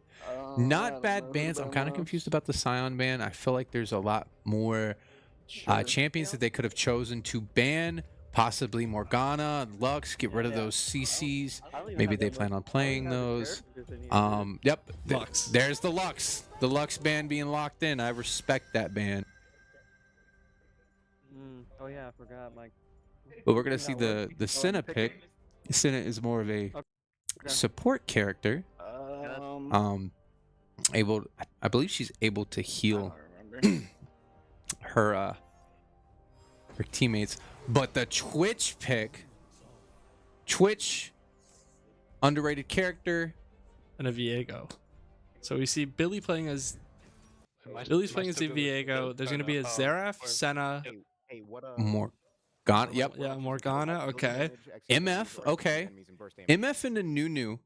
Not bad bans. I'm kind of confused about the Scion ban. I feel like there's a lot more champions that they could have chosen to ban. Possibly Morgana, Lux, get rid of those CCs. Maybe they plan on playing those. Yep. Lux. There's the Lux. The Lux ban being locked in. I respect that ban. Oh yeah, I forgot. But we're going to see the Senna pick. Senna is more of a support character. I believe she's able to heal her teammates. But the Twitch pick, underrated character, And a Viego. So we see Billy playing as Billy's playing as the Viego. There's gonna be a Xerath, Senna, Morgana. Yep. yeah, Morgana. Okay. MF. Okay. MF into Nunu.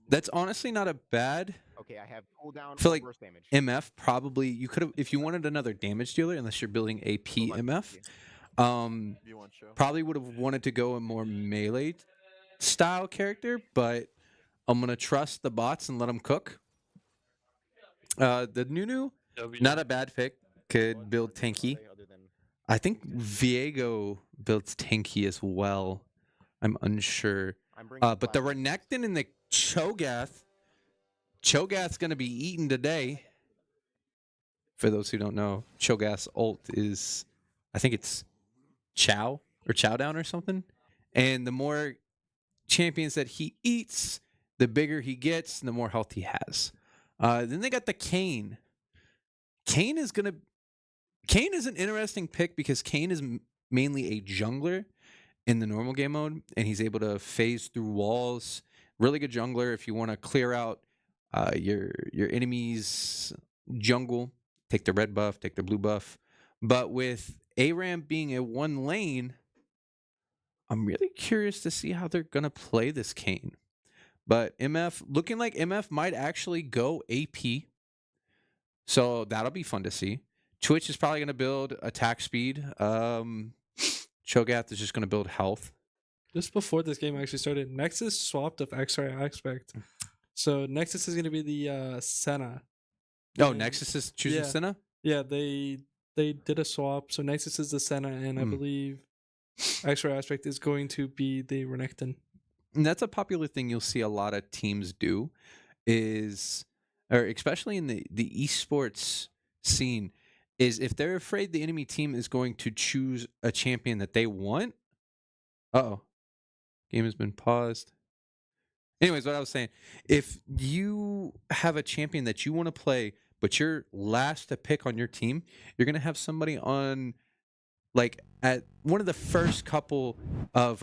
That's honestly not a bad. Okay, I have cooldown. I feel like burst damage. MF probably you could have if you wanted another damage dealer, unless you're building AP MF. Probably would have wanted to go a more melee style character, but I'm gonna trust the bots and let them cook. The Nunu, not a bad pick. Could build tanky. I think Viego builds tanky as well. I'm unsure. But the Renekton and the Cho'Gath gonna be eaten today. For those who don't know, Cho'Gath's ult is, I think it's Chow or Chow Down or something. And the more champions that he eats, the bigger he gets, and the more health he has. Then they got the Kayn. Kayn is an interesting pick because Kayn is mainly a jungler in the normal game mode, and he's able to phase through walls. Really good jungler if you want to clear out your enemy's jungle. Take the red buff, take the blue buff. But with ARAM being a one lane, I'm really curious to see how they're going to play this Kayn. But MF, looking like MF might actually go AP. So that'll be fun to see. Twitch is probably going to build attack speed. Cho'Gath is just going to build health. Just before this game actually started, Nexus swapped of X-Ray Aspect. So Nexus is going to be the Senna. Oh, And- Nexus is choosing yeah. Senna? Yeah, they did a swap. So Nexus is the Senna, and I believe X-Ray Aspect is going to be the Renekton. And that's a popular thing you'll see a lot of teams do is or especially in the esports scene, is if they're afraid the enemy team is going to choose a champion that they want. Uh-oh. Game has been paused. Anyways, what I was saying, if you have a champion that you want to play, but you're last to pick on your team, you're going to have somebody on, like, at one of the first couple of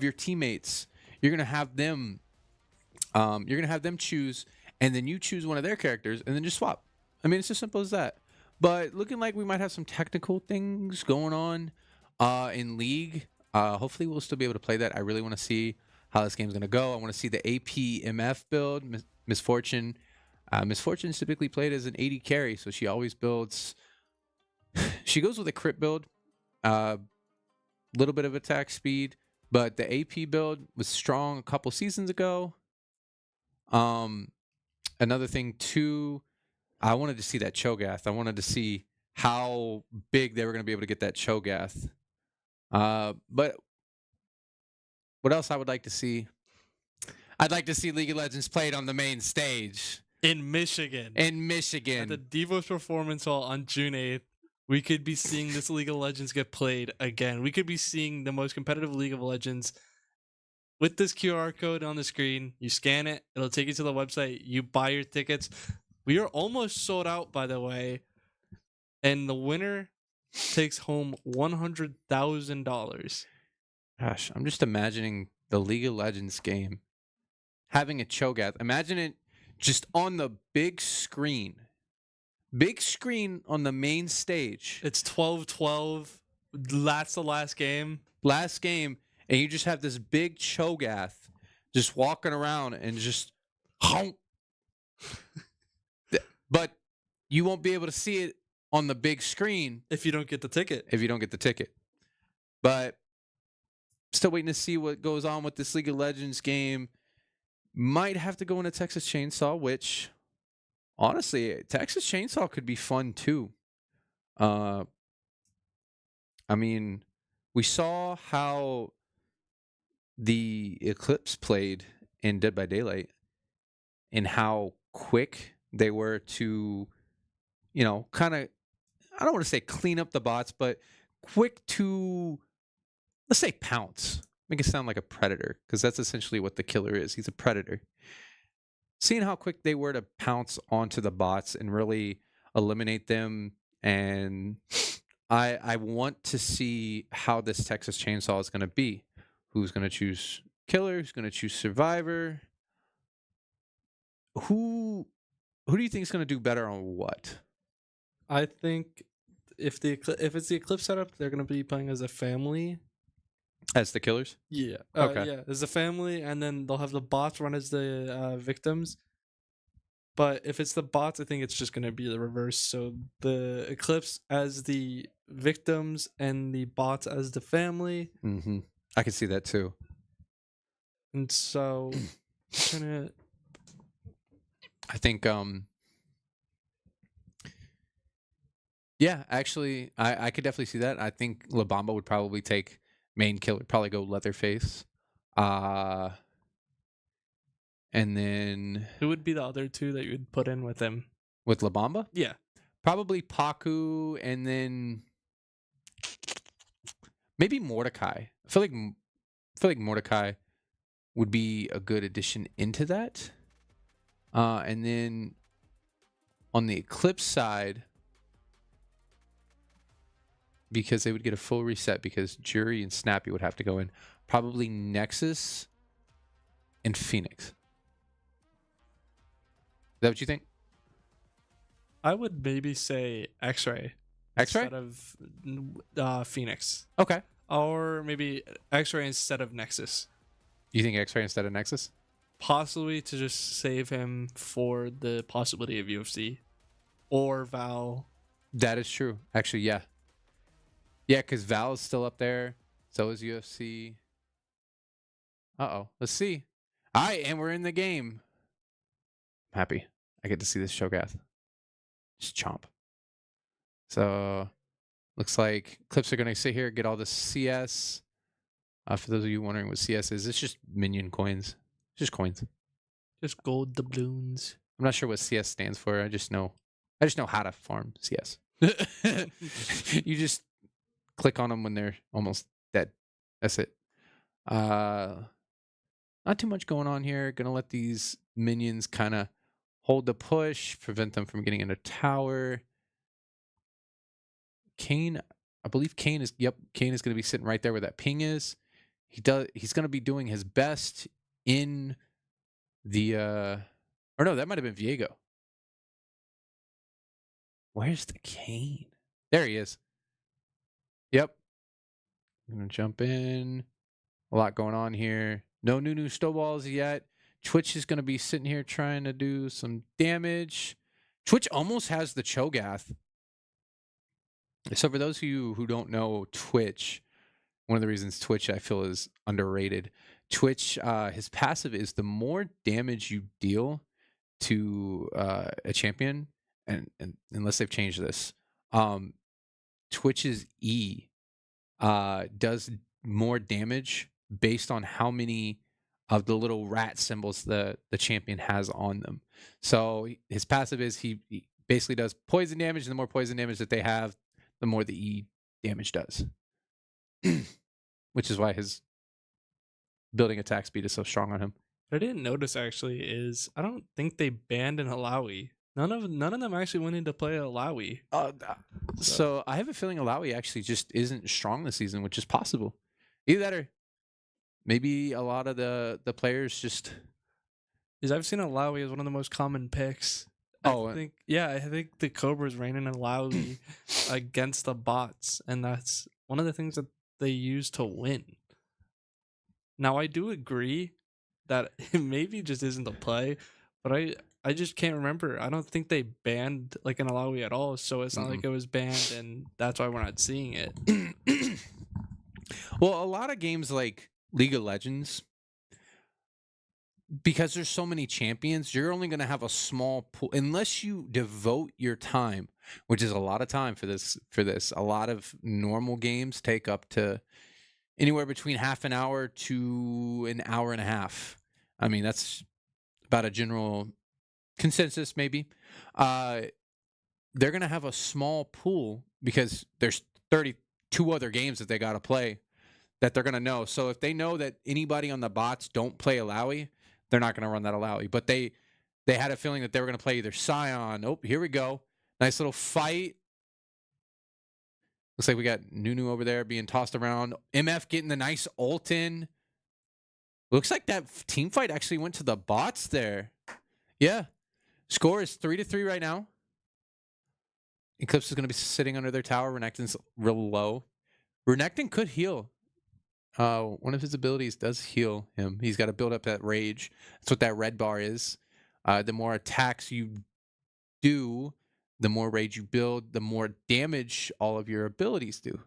your teammates, you're going to have them choose, and then you choose one of their characters, and then just swap. I mean, it's as simple as that. But looking like we might have some technical things going on in League. Hopefully, we'll still be able to play that. I really want to see how this game's going to go. I want to see the APMF build, Misfortune. Misfortune is typically played as an AD carry, so she always builds. She goes with a crit build, little bit of attack speed, but the AP build was strong a couple seasons ago. Another thing too, I wanted to see that Cho'Gath. I wanted to see how big they were going to be able to get that Cho'Gath. But what else I would like to see? I'd like to see League of Legends played on the main stage In Michigan. in Michigan. At the Devos Performance Hall on June 8th, we could be seeing this League of Legends get played again. We could be seeing the most competitive League of Legends with this QR code on the screen. You scan it, it'll take you to the website. You buy your tickets. We are almost sold out, by the way. And the winner takes home $100,000. Gosh, I'm just imagining the League of Legends game having a Cho'Gath. Imagine it just on the big screen. Big screen on the main stage. It's 12-12. That's the last game. Last game, and you just have this big Cho'Gath just walking around and just honk. But you won't be able to see it on the big screen If you don't get the ticket. if you don't get the ticket. But still waiting to see what goes on with this League of Legends game. Might have to go into Texas Chainsaw, which honestly, Texas Chainsaw could be fun too. I mean, we saw how the Eclipse played in Dead by Daylight and how quick they were to, kind of, I don't want to say clean up the bots, but quick to, let's say, pounce. Make it sound like a predator, because that's essentially what the killer is. He's a predator. Seeing how quick they were to pounce onto the bots and really eliminate them, and I want to see how this Texas Chainsaw is going to be. Who's going to choose killer? Who's going to choose survivor? Who do you think is going to do better on what? I think if it's the Eclipse setup, they're going to be playing as a family. As the killers? Yeah. Okay. Yeah, as a family, and then they'll have the bots run as the victims. But if it's the bots, I think it's just going to be the reverse. So the Eclipse as the victims and the bots as the family. Mm-hmm. I can see that too. And so, I think, yeah, actually, I could definitely see that. I think La Bamba would probably take main killer, probably go Leatherface. And then who would be the other two that you would put in with him? with La Bamba, Yeah. probably Paku, and then maybe Mordecai. I feel like Mordecai would be a good addition into that. And then on the Eclipse side, because they would get a full reset, because Jury and Snappy would have to go in, probably Nexus and Phoenix. Is that what you think? I would maybe say X-Ray. X-Ray? Instead of Phoenix. Okay. Or maybe X-Ray instead of Nexus. You think X-Ray instead of Nexus? Possibly to just save him for the possibility of UFC. Or Val. That is true. Actually, yeah. Yeah, because Val is still up there. So is UFC. Uh-oh. Let's see. All right, and we're in the game. I'm happy. I get to see this Cho'Gath. Just chomp. So, looks like Clips are going to sit here, get all the CS. For those of you wondering what CS is, it's just minion coins. It's just coins. Just gold doubloons. I'm not sure what CS stands for. I just know how to farm CS. You just click on them when they're almost dead. That's it. Not too much going on here. Gonna let these minions kind of hold the push, prevent them from getting into tower. Kane, I believe Kane is going to be sitting right there where that ping is. He's going to be doing his best in the or no, that might have been Viego. Where's the Kane? There he is. Yep. I'm going to jump in. A lot going on here. No new snowballs yet. Twitch is going to be sitting here trying to do some damage. Twitch almost has the Cho'Gath. So for those of you who don't know Twitch, one of the reasons Twitch I feel is underrated. Twitch, his passive is the more damage you deal to a champion, and unless they've changed this, Twitch's E does more damage based on how many of the little rat symbols the champion has on them. So his passive is he basically does poison damage, and the more poison damage that they have, the more the E damage does. Which is why his building attack speed is so strong on him. What I didn't notice actually is I don't think they banned an Alawi. None of them actually went into play Alawi. So I have a feeling Alawi actually just isn't strong this season, which is possible. Either that or maybe a lot of the players just... Because I've seen Alawi as one of the most common picks. I think the Cobra's ran in Alawi against the bots, and that's one of the things that they use to win. Now, I do agree that it maybe just isn't the play, but I just can't remember. I don't think they banned like an Alawi at all, so it's not like it was banned, and that's why we're not seeing it. Well, a lot of games like League of Legends, because there's so many champions, you're only going to have a small pool unless you devote your time, which is a lot of time for this. A lot of normal games take up to anywhere between half an hour to an hour and a half. I mean, that's about a general consensus, maybe. They're going to have a small pool because there's 32 other games that they got to play that they're going to know. So if they know that anybody on the bots don't play Alawi, they're not going to run that Alawi. But they had a feeling that they were going to play either Scion. Oh, here we go. Nice little fight. Looks like we got Nunu over there being tossed around. MF getting the nice ult in. Looks like that team fight actually went to the bots there. Yeah. Score is 3-3 right now. Eclipse is going to be sitting under their tower. Renekton's real low. Renekton could heal. One of his abilities does heal him. He's got to build up that rage. That's what that red bar is. The more attacks you do, the more rage you build, the more damage all of your abilities do.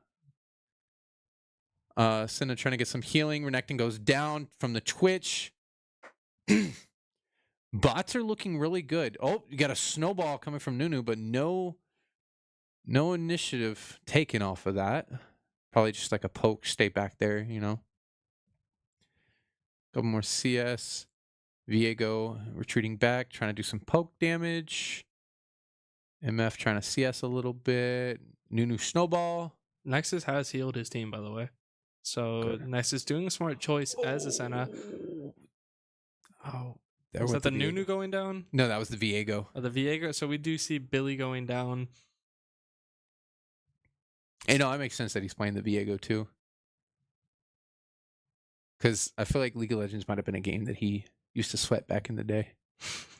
Senna trying to get some healing. Renekton goes down from the Twitch. Bots are looking really good. Oh, you got a snowball coming from Nunu, but no initiative taken off of that. Probably just like a poke, stay back there, you know. Couple more CS. Viego retreating back, trying to do some poke damage. MF trying to CS a little bit. Nunu snowball. Nexus has healed his team, by the way. So Good. Nexus doing a smart choice as a Senna. Oh, Was that the Nunu going down? No, that was the Viego. The Viego. So we do see Billy going down. Hey, no, that makes sense that he's playing the Viego too. Because I feel like League of Legends might have been a game that he used to sweat back in the day.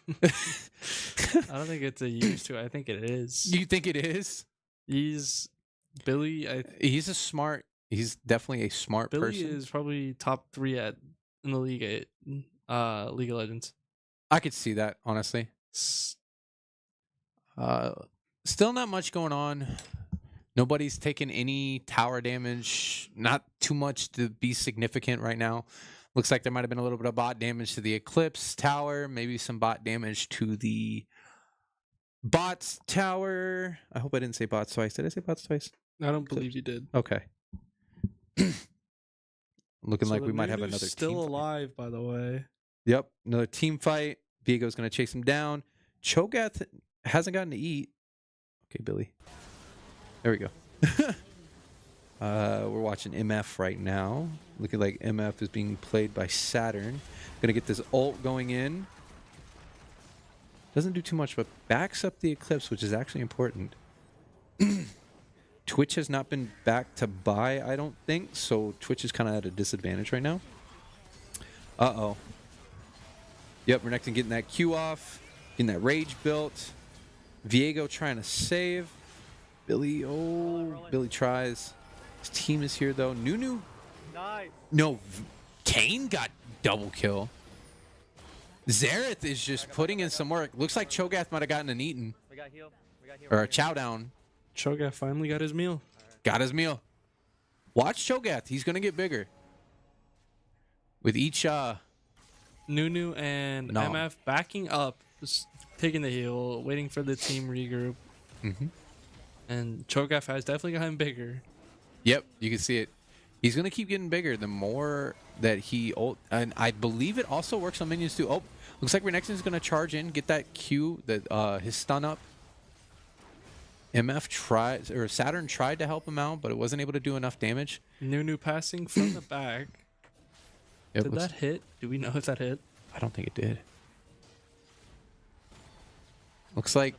I don't think it's a used to. I think it is. You think it is? He's Billy. He's he's definitely a smart Billy person. is probably top 3 in the league at League of Legends. I could see that, honestly. Still not much going on. Nobody's taking any tower damage. Not too much to be significant right now. Looks like there might have been a little bit of bot damage to the Eclipse tower. Maybe some bot damage to the bots tower. I hope I didn't say bots twice. Did I say bots twice? I don't believe you did. Okay. Looking So like we might have Nunu's another still team fight. alive, by the way. Yep, another team fight. Viego's going to chase him down. Cho'Gath hasn't gotten to eat. Okay, Billy. There we go. We're watching MF right now. Looking like MF is being played by Saturn. Gonna get this ult going in. Doesn't do too much, but backs up the Eclipse, which is actually important. Twitch has not been back to buy, I don't think, so Twitch is kind of at a disadvantage right now. Uh-oh. Yep, Renekton getting that Q off, getting that rage built. Viego trying to save. Billy, Billy tries. His team is here, though. Nunu. Nice. No, Kane got double kill. Xerath is just putting in some work. Looks like Cho'Gath might have gotten an eaten. We got heal. Or a chow down. Cho'Gath finally got his meal. Got his meal. Watch Cho'Gath. He's going to get bigger. With each... Nunu and MF backing up, just taking the heal, waiting for the team regroup. Mm-hmm. And Cho'Gath has definitely gotten bigger. Yep, you can see it. He's going to keep getting bigger the more that he... And I believe it also works on minions too. Oh, looks like Renekton's going to charge in, get that Q, his stun up. MF tried, or Saturn tried to help him out, but it wasn't able to do enough damage. Nunu passing from the back. Yep, Did that hit? Do we know if that hit? I don't think it did. Looks like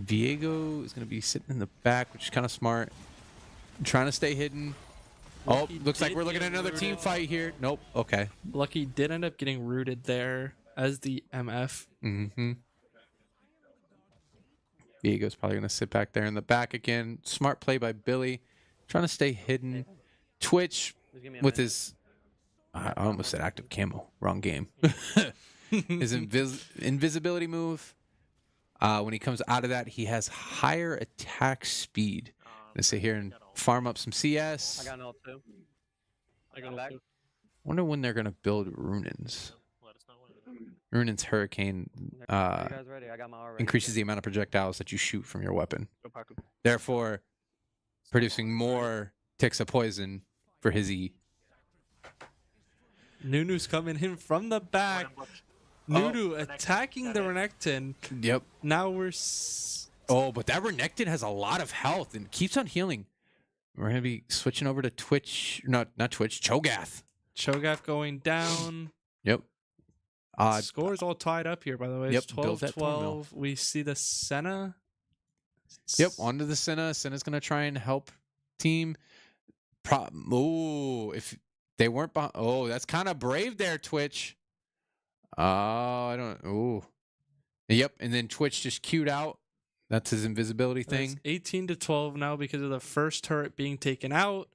Viego is going to be sitting in the back, which is kind of smart. Trying to stay hidden. Oh, looks like we're looking at another team fight here. Nope. Okay. Lucky did end up getting rooted there as the MF. Mm-hmm. Viego's probably going to sit back there in the back again. Smart play by Billy. Trying to stay hidden. Twitch with his... I almost said active camo. Wrong game. His invisibility move. When he comes out of that, he has higher attack speed. Let's sit here and farm up some CS. I got an ult too. I got back. Wonder when they're going to build Runins. Runin's Hurricane You guys ready? I got my R ready. increases the amount of projectiles that you shoot from your weapon. Therefore, producing more ticks of poison for his E. Nunu's coming in from the back. Nunu attacking the Renekton. Yep. Now we're... Oh, but that Renekton has a lot of health and keeps on healing. We're going to be switching over to Twitch. Not Twitch, Cho'Gath. Cho'Gath going down. Yep. Score's all tied up here, by the way. Yep, It's build that 12-12. We see the Senna. Yep, onto the Senna. Senna's going to try and help team. Oh, if they weren't behind. Oh, that's kind of brave there, Twitch. I don't. Oh. Yep, and then Twitch just queued out. That's his invisibility thing. 18-12 now because of the first turret being taken out.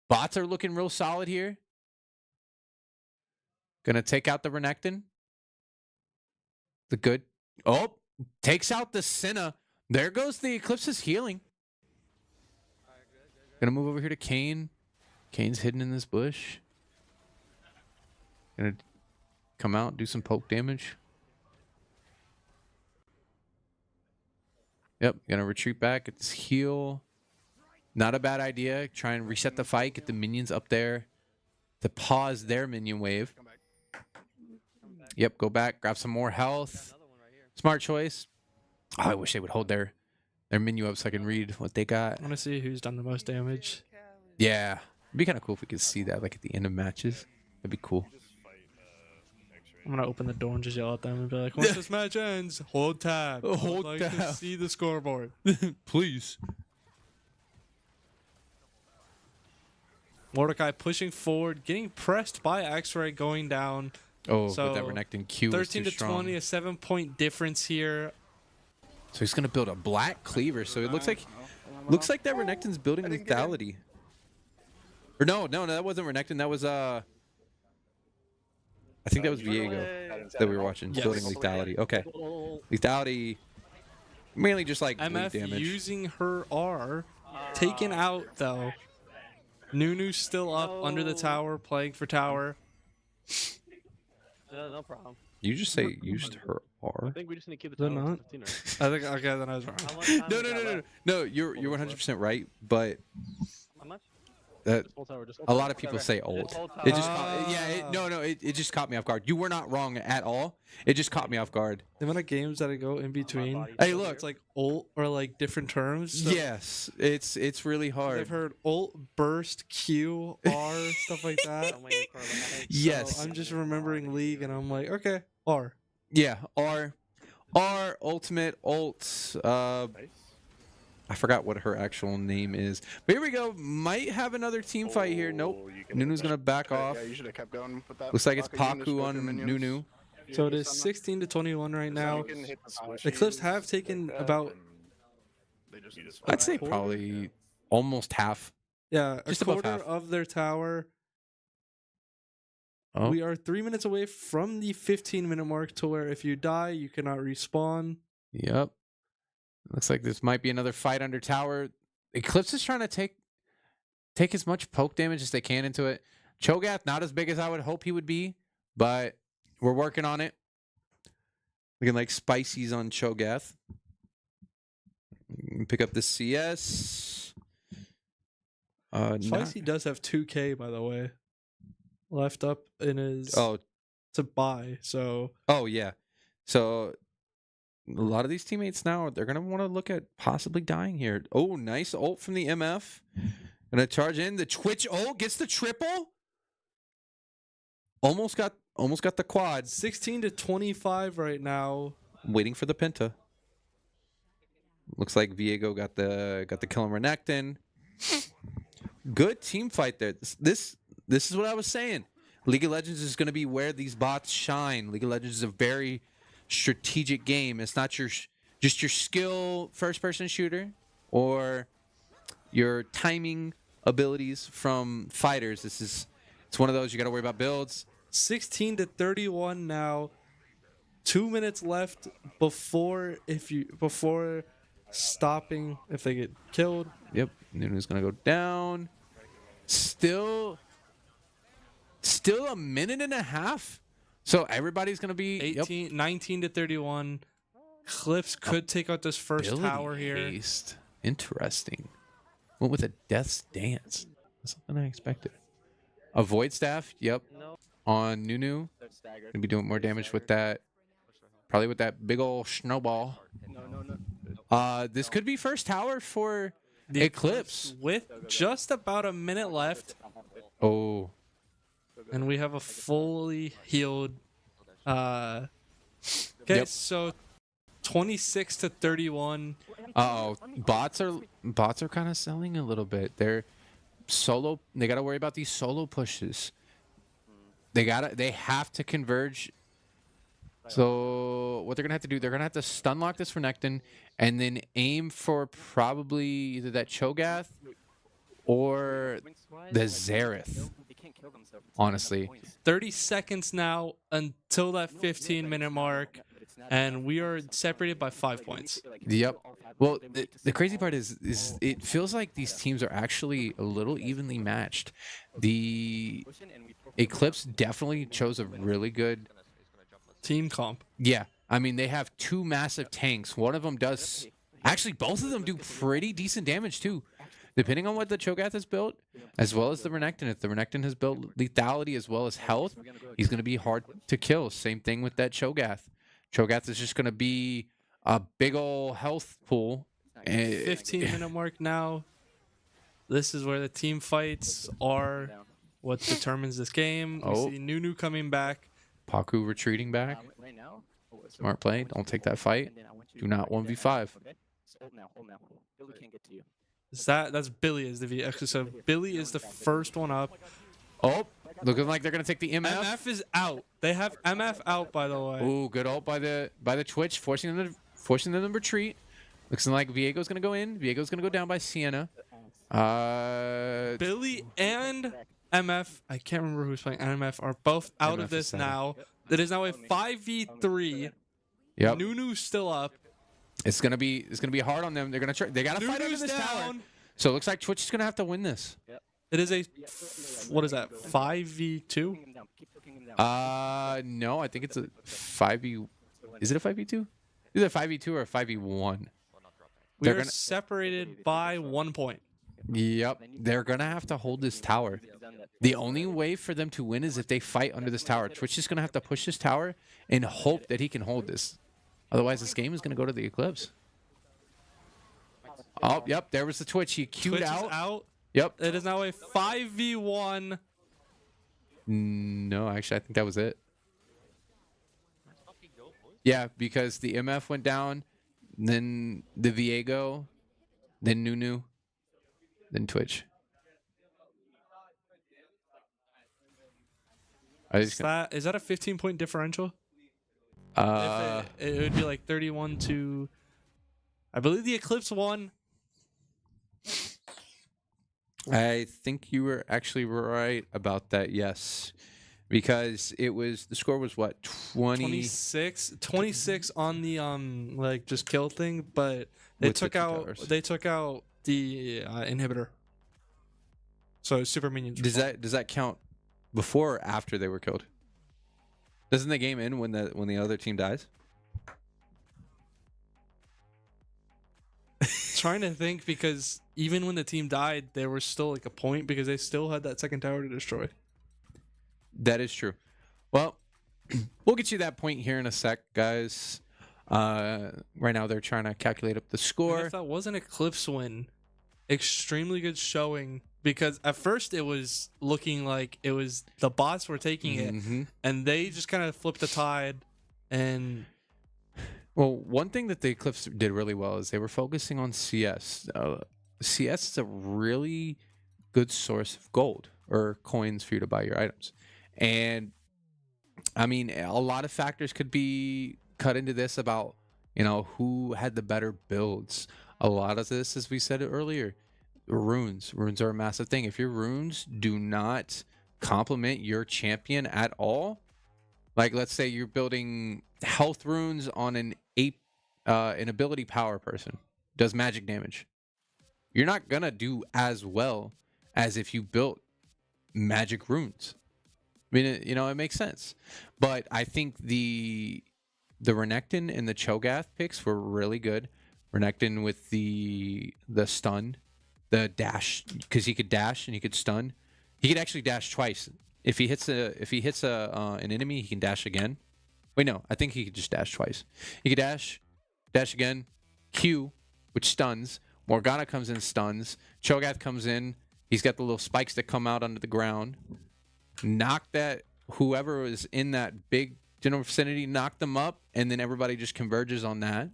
Bots are looking real solid here. Gonna take out the Renekton. The good. Oh, takes out the Senna. There goes the Eclipse's healing. Gonna move over here to Kane. Kane's hidden in this bush. Gonna come out, do some poke damage. Yep, gonna retreat back, get this heal. Not a bad idea. Try and reset the fight, get the minions up there to pause their minion wave. Yep, go back, grab some more health. Smart choice. Oh, I wish they would hold their menu up so I can read what they got. I want to see who's done the most damage. Yeah, it'd be kind of cool if we could see that like at the end of matches. That'd be cool. I'm gonna open the door and just yell at them and be like, once this match ends, hold tab. Hold I'd like to tab. see the scoreboard. Please. Mordecai pushing forward, getting pressed by X-Ray going down. Oh, So, but that Renekton Q was 13 too to strong. 20, a 7-point difference here. So he's gonna build a black cleaver. So it looks like that Renekton's building lethality. Or no, that wasn't Renekton. That was I think that was Viego that we were watching. Yes. Building lethality. Okay. Lethality mainly just like bleed MF damage. using her R. Taken out though. Nunu's still up under the tower, playing for tower. No problem. You just say used her R? I think we just need to keep Is the it tower not? at 15, right? I think okay, then I was wrong. How much time No, we no, got no, no, left? no. You're 100% right, but How much? A lot of people say old. It just it just caught me off guard. You were not wrong at all. It just caught me off guard. The amount of games that I go in between. Hey, look. It's like ult or like different terms. So Yes, it's really hard. I've heard ult, burst, Q, R, stuff like that. Yes. So I'm just remembering League, and I'm like, okay, R. Yeah, R ultimate ult. I forgot what her actual name is. But here we go. Might have another team fight here. Nope. Nunu's gonna back off. Yeah, you should have kept going with that. Looks like it's Paku unit, Paku on Spoken minions. Nunu. So it is 16-21 right now. You can hit the switch. Eclipse have taken about They just I'd say probably almost half. a Just above quarter half. of their tower. Oh, We are 3 minutes away from the 15-minute mark to where if you die, you cannot respawn. yep. Looks like this might be another fight under tower. Eclipse is trying to take as much poke damage as they can into it. Cho'Gath not as big as I would hope he would be, but we're working on it. Looking like spices on Cho'Gath. Pick up the CS. Spicy does have 2K, by the way, left up in his to buy. So Oh yeah. So a lot of these teammates now, they're gonna want to look at possibly dying here. Oh, nice ult from the MF. Gonna charge in. The Twitch ult gets the triple. Almost got the quad. 16-25 right now. Waiting for the Penta. Looks like Viego got the kill on Renekton. Good team fight there. This is what I was saying. League of Legends is going to be where these bots shine. League of Legends is a very strategic game. It's not just your skill first-person shooter or your timing abilities from fighters. It's one of those you got to worry about builds. 16-31 now. 2 minutes left before stopping if they get killed. Yep, Nunu's gonna go down. Still a minute and a half. So everybody's gonna be 19-31. Eclipse could take out this first tower here. Haste. Interesting. Went with a death's dance. That's something I expected. A void staff. Yep. On Nunu. Gonna be doing more damage with that. Probably with that big old snowball. This could be first tower for The Eclipse. with just about a minute left, Oh. and we have a fully healed. Okay, Yep. so 26-31. Uh-oh. Bots are kind of selling a little bit. They're solo. They got to worry about these solo pushes. They have to converge. So what they're going to have to do, they're going to have to stun lock this Renekton and then aim for probably either that Cho'Gath or the Xerath. Honestly. 30 seconds now until that 15-minute mark, and we are separated by 5 points. Yep. Well, the crazy part is it feels like these teams are actually a little evenly matched. The Eclipse definitely chose a really good Team comp. Yeah. I mean, they have two massive tanks. One of them does actually both of them do pretty decent damage too. Depending on what the Cho'Gath has built, as well as the Renekton. If the Renekton has built lethality as well as health, he's going to be hard to kill. Same thing with that Cho'Gath. Cho'Gath is just going to be a big old health pool. 15-minute mark now. This is where the team fights are what determines this game. We see Nunu coming back. Paku retreating back. Smart play. Don't take that fight. Do not 1v5. That's Billy is the V. So Billy is the first one up. Oh, looking like they're gonna take the MF. MF is out. They have MF out, by the way. Ooh, good ult by the Twitch, forcing them to retreat. Looks like Viego's gonna go in. Viego's gonna go down by Sienna. Billy and MF, I can't remember who's playing. MF are both out MF of this is out. now. It is now a 5v3. Yep. Nunu's still up. It's gonna be hard on them. They're gonna try. They gotta fight under Nunu's this tower. down. So it looks like Twitch is gonna have to win this. It is a what is that? 5v2? No, I think it's a 5v. Is it a 5v2? Either a 5v2 or a 5v1. We are separated by 1 point. Yep, they're gonna have to hold this tower. The only way for them to win is if they fight under this tower. Twitch is gonna have to push this tower and hope that he can hold this. Otherwise, this game is gonna go to the Eclipse. Oh, yep, there was the Twitch. He queued Twitch is out. out. Yep. It is now a 5v1. No, actually, I think that was it. Yeah, because the MF went down, then the Viego, then Nunu, then Twitch. Is that a 15-point differential? If it would be like 31 to, I believe the Eclipse won. I think you were actually right about that, yes. Because it was, the score was what, 26 on the like just kill thing, but they With the took two out towers. the inhibitor. So super minions. Does that count before or after they were killed? Doesn't the game end when the other team dies? Trying to think, because even when the team died, there was still like a point because they still had that second tower to destroy. That is true. Well, we'll get you that point here in a sec, guys. Right now they're trying to calculate up the And score. if that was an Eclipse win, extremely good showing, because at first it was looking like it was the bots were taking it, Mhm. and they just kind of flipped the tide. And Well, one thing that the Eclipse did really well is they were focusing on CS. CS is a really good source of gold or coins for you to buy your items. And I mean, a lot of factors could be cut into this about, who had the better builds. A lot of this, as we said earlier, runes. Runes are a massive thing. If your runes do not complement your champion at all, like let's say you're building health runes on an ability power person, does magic damage, you're not gonna do as well as if you built magic runes. I mean, it makes sense. But I think the Renekton and the Cho'Gath picks were really good. Renekton with the stun, the dash, because he could dash and he could stun. He could actually dash twice. If he hits an enemy, he can dash again. Wait, no, I think he could just dash twice. He could dash again, Q, which stuns. Morgana comes in, stuns. Cho'Gath comes in. He's got the little spikes that come out under the ground. Knock that, whoever was in that big general vicinity, knock them up, and then everybody just converges on that.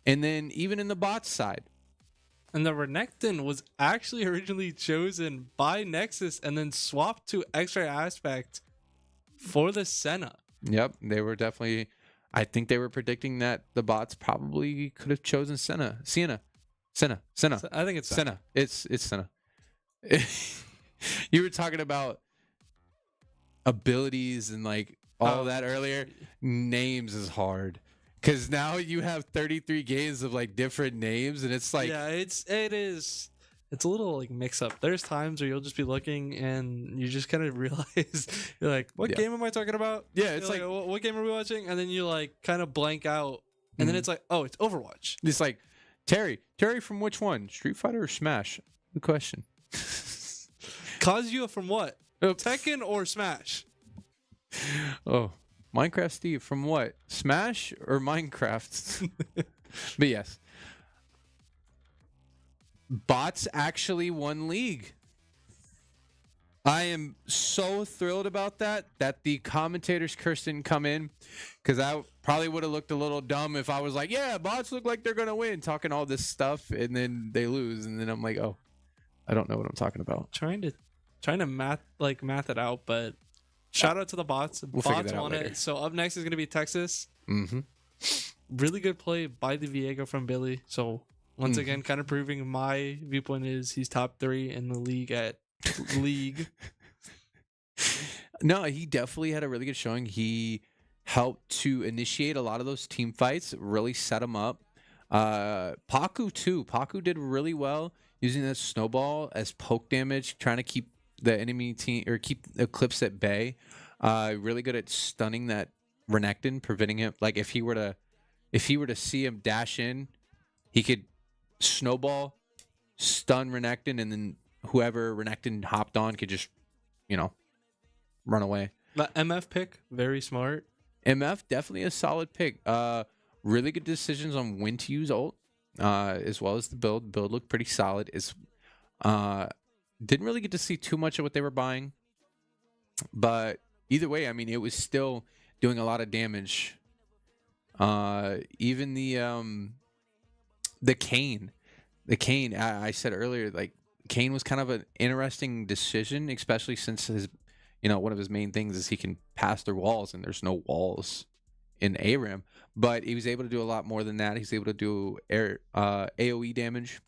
And then even in the bot side, the Renekton was actually originally chosen by Nexus and then swapped to X-Ray Aspect for the Senna. yep, they were definitely. I think they were predicting that the bots probably could have chosen Senna. So I think it's Senna. It's Senna. You were talking about abilities and like all of that earlier. Names is hard because now you have 33 games of like different names, and it's like, yeah, it is. It's a little like mix up. There's times where you'll just be looking and you just kind of realize you're like, what Yeah. game am I talking about? yeah, it's You're like what game are we watching? And then you like kind of blank out, and then Mhm. it's like, oh, it's Overwatch. it's like Terry from which one? Street Fighter or Smash? Good question. Kazuya from what? Oops. Tekken or Smash? Oh, Minecraft Steve from what? Smash or Minecraft? But yes. Bots actually won League. I am so thrilled about that the commentators curse didn't come in, because I probably would have looked a little dumb if I was like, yeah, bots look like they're going to win, talking all this stuff, and then they lose, and then I'm like, oh, I don't know what I'm talking about. Trying to math it out, but shout out to the bots. We'll figure Bots that out won later. it. So up next is going to be Texas. Mm-hmm. Really good play by the Viego from Billy. So once again, kind of proving my viewpoint is he's top 3 in the league at league. No, he definitely had a really good showing. He helped to initiate a lot of those team fights, really set them up. Paku too. Paku did really well using that snowball as poke damage, trying to keep the enemy team or keep Eclipse at bay. Really good at stunning that Renekton, preventing him. Like if he were to see him dash in, he could snowball stun Renekton, and then whoever Renekton hopped on could just, run away. The MF pick, very smart. MF, definitely a solid pick. Really good decisions on when to use ult, as well as the build. Build looked pretty solid. Didn't really get to see too much of what they were buying, but either way, I mean, it was still doing a lot of damage. Even the Kane, I said earlier, like Kane was kind of an interesting decision, especially since his, one of his main things is he can pass through walls, and there's no walls in ARAM. But he was able to do a lot more than that. He's able to do AoE damage.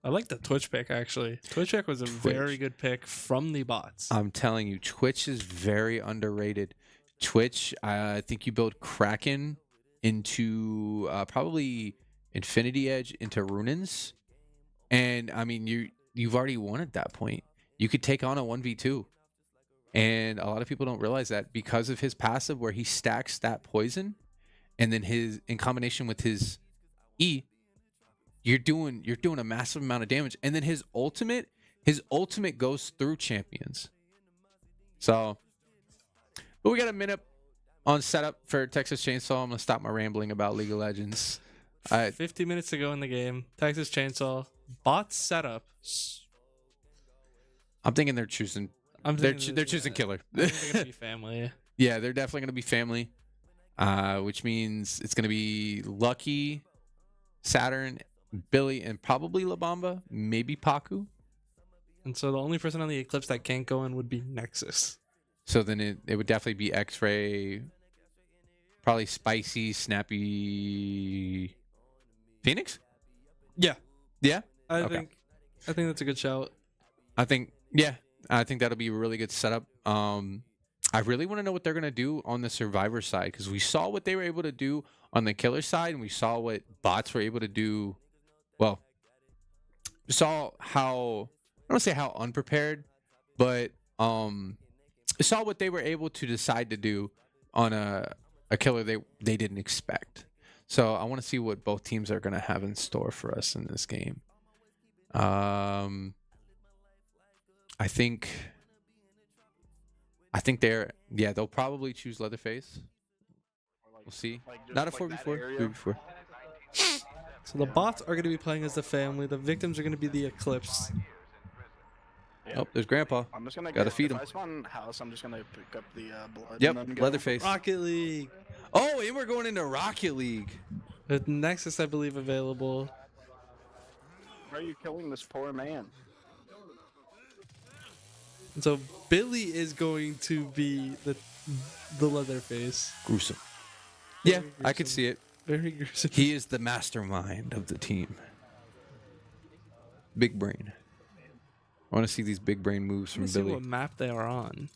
I like the Twitch pick, actually. Twitch pick was a very good pick from the bots. I'm telling you, Twitch is very underrated. Twitch, I think you build Kraken into probably Infinity Edge into Runins. And, I mean, you've already won at that point. You could take on a 1v2. And a lot of people don't realize that because of his passive where he stacks that poison, and then in combination with his E, you're doing a massive amount of damage. And then his ultimate goes through champions. So, but we got a minute on setup for Texas Chainsaw. I'm gonna stop my rambling about League of Legends. 50 minutes to go in the game. Texas Chainsaw bot setup. I'm thinking they're choosing. They're choosing killer. I think they're gonna be family. Yeah, they're definitely gonna be family. Which means it's gonna be Lucky, Saturn, Billy, and probably La Bamba, maybe Paku. And so the only person on the Eclipse that can't go in would be Nexus. So then it would definitely be X-Ray, probably Spicy, Snappy, Phoenix. Yeah, Yeah, I Okay. think that's a good shout. I think that'll be a really good setup. I really want to know what they're gonna do on the Survivor side, because we saw what they were able to do on the Killer side, and we saw what bots were able to do. Well, we saw how, I don't say how unprepared, but saw what they were able to decide to do on a killer they didn't expect. So I want to see what both teams are going to have in store for us in this game. I think they'll probably choose Leatherface. We'll see. Not a 4v4. 3v4. So the bots are going to be playing as the family. The victims are going to be the Eclipse. Oh, there's Grandpa. I'm just gonna Gotta feed him. If I spawn house, I'm just gonna pick up the blood. Yep, and then go. Leatherface. Rocket League. Oh, and we're going into Rocket League. With Nexus, I believe, available. Why are you killing this poor man? And so Billy is going to be the Leatherface. Gruesome. Yeah, Very I could gruesome. see it. Very gruesome. He is the mastermind of the team. Big brain. I want to see these big brain moves from Let's see Billy. what map they are on.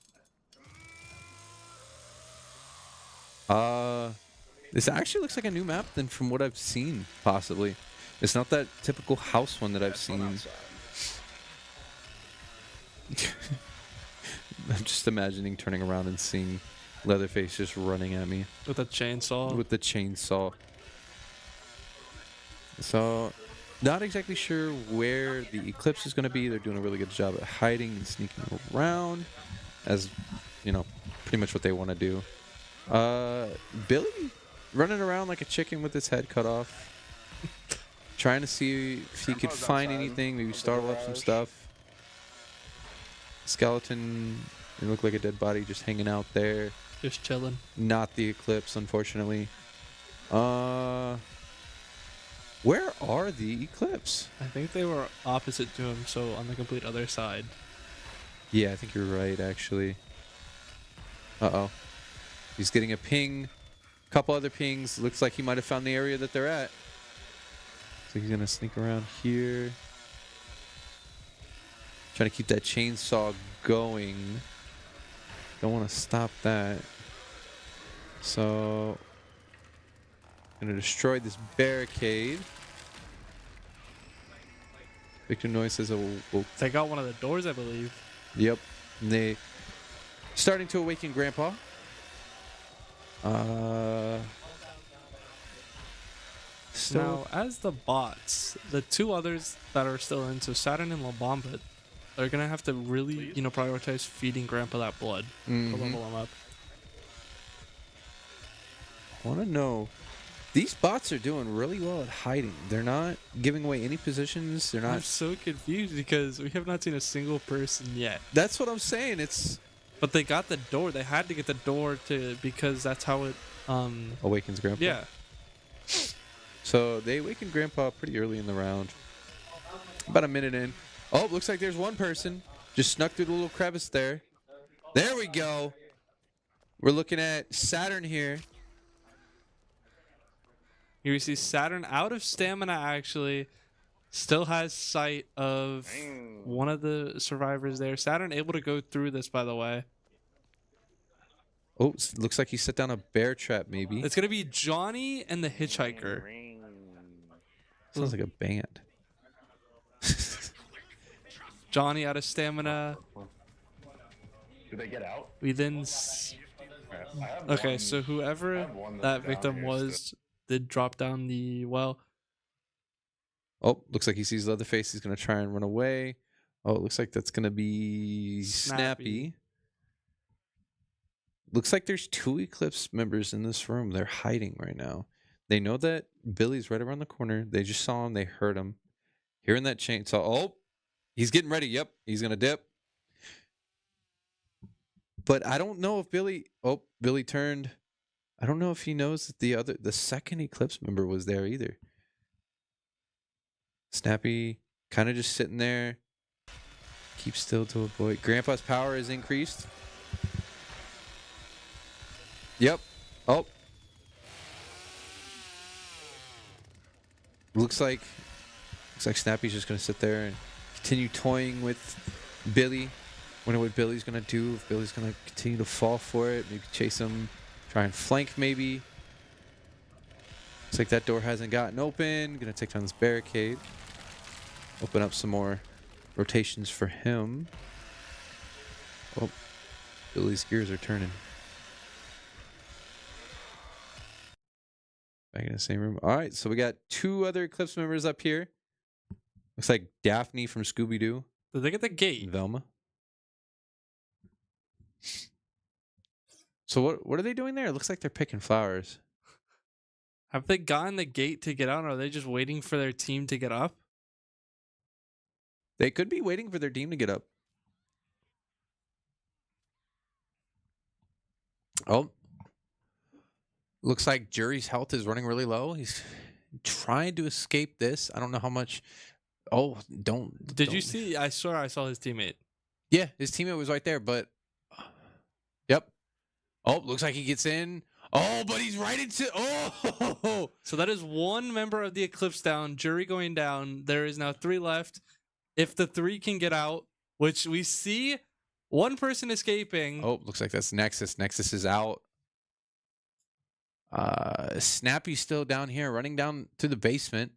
This actually looks like a new map than from what I've seen, possibly. It's not that typical house one that I've seen. I'm just imagining turning around and seeing Leatherface just running at me With a chainsaw. with the chainsaw. So, not exactly sure where the Eclipse is going to be. They're doing a really good job at hiding and sneaking around, as, pretty much what they want to do. Billy running around like a chicken with his head cut off, trying to see if he could find anything, maybe startle up some stuff. Skeleton, it looked like a dead body just hanging out there. Just chilling. Not the Eclipse, unfortunately. Where are the Eclipse? I think they were opposite to him, so on the complete other side. Yeah, I think you're right, actually. Uh-oh. He's getting a ping. A couple other pings. Looks like he might have found the area that they're at. So he's going to sneak around here. Trying to keep that chainsaw going. Don't want to stop that. So, going to destroy this barricade. Victor Noise says, oh, They got one of the doors, I believe. yep. And they starting to awaken Grandpa. still. Now, as the bots, the two others that are still in, so Saturn and La Bamba, are gonna have to really, prioritize feeding Grandpa that blood to level him up. I want to know. These bots are doing really well at hiding. They're not giving away any positions. They're I'm not. so confused because we have not seen a single person yet. That's what I'm saying. It's But they got the door. They had to get the door because that's how it. awakens Grandpa. Yeah. So they awakened Grandpa pretty early in the round. About a minute in. Oh, looks like there's one person. Just snuck through the little crevice there. There we go. We're looking at Saturn here. Here we see Saturn out of stamina, actually. Still has sight of one of the survivors there. Saturn able to go through this, by the way. Oh, looks like he set down a bear trap, maybe. It's going to be Johnny and the Hitchhiker. Sounds like a band. Johnny out of stamina. Did they get out? We then... Okay, so whoever that victim was did drop down the well. Oh, looks like he sees Leatherface. He's going to try and run away. Oh, it looks like that's going to be Snappy. Looks like there's 2 Eclipse members in this room. They're hiding right now. They know that Billy's right around the corner. They just saw him. They heard him. Hearing that chainsaw. Oh, he's getting ready. Yep, he's going to dip. But I don't know if Billy... Oh, Billy turned. I don't know if he knows that the second Eclipse member was there either. Snappy kind of just sitting there. Keep still to avoid. Grandpa's power is increased. Yep. Oh. Looks like Snappy's just gonna sit there and continue toying with Billy. Wonder what Billy's gonna do. If Billy's gonna continue to fall for it, maybe chase him, try and flank maybe. Looks like that door hasn't gotten open. Gonna take down this barricade. Open up some more rotations for him. Oh, Billy's gears are turning. Back in the same room. All right, so we got 2 other Eclipse members up here. Looks like Daphne from Scooby-Doo. Did they get the gate? Velma. So what are they doing there? It looks like they're picking flowers. Have they gotten the gate to get out, or are they just waiting for their team to get up? They could be waiting for their team to get up. Oh. Looks like Jury's health is running really low. He's trying to escape this. I don't know how much. Oh, don't. Did you see? I swear I saw his teammate. Yeah, his teammate was right there, but. Yep. Oh, looks like he gets in. Oh, but he's right into. Oh! So that is 1 member of the Eclipse down. Jury going down. There is now 3 left. If the 3 can get out, which we see 1 person escaping. Oh, looks like that's Nexus. Nexus is out. Snappy's still down here, running down to the basement.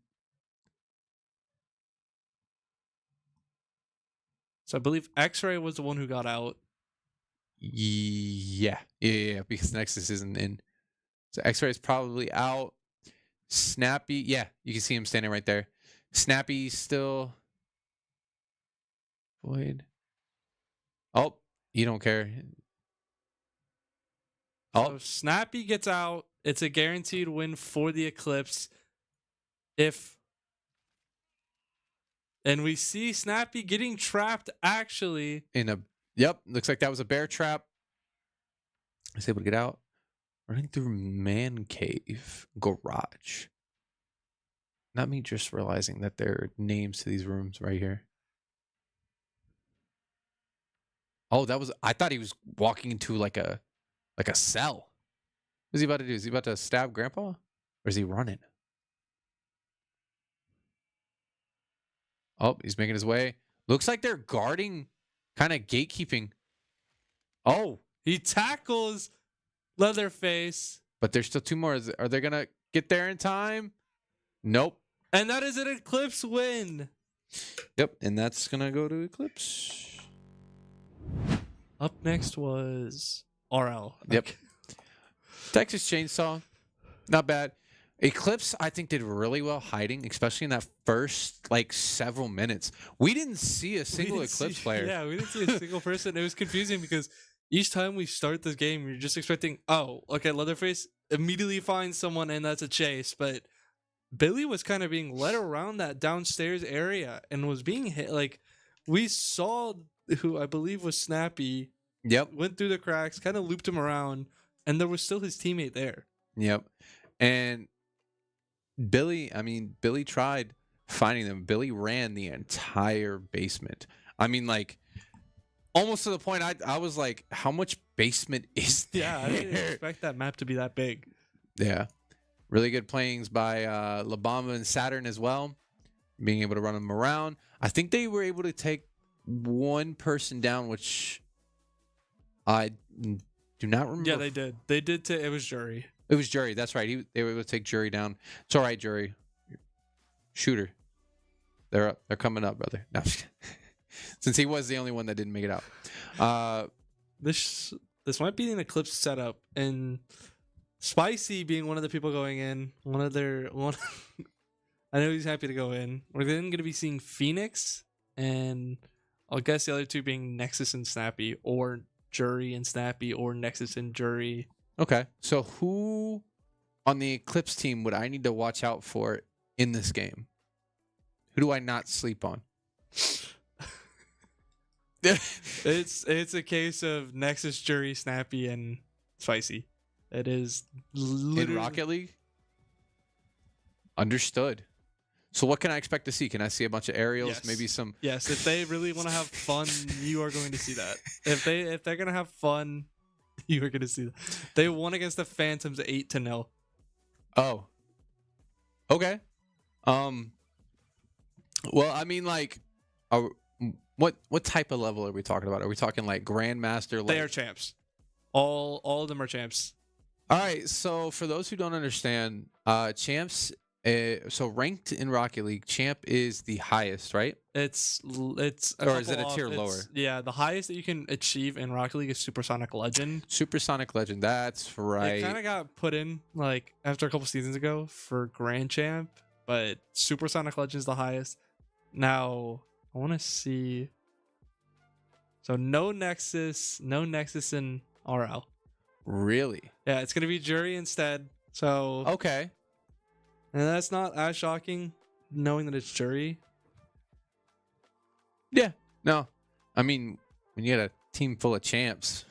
So I believe X-Ray was the one who got out. Yeah, because Nexus isn't in. So X-Ray is probably out. Snappy, yeah, you can see him standing right there. Snappy's still. Void. Oh, you don't care. Oh, So Snappy gets out. It's a guaranteed win for the Eclipse. And we see Snappy getting trapped actually. Yep, looks like that was a bear trap. He's able to get out. Running through man cave garage. Not me just realizing that there are names to these rooms right here. Oh, I thought he was walking into like a cell. What's he about to do? Is he about to stab Grandpa? Or is he running? Oh, he's making his way. Looks like they're guarding, kind of gatekeeping. Oh. He tackles Leatherface. But there's still 2 more. Are they going to get there in time? Nope. And that is an Eclipse win. Yep, and that's going to go to Eclipse. Up next was RL. Yep. Texas Chainsaw. Not bad. Eclipse, I think, did really well hiding, especially in that first like several minutes. We didn't see a single We didn't Eclipse see- player. Yeah, we didn't see a single person. It was confusing because each time we start this game, you're just expecting, oh, okay, Leatherface immediately finds someone and that's a chase. But Billy was kind of being led around that downstairs area and was being hit. Like, we saw who I believe was Snappy, Yep. went through the cracks, kind of looped him around, and there was still his teammate there. Yep. And Billy tried finding them. Billy ran the entire basement. I mean, like, almost to the point I was like, how much basement is there? Yeah, I didn't expect that map to be that big. Yeah. Really good playings by La Bamba and Saturn as well. Being able to run them around. I think they were able to take one person down, which I do not remember. Yeah, they did. They did. It was Jury. It was Jury. That's right. They were able to take Jury down. It's all right, Jury. Shooter. They're up. They're coming up, brother. No, since he was the only one that didn't make it out. This might be an Eclipse setup, and Spicy being one of the people going in. I know he's happy to go in. We're then going to be seeing Phoenix, and I'll guess the other two being Nexus and Snappy, or Jury and Snappy, or Nexus and Jury. Okay. So who on the Eclipse team would I need to watch out for in this game? Who do I not sleep on? It's a case of Nexus, Jury, Snappy, and Spicy. It is In Rocket League? Understood. So what can I expect to see? Can I see a bunch of aerials? Yes. Maybe some... Yes, if they really want to have fun, you are going to see that. If they're gonna have fun, you are going to see that. They won against the Phantoms 8-0. Oh. Okay. Well, I mean, like, what type of level are we talking about? Are we talking like Grandmaster? Like... They are champs. All of them are champs. All right. So for those who don't understand, champs. So ranked in Rocket League, champ is the highest, right? It's Or is it a tier lower? Yeah, the highest that you can achieve in Rocket League is Supersonic Legend. Supersonic Legend. That's right. It kind of got put in like after a couple seasons ago for Grand Champ, but Supersonic Legend is the highest. Now I want to see. So no Nexus in RL. Really? Yeah, it's gonna be Jury instead. So Okay. and that's not as shocking, knowing that it's Jury. Yeah. No. I mean, when you get a team full of champs,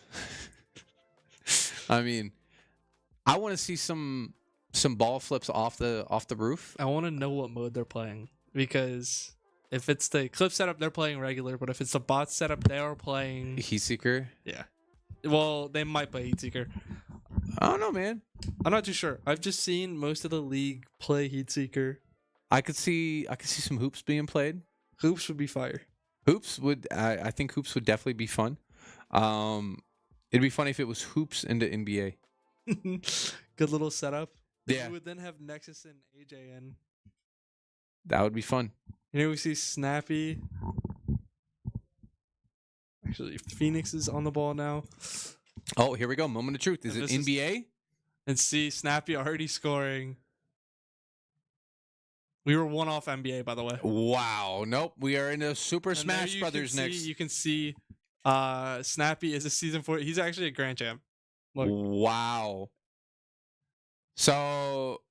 I mean, I want to see some ball flips off the roof. I want to know what mode they're playing, because if it's the Eclipse setup, they're playing regular, but if it's the bot setup, they are playing Heatseeker. Yeah. Well, they might play Heatseeker. I don't know, man. I'm not too sure. I've just seen most of the league play Heatseeker. I could see some hoops being played. Hoops would be fire. Hoops would. I think hoops would definitely be fun. It'd be funny if it was hoops into NBA. Good little setup. Yeah. We would then have Nexus and AJ in. That would be fun. You know, we see Snappy. Actually, Phoenix is on the ball now. Oh, here we go. Moment of truth. Is And it this is- NBA? And see Snappy already scoring. We were one off NBA, by the way. Wow. Nope. We are in a Super And there Smash you Brothers can see- next. You can see Snappy is a season 4. He's actually a grand champ. Look. Wow. So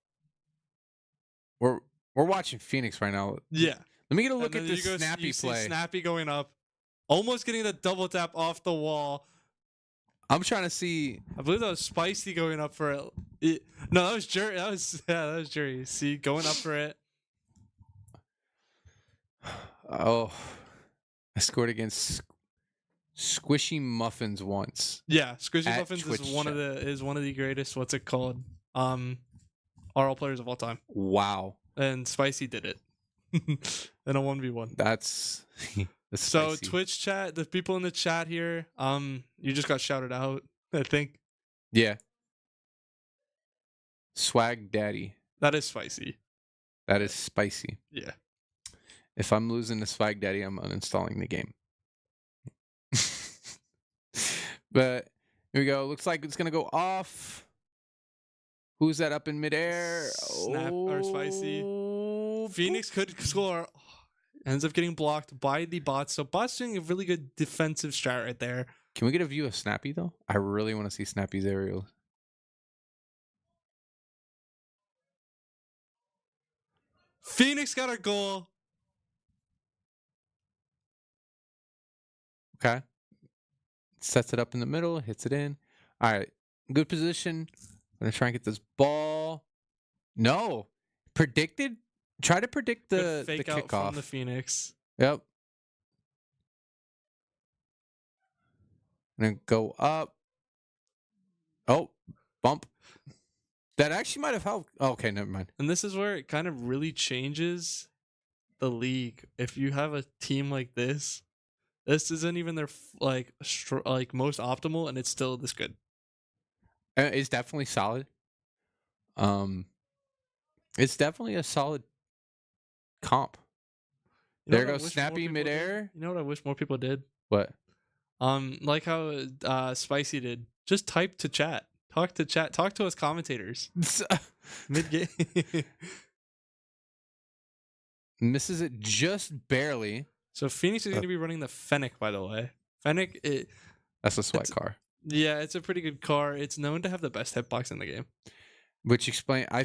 we're watching Phoenix right now. Yeah. Let me get a look And at then this you Snappy see play. Snappy going up, almost getting the double tap off the wall. I'm trying to see. I believe that was Spicy going up for it. No, that was Jury. That was Jury. See, going up for it. Oh, I scored against Squishy Muffins once. Yeah, Squishy At Muffins Twitch is one of the greatest. What's it called? RL players of all time. Wow. And Spicy did it in a 1v1. That's So spicy. Twitch chat, the people in the chat here, you just got shouted out, I think. Yeah. Swag Daddy. That is Spicy. That is spicy. Yeah. If I'm losing to Swag Daddy, I'm uninstalling the game. But here we go. Looks like it's gonna go off. Who's that up in midair? Snap or Spicy. Oh, Phoenix could score. Ends up getting blocked by the bots. So bots doing a really good defensive strat right there. Can we get a view of Snappy though? I really want to see Snappy's aerial. Phoenix got a goal. Okay. Sets it up in the middle, hits it in. All right. Good position. I'm going to try and get this ball. No. Predicted? Try to predict Good the fake out kickoff. from the Phoenix. Yep. And then go up. Oh, bump. That actually might have helped. Oh, okay, never mind. And this is where it kind of really changes the league. If you have a team like this isn't even their like most optimal, and it's still this good. It's definitely solid. It's definitely a solid comp. You know There what I goes wish Snappy more people did? midair. You know what I wish more people did? What? Like how Spicy did. Just type to chat. Talk to chat. Talk to us commentators. Mid game. Misses it just barely. So Phoenix is going to be running the Fennec, by the way. Fennec, That's a sweat car. yeah, it's a pretty good car. It's known to have the best hitbox in the game. Which explain I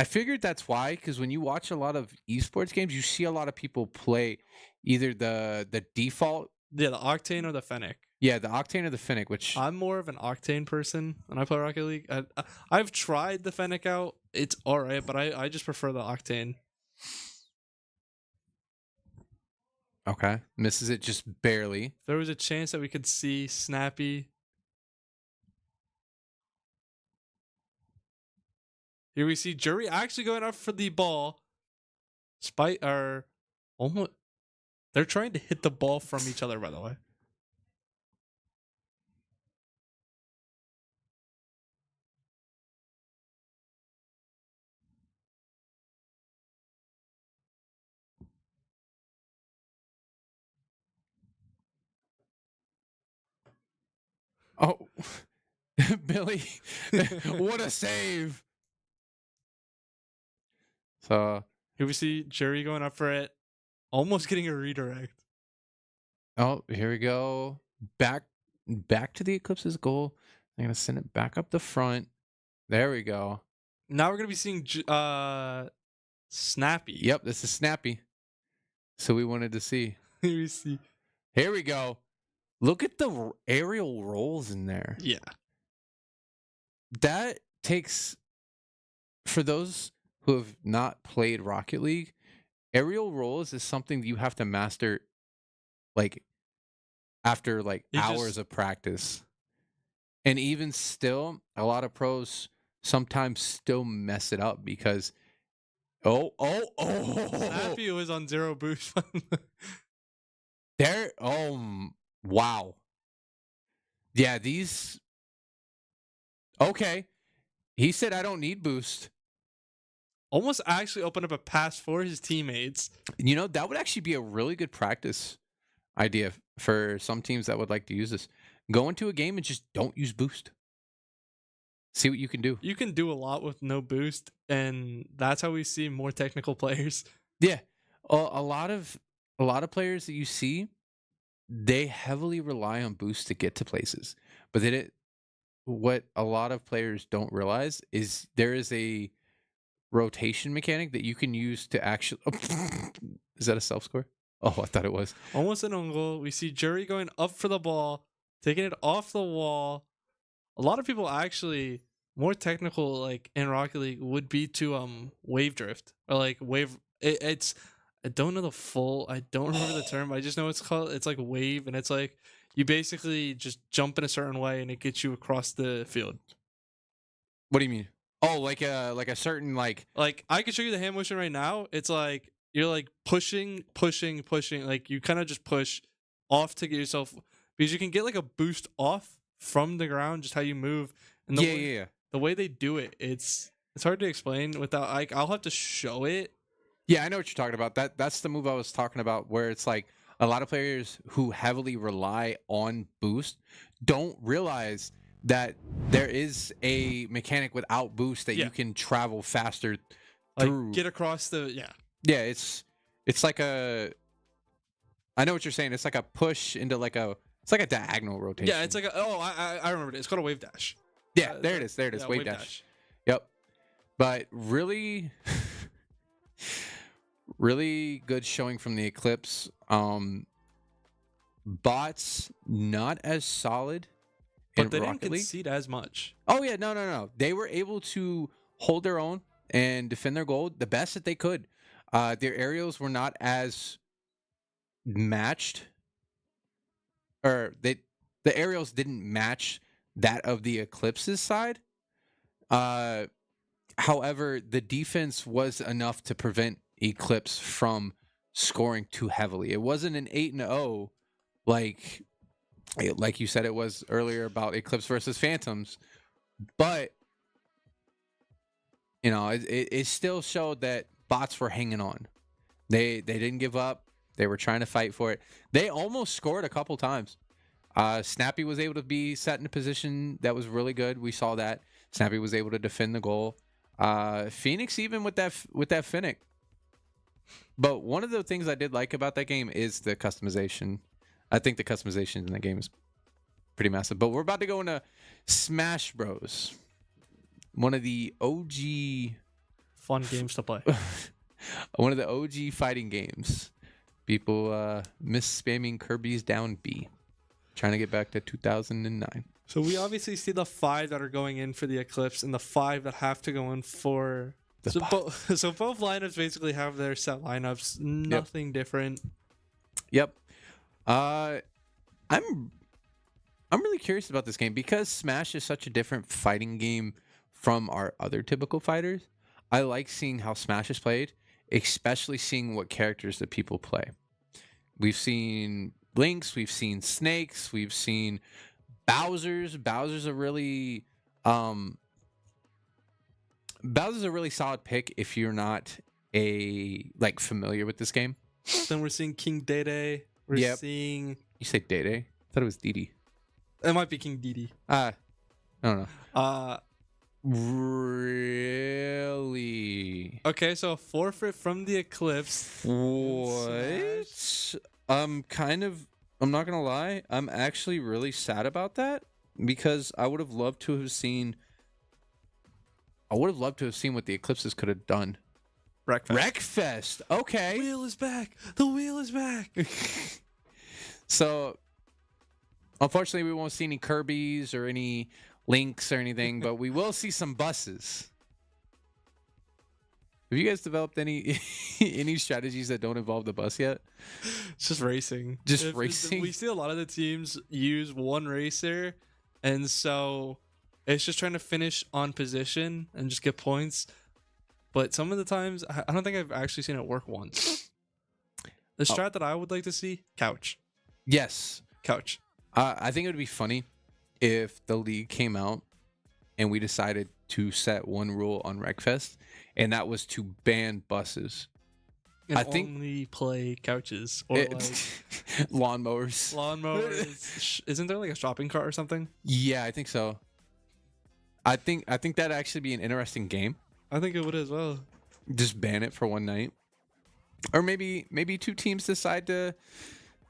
figured that's why, because when you watch a lot of esports games, you see a lot of people play either the default. Yeah, the Octane or the Fennec. Yeah, the Octane or the Fennec, which I'm more of an Octane person when I play Rocket League. I've tried the Fennec out. It's alright, but I just prefer the Octane. okay, misses it just barely. There was a chance that we could see Snappy. Here we see Jury actually going up for the ball. Spite are almost. They're trying to hit the ball from each other, by the way. Oh, Billy, what a save! So, Here we see Jury going up for it, almost getting a redirect. oh, here we go. Back to the Eclipse's goal. I'm gonna send it back up the front. There we go. Now we're gonna be seeing Snappy. Yep, this is Snappy. So we wanted to see. Here we see. Here we go. Look at the aerial rolls in there. Yeah. That takes, for those who have not played Rocket League, aerial rolls is something that you have to master, like, after like hours of practice. And even still, a lot of pros sometimes still mess it up because Snappy was on 0 boost. there. Wow. Yeah, these. Okay. He said, I don't need boost. Almost actually opened up a pass for his teammates. You know, that would actually be a really good practice idea for some teams that would like to use this. Go into a game and just don't use boost. See what you can do. You can do a lot with no boost, and that's how we see more technical players. Yeah. A lot of players that you see, they heavily rely on boost to get to places. But what a lot of players don't realize is there is a rotation mechanic that you can use to actually. Is that a self score? Oh, I thought it was. Almost an own goal. We see Jury going up for the ball, taking it off the wall. A lot of people actually more technical, like in Rocket League, would be to wave drift or like wave. It's I don't know the full. I don't remember the term. I just know it's called. It's like wave, and it's like you basically just jump in a certain way, and it gets you across the field. What do you mean? Oh, like a certain like. Like I can show you the hand motion right now. It's like you're like pushing. Like you kind of just push off to get yourself because you can get like a boost off from the ground, just how you move. And Yeah. The way they do it, it's hard to explain without. Like I'll have to show it. Yeah, I know what you're talking about. That's the move I was talking about, where it's like a lot of players who heavily rely on boost don't realize that there is a mechanic without boost that Yeah. you can travel faster Like through. get across the Yeah, it's like a. I know what you're saying. It's like a push into like a. It's like a diagonal rotation. Yeah, it's like I remember it. It's called a wave dash. Yeah, there it is. There it is. Yeah, wave dash. Yep. But really, really good showing from the Eclipse. Bots not as solid. But in they didn't Rocket League. concede as much. Oh yeah, no. They were able to hold their own and defend their goal the best that they could. Their aerials were not as matched, or the aerials didn't match that of the Eclipse's side. However, the defense was enough to prevent Eclipse from scoring too heavily. It wasn't an 8-0 like you said it was earlier about Eclipse versus Phantoms, but you know, it still showed that bots were hanging on. They didn't give up. They were trying to fight for it. They almost scored a couple times. Snappy was able to be set in a position that was really good. We saw that. Snappy was able to defend the goal. Phoenix even with that Finnick. But one of the things I did like about that game is the customization. I think the customization in the game is pretty massive. But we're about to go into Smash Bros. One of the OG Fun games to play. one of the OG fighting games. People miss spamming Kirby's down B. Trying to get back to 2009. So we obviously see the 5 that are going in for the Eclipse and the 5 that have to go in for so both lineups basically have their set lineups. Nothing different. Yep. I'm really curious about this game because Smash is such a different fighting game from our other typical fighters. I like seeing how Smash is played, especially seeing what characters that people play. We've seen Links, we've seen Snakes, we've seen Bowser's. Bowser's a really solid pick if you're not familiar with this game. Then we're seeing King Dede. We're seeing. You say Dede? I thought it was Didi. It might be King Dede. I don't know. Really? Okay, so a forfeit from the Eclipse. What? I'm not gonna lie. I'm actually really sad about that because I would have loved to have seen what the Eclipses could have done. Wreckfest. Okay. The wheel is back. The wheel is back. So, unfortunately, we won't see any Kirby's or any Links or anything, but we will see some buses. Have you guys developed any strategies that don't involve the bus yet? It's just racing. Racing? We see a lot of the teams use one racer, and so it's just trying to finish on position and just get points. But some of the times, I don't think I've actually seen it work once. The strat that I would like to see, couch. Yes. Couch. I think it would be funny if the league came out and we decided to set one rule on Wreckfest, and that was to ban buses. And I think only play couches or lawnmowers. Lawnmowers. Isn't there like a shopping cart or something? Yeah, I think so. I think that'd actually be an interesting game. I think it would as well. Just ban it for one night. Or maybe two teams decide to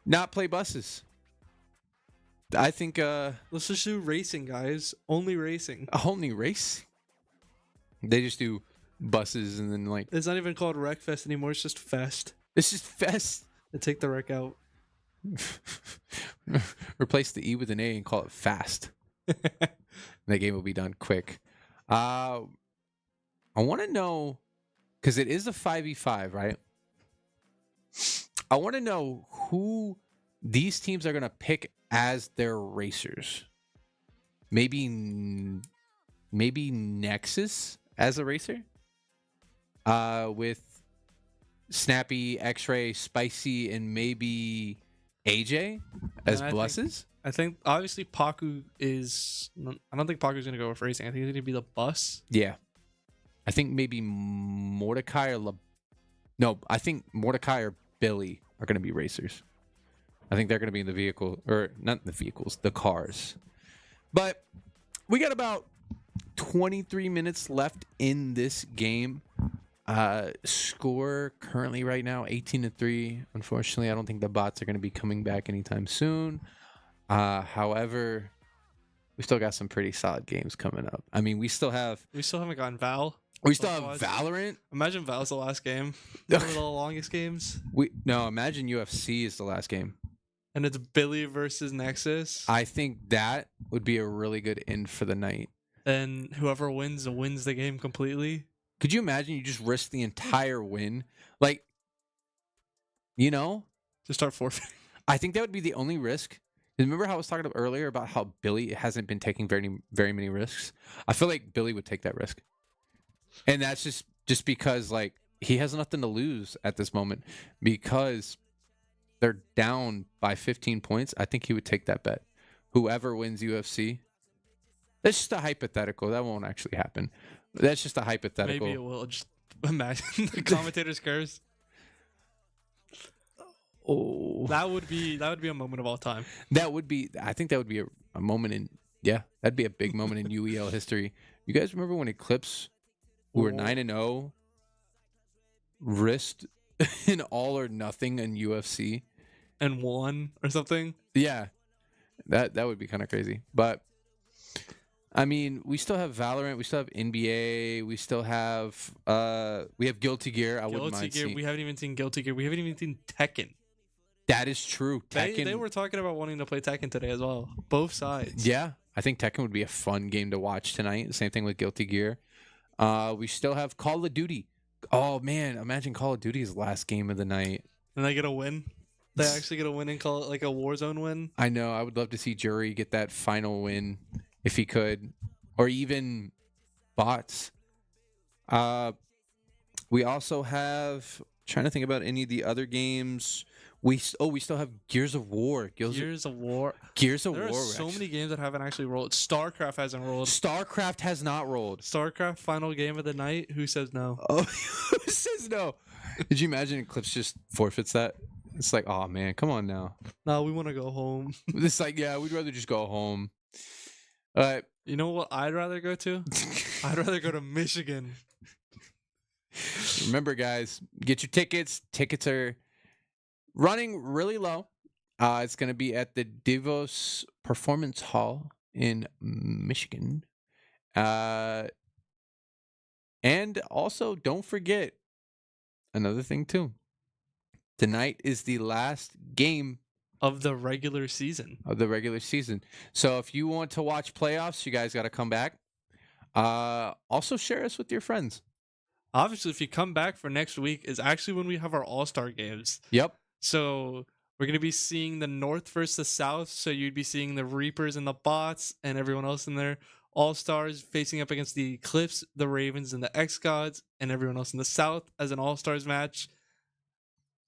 not play buses. I think let's just do racing, guys. Only racing. Only race? They just do buses and then like it's not even called Wreckfest anymore, it's just Fest. It's just Fest. They take the wreck out. Replace the E with an A and call it Fast. The game will be done quick. I want to know, because it is a 5v5, right? I want to know who these teams are going to pick as their racers. Maybe Nexus as a racer? With Snappy, X-Ray, Spicy, and maybe AJ as buses? I think obviously Paku is. I don't think Paku's gonna go with racing. I think he's gonna be the bus. Yeah, I think maybe Mordecai or no. I think Mordecai or Billy are gonna be racers. I think they're gonna be in the vehicle, or not the vehicles, the cars. But we got about 23 minutes left in this game. Score currently right now 18-3. Unfortunately, I don't think the bots are going to be coming back anytime soon. However, we still got some pretty solid games coming up. I mean, we still haven't gotten Val. We still have Valorant. Imagine Val's the last game. One of the longest games. Imagine UFC is the last game. And it's Billy versus Nexus. I think that would be a really good end for the night. And whoever wins the game completely. Could you imagine you just risk the entire win? Like, to start forfeiting. I think that would be the only risk. Remember how I was talking about earlier about how Billy hasn't been taking very, very many risks? I feel like Billy would take that risk. And that's just because, like, he has nothing to lose at this moment because they're down by 15 points. I think he would take that bet. Whoever wins UFC, that's just a hypothetical. That won't actually happen. That's just a hypothetical. Maybe it will. Just imagine the commentator's curse. Oh, that would be a moment of all time. I think that would be a moment in, that'd be a big moment in UEL history. You guys remember when Eclipse, who were 9-0, risked an all or nothing in UFC and won or something? Yeah, that would be kind of crazy. But I mean, we still have Valorant, we still have NBA, we still have we have Guilty Gear. Guilty Gear. We haven't even seen Guilty Gear. We haven't even seen Tekken. That is true. Tekken. They were talking about wanting to play Tekken today as well. Both sides. Yeah, I think Tekken would be a fun game to watch tonight. Same thing with Guilty Gear. We still have Call of Duty. Oh man, imagine Call of Duty's last game of the night. And they get a win. They actually get a win and call it like a Warzone win. I know. I would love to see Jury get that final win if he could, or even bots. We also have. Trying to think about any of the other games. We still have Gears of War. Gears of War. There are so many games that haven't actually rolled. StarCraft hasn't rolled. StarCraft has not rolled. StarCraft final game of the night. Who says no? Oh, who says no? Did you imagine Eclipse just forfeits that? It's like, oh man, come on now. No, we want to go home. It's like, yeah, we'd rather just go home. You know what I'd rather go to? I'd rather go to Michigan. Remember, guys, get your tickets. Tickets are running really low. It's going to be at the Davos Performance Hall in Michigan. And also, don't forget another thing, too. Tonight is the last game of the regular season. So if you want to watch playoffs, you guys got to come back. Also, share us with your friends. Obviously, if you come back for next week, is actually when we have our All-Star games. Yep. So we're going to be seeing the North versus the South. So you'd be seeing the Reapers and the Bots and everyone else in there. All-Stars facing up against the Eclipse, the Ravens, and the X-Gods, and everyone else in the South as an All-Stars match.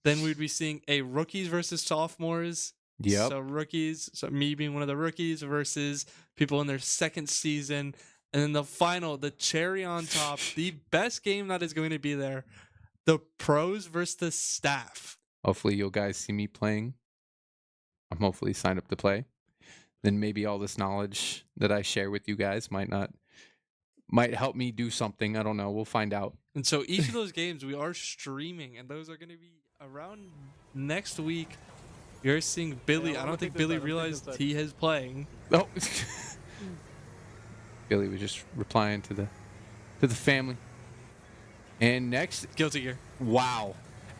Then we'd be seeing a rookies versus sophomores. Yep. So rookies, so me being one of the rookies versus people in their second season. And then the final, the cherry on top, the best game that is going to be there, the pros versus the staff. Hopefully you guys see me playing. I'm hopefully signed up to play. Then maybe all this knowledge that I share with you guys might help me do something. I don't know. We'll find out. And so each of those games we are streaming, and those are going to be around next week. You're seeing Billy. Yeah, I don't think Billy realized he is playing. Oh. Billy was just replying to the family. And next, Guilty Gear. Wow,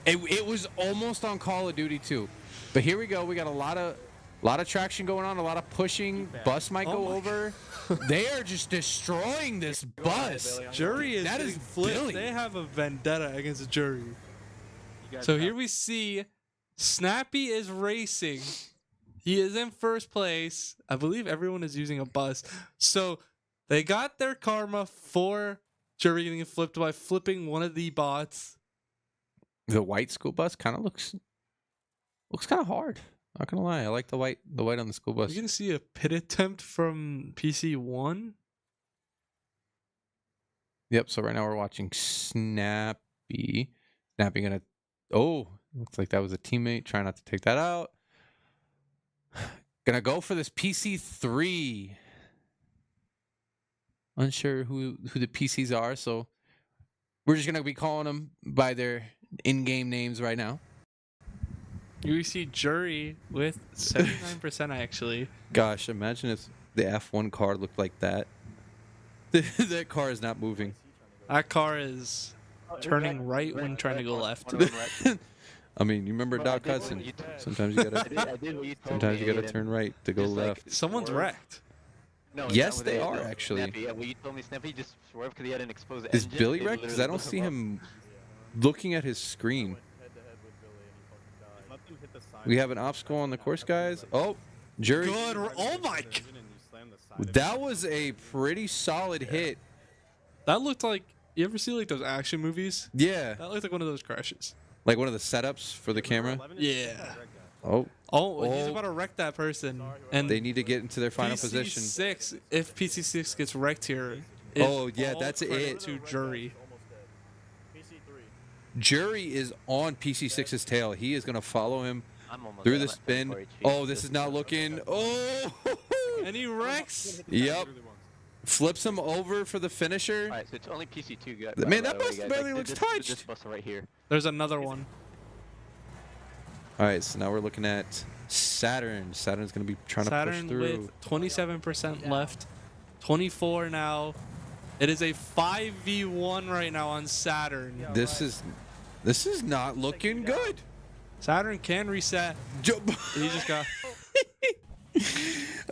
it was almost on Call of Duty too, but here we go. We got a lot of traction going on, a lot of pushing. Bus might go over. They are just destroying this bus. Jury that is flipped. Billy. They have a vendetta against the Jury. So here we see Snappy is racing. He is in first place. I believe everyone is using a bus. So they got their karma for Jury getting flipped by flipping one of the bots. The white school bus kind of looks kind of hard. Not gonna lie, I like the white on the school bus. You can see a pit attempt from PC1. Yep. So right now we're watching Snappy. Snappy gonna. Oh, looks like that was a teammate. Try not to take that out. Gonna go for this PC3. Unsure who the PCs are, so we're just gonna be calling them by their in-game names right now. You see Jury with 79% actually. Gosh, imagine if the F1 car looked like that. That car is not moving. That car is turning right when trying to go left. I mean, you remember Doc Hudson? Sometimes you gotta turn right to go left. Someone's wrecked. No, Yes, they are actually. Snappy, yeah, well, you told me Snappy just swerved because he had an exposed Is engine. Billy They wrecked? Because I don't see literally him looking at his screen. We have an obstacle on the course, guys. Oh, Jury. Good. Oh my god. That was a pretty solid hit. That looked like, you ever see like those action movies? Yeah, That looked like one of those crashes. like one of the setups for the camera. Yeah. Oh, Oh, he's Oh. about to wreck that person. And they need to get into their final position. PC6, if PC6 gets wrecked here. Oh, yeah, all that's credit it. To Jury. Jury is on PC6's tail. He is going to follow him I'm almost through there. the I'm at spin. 34 HP. Oh, this Just is not got looking. stuck. Oh, And he wrecks. yep. Flips him over for the finisher. Alright, so it's only PC2 guys. Man, that bus barely looks This touched. bus right here. There's another one. All right, so now we're looking at Saturn. Saturn's going to be trying to push Saturn through. with 27% left. 24 now. It is a 5v1 right now on Saturn. This is not looking good. Saturn can reset. He just got...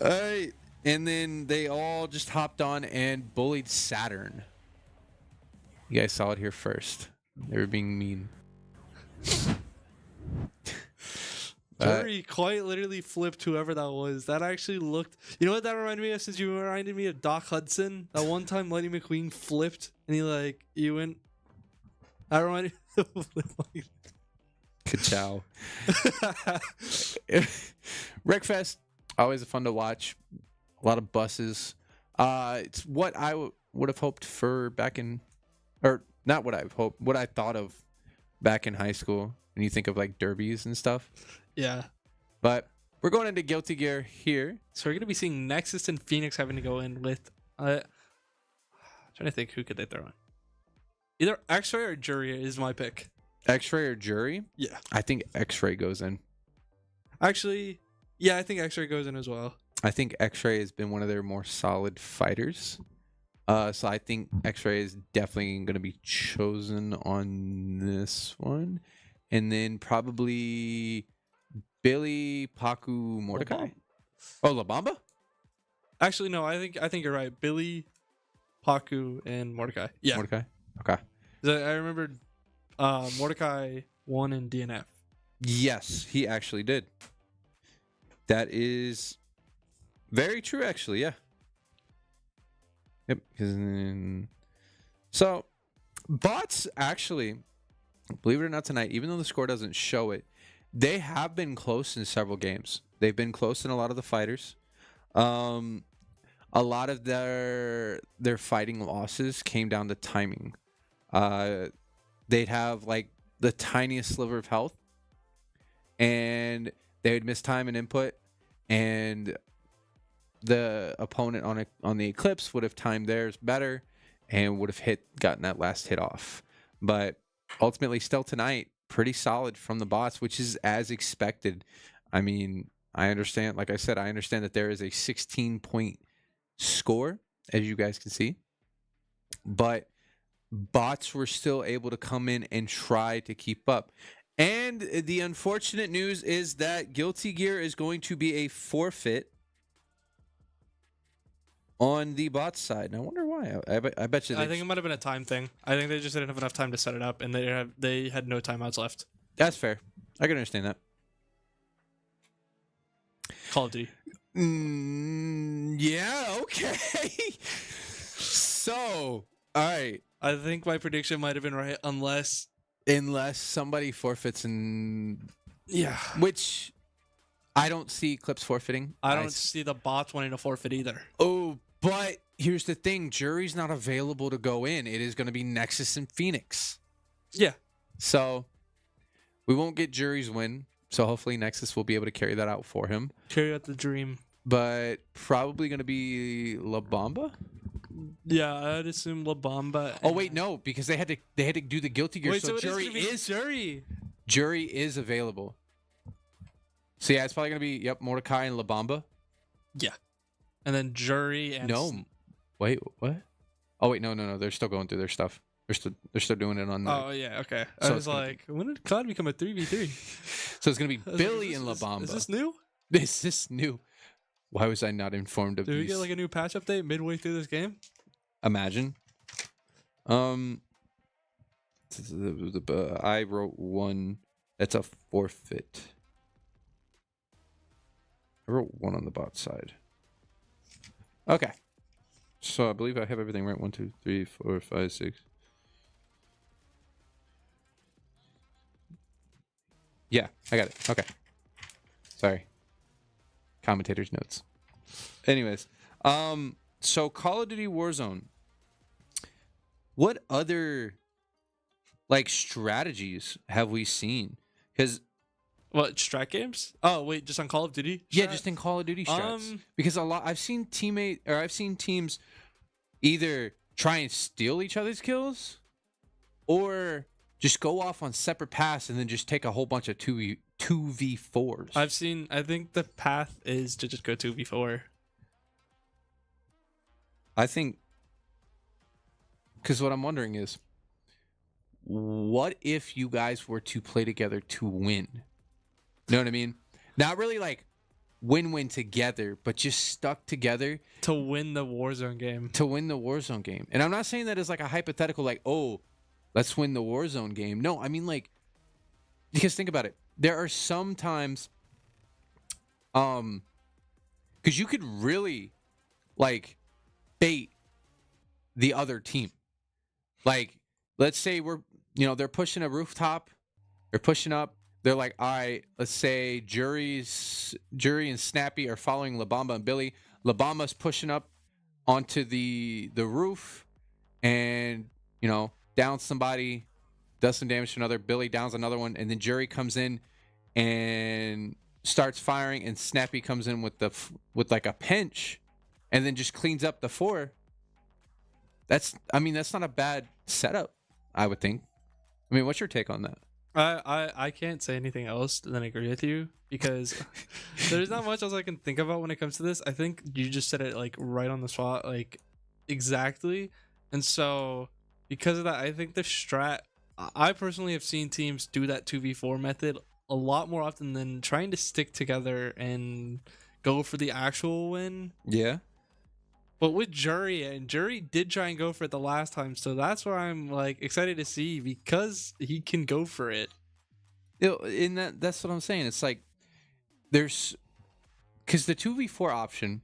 All right, and then they all just hopped on and bullied Saturn. You guys saw it here first. They were being mean. Jury quite literally flipped whoever that was. That actually looked... You know what that reminded me of? Since you reminded me of Doc Hudson. That one time Lightning McQueen flipped and he went... That reminded me of like... Ka-chow. Wreckfest, always fun to watch. A lot of buses. It's what I would have hoped for back in... Or not what I've hoped. What I thought of back in high school. When you think of like derbies and stuff. Yeah. But we're going into Guilty Gear here. So we're going to be seeing Nexus and Phoenix having to go in with... trying to think, who could they throw in? Either X-Ray or Jury is my pick. X-Ray or Jury? Yeah. I think X-Ray goes in. Actually, yeah, I think X-Ray goes in as well. I think X-Ray has been one of their more solid fighters. So I think X-Ray is definitely going to be chosen on this one. And then probably Billy, Paku, Mordecai. Oh, La Bamba? Actually, no, I think you're right. Billy, Paku, and Mordecai. Yeah. Mordecai? Okay. 'Cause I remember Mordecai won in DNF. Yes, he actually did. That is very true, actually. Yeah. Yep. So, bots actually, believe it or not, tonight, even though the score doesn't show it, they have been close in several games. They've been close in a lot of the fighters. A lot of their fighting losses came down to timing. They'd have like the tiniest sliver of health, and they would miss time and input, and the opponent on the Eclipse would have timed theirs better and would have gotten that last hit off. But ultimately, still tonight, pretty solid from the bots, which is as expected. I mean, I understand, like I said, I understand that there is a 16-point score, as you guys can see. But bots were still able to come in and try to keep up. And the unfortunate news is that Guilty Gear is going to be a forfeit on the bot side. And I wonder why. I bet you. I think it might have been a time thing. I think they just didn't have enough time to set it up, and they had no timeouts left. That's fair. I can understand that. Call of Duty. Yeah, okay. So, all right. I think my prediction might have been right, unless Somebody forfeits, and yeah, which I don't see Eclipse forfeiting. I don't see the bots wanting to forfeit either. Oh, but here's the thing: Jury's not available to go in. It is going to be Nexus and Phoenix. Yeah. So we won't get Jury's win. So hopefully Nexus will be able to carry that out for him. Carry out the dream. But probably going to be La Bamba. Yeah, I'd assume La Bamba. Oh wait, no, because they had to do the Guilty Gear. Wait, so it jury gonna be is jury. available. So yeah, it's probably gonna be Mordecai and La Bamba. Yeah, and then jury and No, wait, what? Oh wait, no, they're still going through their stuff. They're still doing it on. Oh yeah, okay. So I it's was gonna like, when did COD become a 3v3? So it's gonna be Billy and La Bamba. Is this new? Is this new? Why was I not informed of Did we these? get like a new patch update midway through this game? Imagine. I wrote one. That's a forfeit. I wrote one on the bot side. Okay. So I believe I have everything right. 1, 2, 3, 4, 5, 6. Yeah, I got it. Okay. Sorry. Commentator's notes. Anyways, so Call of Duty Warzone. What other like strategies have we seen? Because What, strat games? Oh wait, just on Call of Duty? yeah, strat? just in Call of Duty strats. Because I've seen teams either try and steal each other's kills, or just go off on separate paths and then just take a whole bunch of 2v4s. I think the path is to just go 2v4. I think, because what I'm wondering is, what if you guys were to play together to win? You know what I mean? Not really like win together, but just stuck together To win the Warzone game. game. And I'm not saying that as like a hypothetical, like, oh, let's win the Warzone game. No, I mean like, because think about it. There are some times, because you could really like bait the other team. Like, let's say they're pushing a rooftop, they're pushing up. They're like, all right, let's say Jury and Snappy are following La Bamba and Billy. La Bamba's pushing up onto the roof and, downs somebody, does some damage to another. Billy downs another one, and then Jury comes in and starts firing, and Snappy comes in with like a pinch and then just cleans up the 4. That's not a bad setup, I would think. I mean, what's your take on that? I can't say anything else than agree with you, because there's not much else I can think about when it comes to this. I think you just said it like right on the spot, like exactly. And so because of that, I think the strat, I personally have seen teams do that 2v4 method a lot more often than trying to stick together and go for the actual win. Yeah. But with Jury, and Jury did try and go for it the last time, so that's where I'm like excited to see, because he can go for it. That's what I'm saying. It's like because the 2v4 option,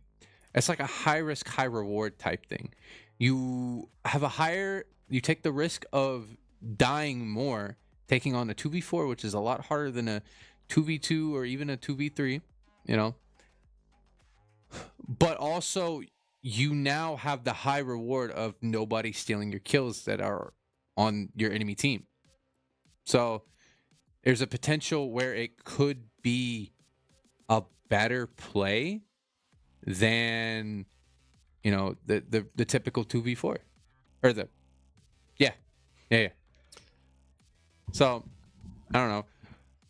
it's like a high risk, high reward type thing. You take the risk of dying more taking on a 2v4, which is a lot harder than a 2v2 or even a 2v3, But also, you now have the high reward of nobody stealing your kills that are on your enemy team. So there's a potential where it could be a better play than, the typical 2v4 or yeah. So I don't know.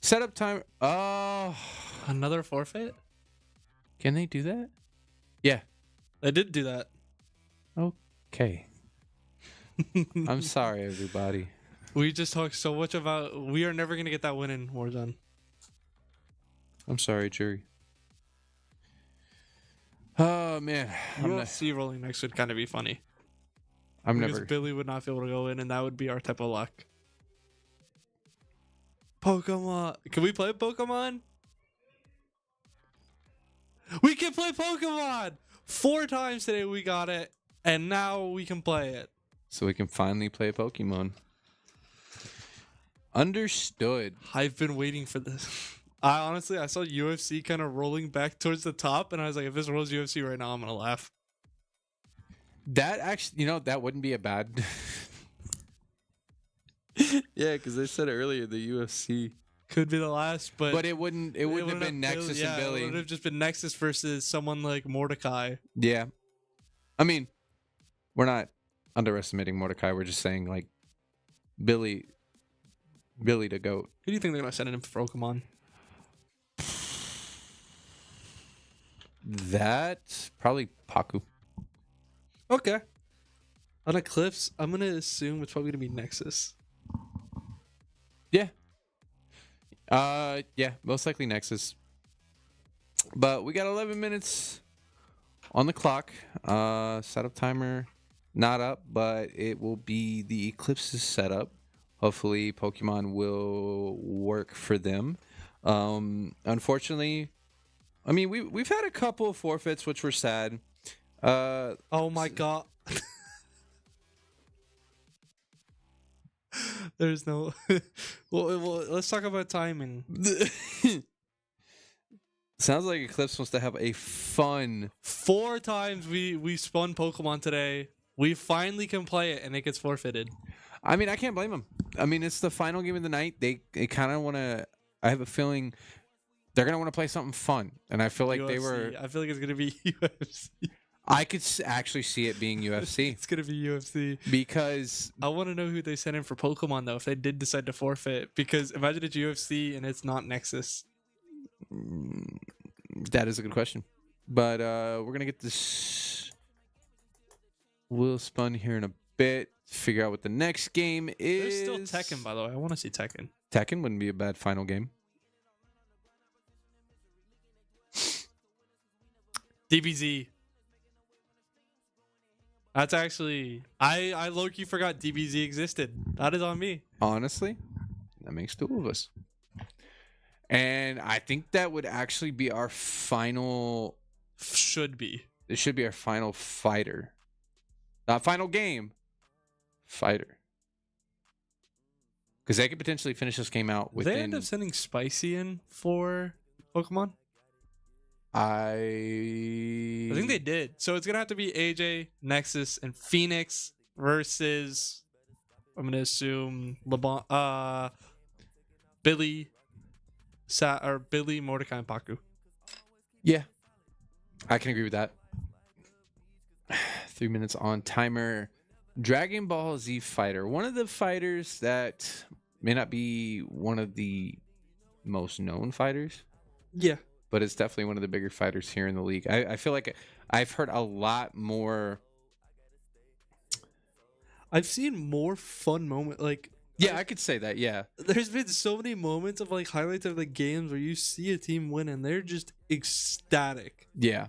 Setup time. Another forfeit? Can they do that? Yeah. They did do that. Okay. I'm sorry, everybody. We just talked so much about we are never gonna get that win in Warzone. I'm sorry, Jury. Oh man, UFC rolling next would kind of be funny. Because Billy would not be able to go in, and that would be our type of luck. Pokemon. Can we play Pokemon? We can play Pokemon! 4 times today we got it, and now we can play it. So we can finally play Pokemon. Understood. I've been waiting for this. I saw UFC kind of rolling back towards the top, and I was like, if this rolls UFC right now, I'm gonna laugh. That actually, that wouldn't be a bad. Yeah, because they said earlier the UFC could be the last, but it wouldn't have been Nexus and Billy. It would have just been Nexus versus someone like Mordecai. Yeah, I mean, we're not underestimating Mordecai. We're just saying like Billy to GOAT. Who do you think they're gonna send in for Pokemon? That probably Paku. Okay. On Eclipse, I'm gonna assume it's probably gonna be Nexus. Yeah. Yeah, most likely Nexus. But we got 11 minutes on the clock. Setup timer not up, but it will be the Eclipse's setup. Hopefully Pokemon will work for them. Unfortunately, I mean we've had a couple of forfeits which were sad. Oh my god. There's no well, let's talk about timing. Sounds like Eclipse wants to have a fun 4 times we spun Pokemon today. We finally can play it and it gets forfeited. I mean, I can't blame them. I mean, it's the final game of the night. They kind of want to. I have a feeling they're gonna want to play something fun, and I feel like they were. I feel like it's gonna be UFC. I could actually see it being UFC It's gonna be UFC because I want to know who they sent in for Pokemon though. If they did decide to forfeit, because imagine it's UFC and it's not Nexus. that is a good question. But we're gonna get this wheel spun here in a bit. Figure out what the next game is. There's still Tekken, by the way. I want to see Tekken. Tekken wouldn't be a bad final game. DBZ. That's actually I low-key forgot DBZ existed. That is on me. Honestly, that makes 2 of us. And I think that would actually be our final. Should be. It should be our final fighter. Not final game. Fighter. Because they could potentially finish this game out within. They end up sending Spicy in for Pokemon. I think they did. So it's gonna have to be AJ, Nexus, and Phoenix versus. I'm gonna assume Billy, Billy, Mordecai, and Paku. Yeah, I can agree with that. 3 minutes on timer. Dragon Ball Z Fighter. One of the fighters that may not be one of the most known fighters. Yeah. But it's definitely one of the bigger fighters here in the league. I feel like I've heard a lot more. I've seen more fun moments. Like, yeah, I could say that. Yeah, there's been so many moments of like highlights of the games where you see a team win and they're just ecstatic. Yeah,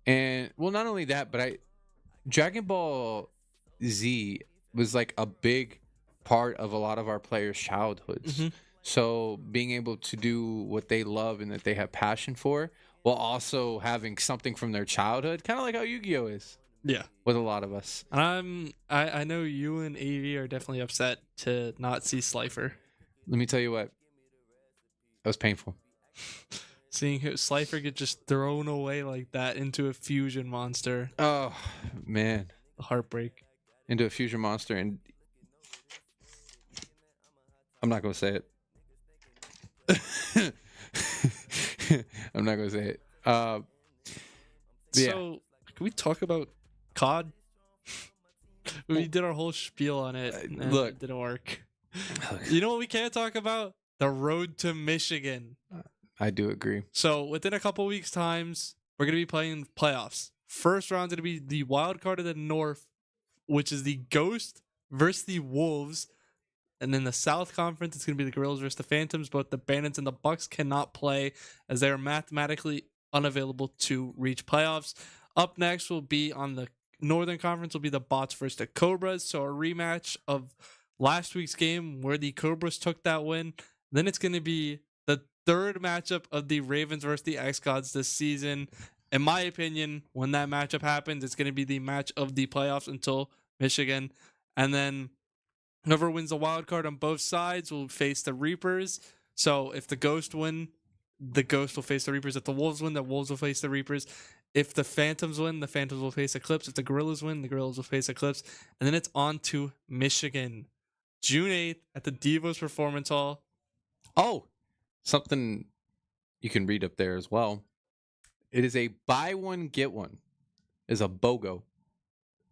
and well, not only that, but Dragon Ball Z was like a big part of a lot of our players' childhoods. Mm-hmm. So being able to do what they love and that they have passion for, while also having something from their childhood, kind of like how Yu-Gi-Oh is. Yeah, with a lot of us. I know you and AV are definitely upset to not see Slifer. Let me tell you what, that was painful. Seeing Slifer get just thrown away like that into a fusion monster. Oh man, the heartbreak. Into a fusion monster, and I'm not gonna say it. I'm not gonna say it. So, can we talk about COD? We did our whole spiel on it, and look, it didn't work. You know what we can't talk about? The road to Michigan. I do agree. So within a couple weeks' times, we're gonna be playing playoffs. First round's gonna be the wild card of the North, which is the Ghost versus the Wolves. And then the South Conference, it's going to be the Gorillas versus the Phantoms. Both the Bandits and the Bucks cannot play as they are mathematically unavailable to reach playoffs. Up next will be on the Northern Conference will be the Bots versus the Cobras. So a rematch of last week's game where the Cobras took that win. Then it's going to be the third matchup of the Ravens versus the X-Gods this season. In my opinion, when that matchup happens, it's going to be the match of the playoffs until Michigan. And then whoever wins the wild card on both sides will face the Reapers. So if the Ghost win, the Ghost will face the Reapers. If the Wolves win, the Wolves will face the Reapers. If the Phantoms win, the Phantoms will face Eclipse. If the Gorillas win, the Gorillas will face Eclipse. And then it's on to Michigan. June 8th at the Devos Performance Hall. Oh, something you can read up there as well. It is a buy one, get one. Is a BOGO.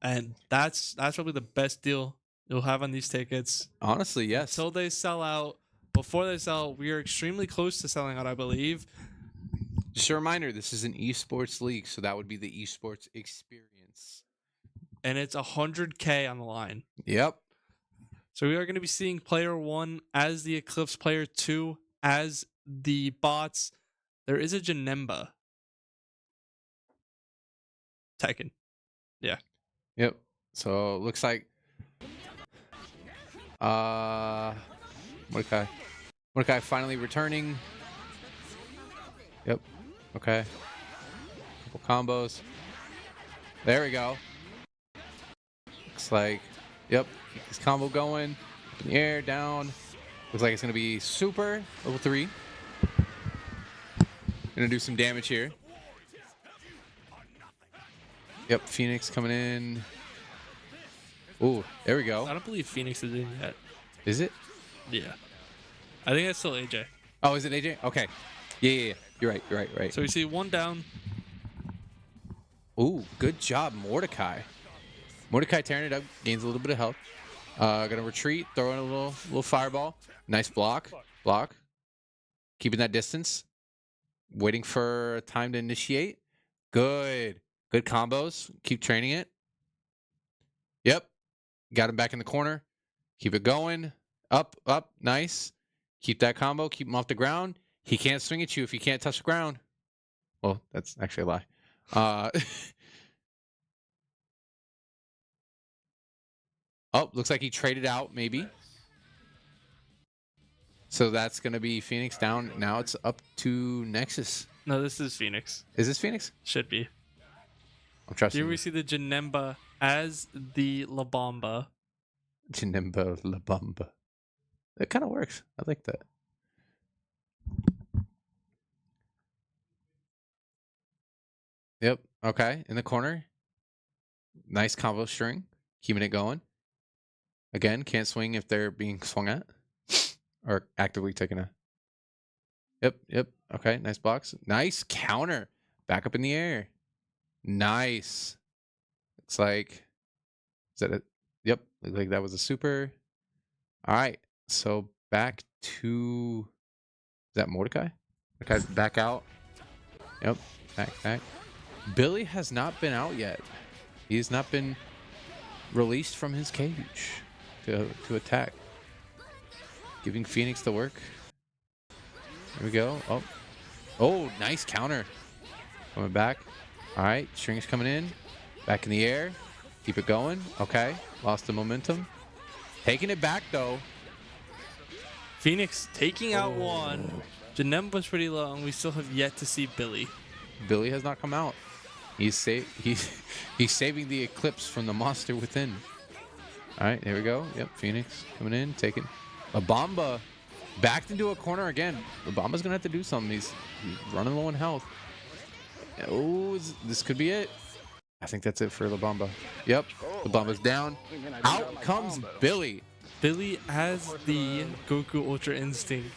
and that's probably the best deal you'll have on these tickets Honestly, yes. until they sell out. Before they sell, we are extremely close to selling out, I believe. Just a reminder, this is an esports league, so that would be the esports experience. And it's 100K on the line. Yep. So we are going to be seeing player 1 as the Eclipse, player 2 as the bots. There is a Janemba. Tekken. Yeah. Yep. So looks like Mordecai finally returning. Yep. Okay. Couple combos. There we go. Looks like, yep, keep this combo going. Up in the air, down. Looks like it's gonna be super level 3. Gonna do some damage here. Yep, Phoenix coming in. Ooh, there we go. I don't believe Phoenix is in yet. Is it? Yeah. I think that's still AJ. Oh, is it AJ? Okay. Yeah. You're right. So we see 1 down. Ooh, good job, Mordecai. Mordecai tearing it up, gains a little bit of health. Gonna retreat, throw in a little fireball. Nice block. Keeping that distance. Waiting for time to initiate. Good combos. Keep training it. Yep. Got him back in the corner. Keep it going. Up. Nice. Keep that combo. Keep him off the ground. He can't swing at you if you can't touch the ground. Well, that's actually a lie. Oh, looks like he traded out, maybe. So that's going to be Phoenix down. Now it's up to Nexus. No, this is Phoenix. Is this Phoenix? Should be. I'm trusting Here we you. see the Janemba as the La Bamba. Janemba La Bamba. That kind of works. I like that. Yep. Okay. In the corner. Nice combo string. Keeping it going. Again, can't swing if they're being swung at. Or actively taking a... Yep. Okay, nice blocks. Nice counter. Back up in the air. Nice. Looks like... Is that it? Yep. Looks like that was a super. All right. So back to... Is that Mordecai? Mordecai's back out. Yep. Back. Billy has not been out yet. He has not been released from his cage to attack. Giving Phoenix the work. Here we go. Oh, nice counter. Coming back. All right, strings coming in. Back in the air. Keep it going. Okay, lost the momentum. Taking it back, though. Phoenix taking out 1. Janemba's pretty low, and we still have yet to see Billy. Billy has not come out. He's saving the Eclipse from the monster within. All right, there we go. Yep, Phoenix coming in, taking La Bamba backed into a corner again. La Bamba's gonna have to do something. He's running low on health. Oh, this could be it. I think that's it for La Bamba. Yep, La Bamba's down. Out comes Billy. Billy has the Goku Ultra Instinct.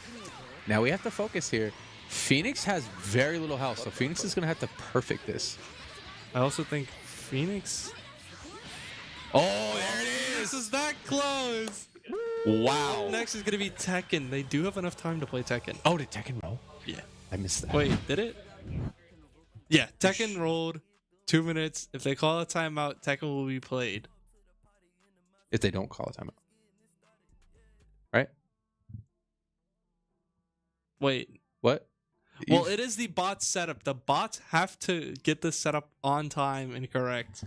Now we have to focus here. Phoenix has very little health, so Phoenix is gonna have to perfect this. I also think Phoenix... Oh, there it is. This is that close. Wow. Next is going to be Tekken. They do have enough time to play Tekken. Oh, did Tekken roll? Yeah. I missed that. Wait, did it? Yeah, Tekken rolled 2 minutes. If they call a timeout, Tekken will be played. If they don't call a timeout. Right? Wait. What? Well, it is the bot setup. The bots have to get this set up on time and correct.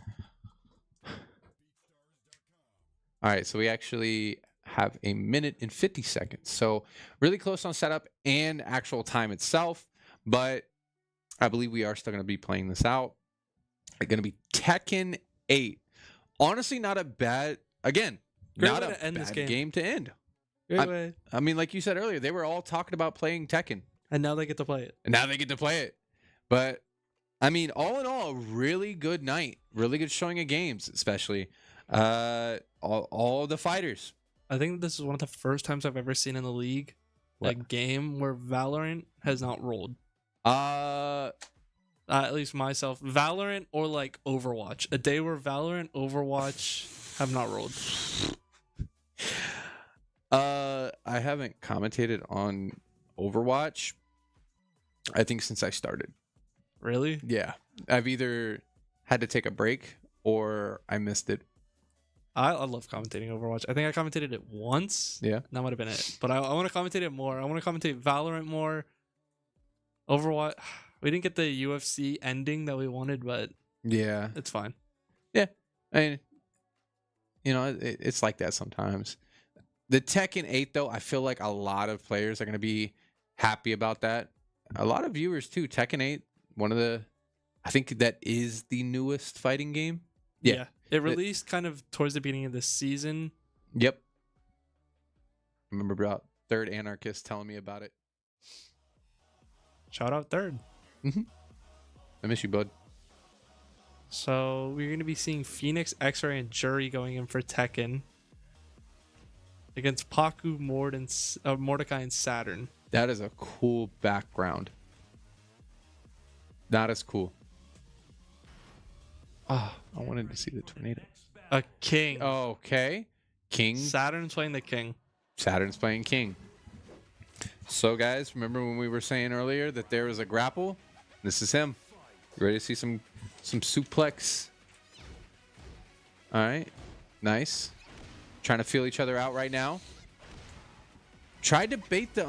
All right, so we actually have 1 minute and 50 seconds. So really close on setup and actual time itself. But I believe we are still going to be playing this out. It's going to be Tekken 8. Honestly, not a bad, again, Great not way a to end this bad game to end. Great way. I mean, like you said earlier, they were all talking about playing Tekken. And now they get to play it. And now they get to play it. But, I mean, all in all, a really good night. Really good showing of games, especially. All the fighters. I think this is one of the first times I've ever seen in the league a game where Valorant has not rolled. Like at least myself, Valorant or like Overwatch. A day where Valorant, Overwatch have not rolled. I haven't commentated on Overwatch. I think since I started. Really? Yeah, I've either had to take a break or I missed it. I love commentating Overwatch. I think I commentated it once. Yeah, That might have been it. But I want to commentate it more. I want to commentate Valorant more. Overwatch. We didn't get the UFC ending that we wanted, but yeah, it's fine. yeah. I mean, you know, it's like that sometimes. The Tekken 8, though, I feel like a lot of players are going to be happy about that. A lot of viewers, too. Tekken 8, I think that is the newest fighting game. Yeah. It released kind of towards the beginning of the season. Yep. I remember about Third Anarchist telling me about it. Shout out Third. I miss you, bud. So we're going to be seeing Phoenix, X-Ray, and Jury going in for Tekken against Paku, Mordecai, and Saturn. That is a cool background. Not as cool. Ah, I wanted to see the tornado. A king. Okay. King. Saturn's playing the king. Saturn's playing king. So, guys, remember when we were saying earlier that there was a grapple? This is him. You ready to see some suplex? All right. Nice. Trying to feel each other out right now. Tried to bait the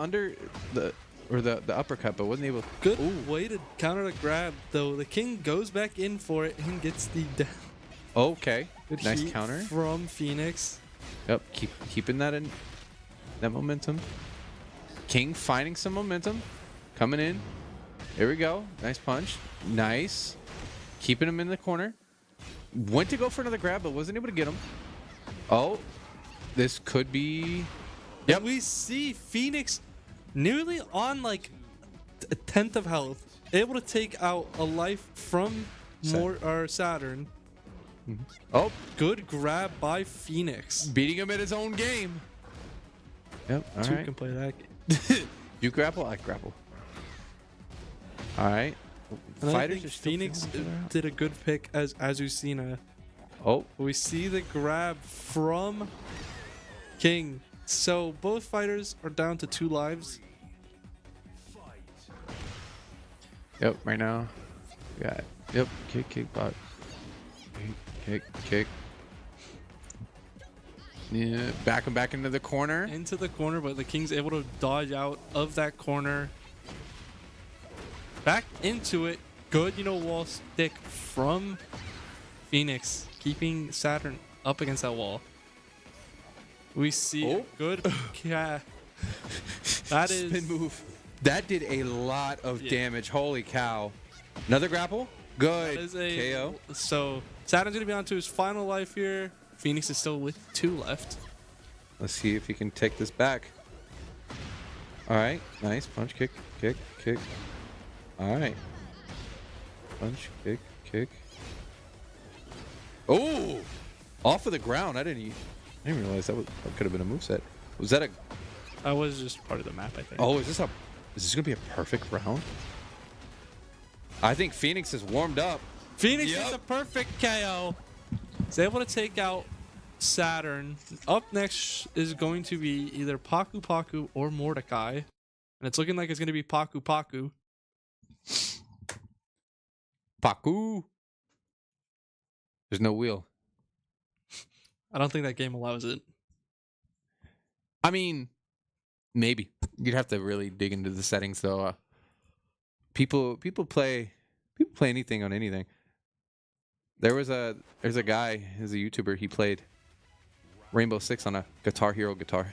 uppercut, but wasn't able. Good way to counter the grab, though. The king goes back in for it and gets the down. Okay. Good Nice heat counter. from Phoenix. Yep. Keeping that in. That momentum. King finding some momentum. Coming in. Here we go. Nice punch. Nice. Keeping him in the corner. Went to go for another grab, but wasn't able to get him. Oh. This could be... Yep. And we see Phoenix nearly on like a 10th of health, able to take out a life from Saturn. Mm-hmm. Oh. Good grab by Phoenix. Beating him at his own game. Yep. All Two right. can play that. You grapple, I grapple. All right. And Fighters I think are still Phoenix feeling each other out. did a good pick as Azucena. Oh. We see the grab from King. So both fighters are down to 2 lives. Yep. Right now. Got. Yep. Kick. Bot. Kick. Yeah. Back him back into the corner. Into the corner, but the King's able to dodge out of that corner. Back into it. Good, wall stick from Phoenix, keeping Saturn up against that wall. We see a good that is spin move. That did a lot of damage. Holy cow. Another grapple. Good. That is a KO. So Saturn's gonna be on to his final life here. Phoenix is still with 2 left. Let's see if he can take this back. All right. Nice. Punch, kick. All right. Punch, kick. Oh! Off of the ground. I didn't even realize that could have been a moveset. Was that a... That was just part of the map, I think. Oh, is this going to be a perfect round? I think Phoenix is warmed up. Phoenix is a perfect KO. He's able to take out Saturn. Up next is going to be either Paku or Mordecai. And it's looking like it's going to be Paku. Paku. There's no wheel. I don't think that game allows it. I mean, maybe. You'd have to really dig into the settings, though. People play anything on anything. There's a guy, he's a YouTuber, he played Rainbow Six on a Guitar Hero guitar.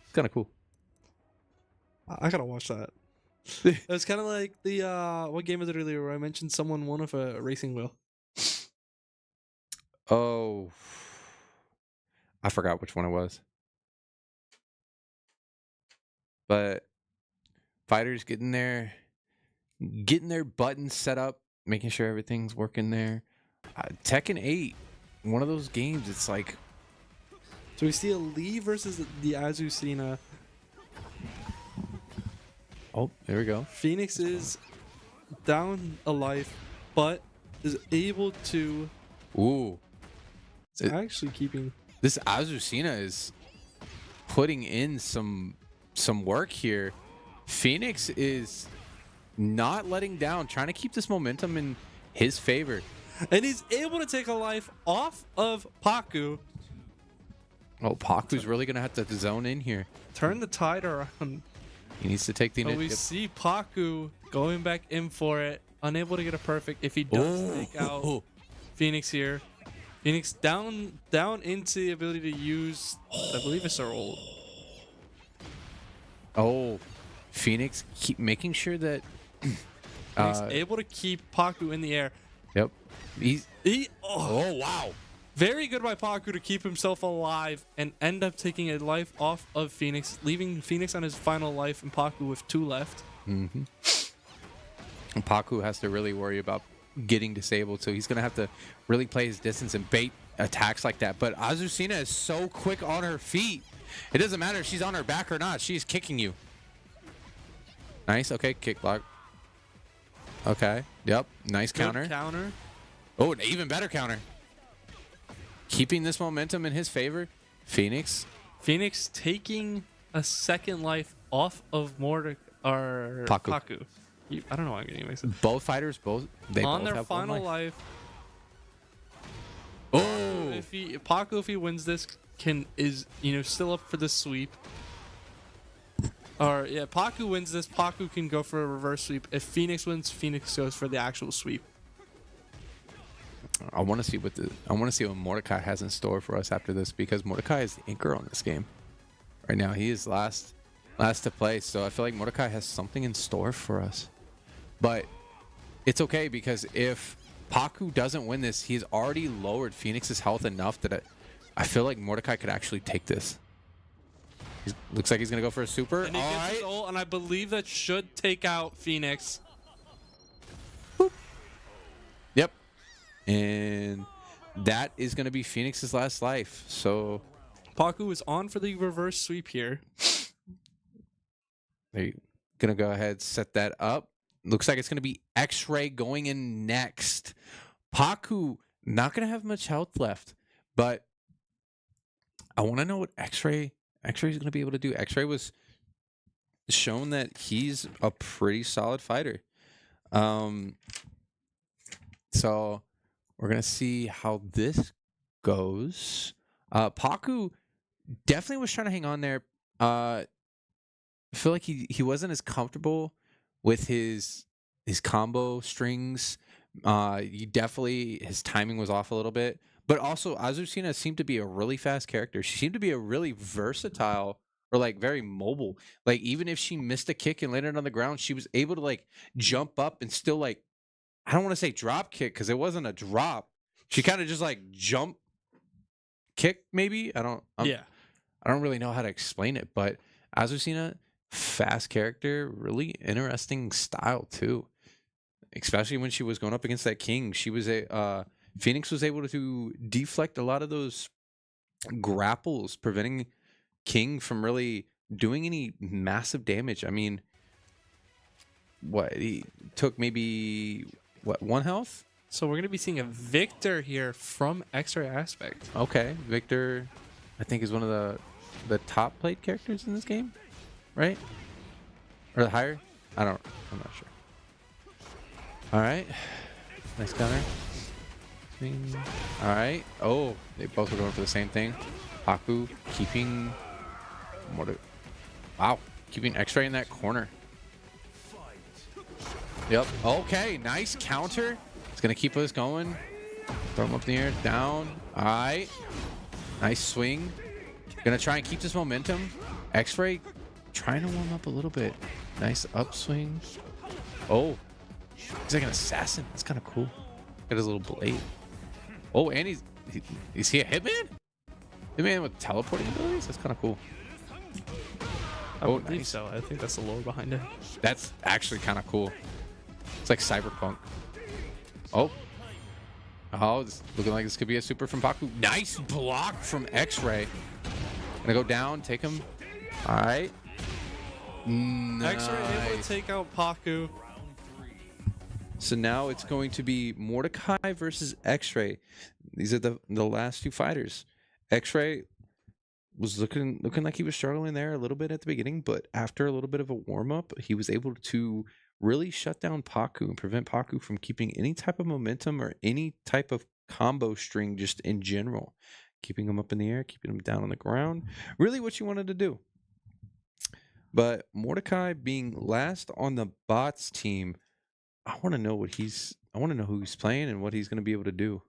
It's kind of cool. I gotta watch that. It's kind of like the what game was it earlier where I mentioned someone won with a racing wheel? Oh, I forgot which one it was. But fighters getting their buttons set up, making sure everything's working there. Tekken 8, one of those games. It's like, so we see a Lee versus the Azucena. oh, there we go. Phoenix is down a life, but is able to. Ooh. It's actually keeping. This Azucena is putting in some work here. Phoenix is not letting down, trying to keep this momentum in his favor. And he's able to take a life off of Paku. Oh, Paku's really going to have to zone in here. Turn the tide around. He needs to take the But we initiative. see Paku going back in for it. Unable to get a perfect. If he does take out Phoenix here. Phoenix down into the ability to use, I believe it's our ult. Oh, Phoenix keep making sure that Phoenix able to keep Paku in the air. Yep. Oh, wow. Very good by Paku to keep himself alive and end up taking a life off of Phoenix, leaving Phoenix on his final life and Paku with 2 left. Mm-hmm. And Paku has to really worry about getting disabled, so he's going to have to really play his distance and bait attacks like that. But Azucena is so quick on her feet. It doesn't matter if she's on her back or not. She's kicking you. Nice. Okay, kick block. Okay. Yep. Nice counter. Good counter. Oh, an even better counter. Keeping this momentum in his favor. Phoenix taking a second life off of Paku. I don't know why I'm getting mixed up. Both fighters, they on both their have final one life. Oh! Paku, if he wins this, is still up for the sweep. Or yeah, Paku wins this. Paku can go for a reverse sweep. If Phoenix wins, Phoenix goes for the actual sweep. I want to see what Mordecai has in store for us after this, because Mordecai is the anchor on this game right now. He is last to play, so I feel like Mordecai has something in store for us. But it's okay, because if Paku doesn't win this, he's already lowered Phoenix's health enough that I feel like Mordecai could actually take this. Looks like he's gonna go for a super. And he gets his ult, and I believe that should take out Phoenix. Boop. Yep. And that is going to be Phoenix's last life. So Paku is on for the reverse sweep here. they're going to go ahead, set that up. Looks like it's going to be X-Ray going in next. Paku not going to have much health left, but I want to know what X-Ray is going to be able to do. X-Ray was shown that he's a pretty solid fighter. So we're going to see how this goes. Paku definitely was trying to hang on there. I feel like he wasn't as comfortable with his combo strings. His timing was off a little bit. But also, Azucena seemed to be a really fast character. She seemed to be a really versatile, or like very mobile. Like even if she missed a kick and landed on the ground, she was able to like jump up and still like, I don't want to say drop kick because it wasn't a drop. She kind of just like jump kick maybe. I don't really know how to explain it, but Azucena, fast character, really interesting style too. Especially when she was going up against that King, Phoenix was able to deflect a lot of those grapples, preventing King from really doing any massive damage. I mean, he took maybe 1 health? So we're going to be seeing a Victor here from X-Ray Aspect. Okay, Victor, I think is one of the top played characters in this game, right? Or the higher? I'm not sure. All right, nice counter. All right. Oh, they both were going for the same thing. Paku keeping keeping X-Ray in that corner. Yep. Okay, nice counter. It's gonna keep us going. Throw him up in the air, down. All right. Nice swing. Gonna try and keep this momentum. X-Ray trying to warm up a little bit. Nice upswing. Oh, he's like an assassin. That's kind of cool. Got his little blade. Oh, and is he a hitman? Hitman with teleporting abilities? That's kind of cool. I believe so. I think that's the lore behind it. That's actually kind of cool. It's like cyberpunk. Oh, it's looking like this could be a super from Paku. Nice block from X-Ray. Gonna go down, take him. All right. Nice. X-Ray able to take out Paku. So now it's going to be Mordecai versus X-Ray. These are the last two fighters. X-Ray was looking like he was struggling there a little bit at the beginning, but after a little bit of a warm-up, he was able to really shut down Paku and prevent Paku from keeping any type of momentum or any type of combo string just in general. Keeping him up in the air, keeping him down on the ground. Really what you wanted to do. But Mordecai being last on the bots team, I want to know who he's playing and what he's going to be able to do.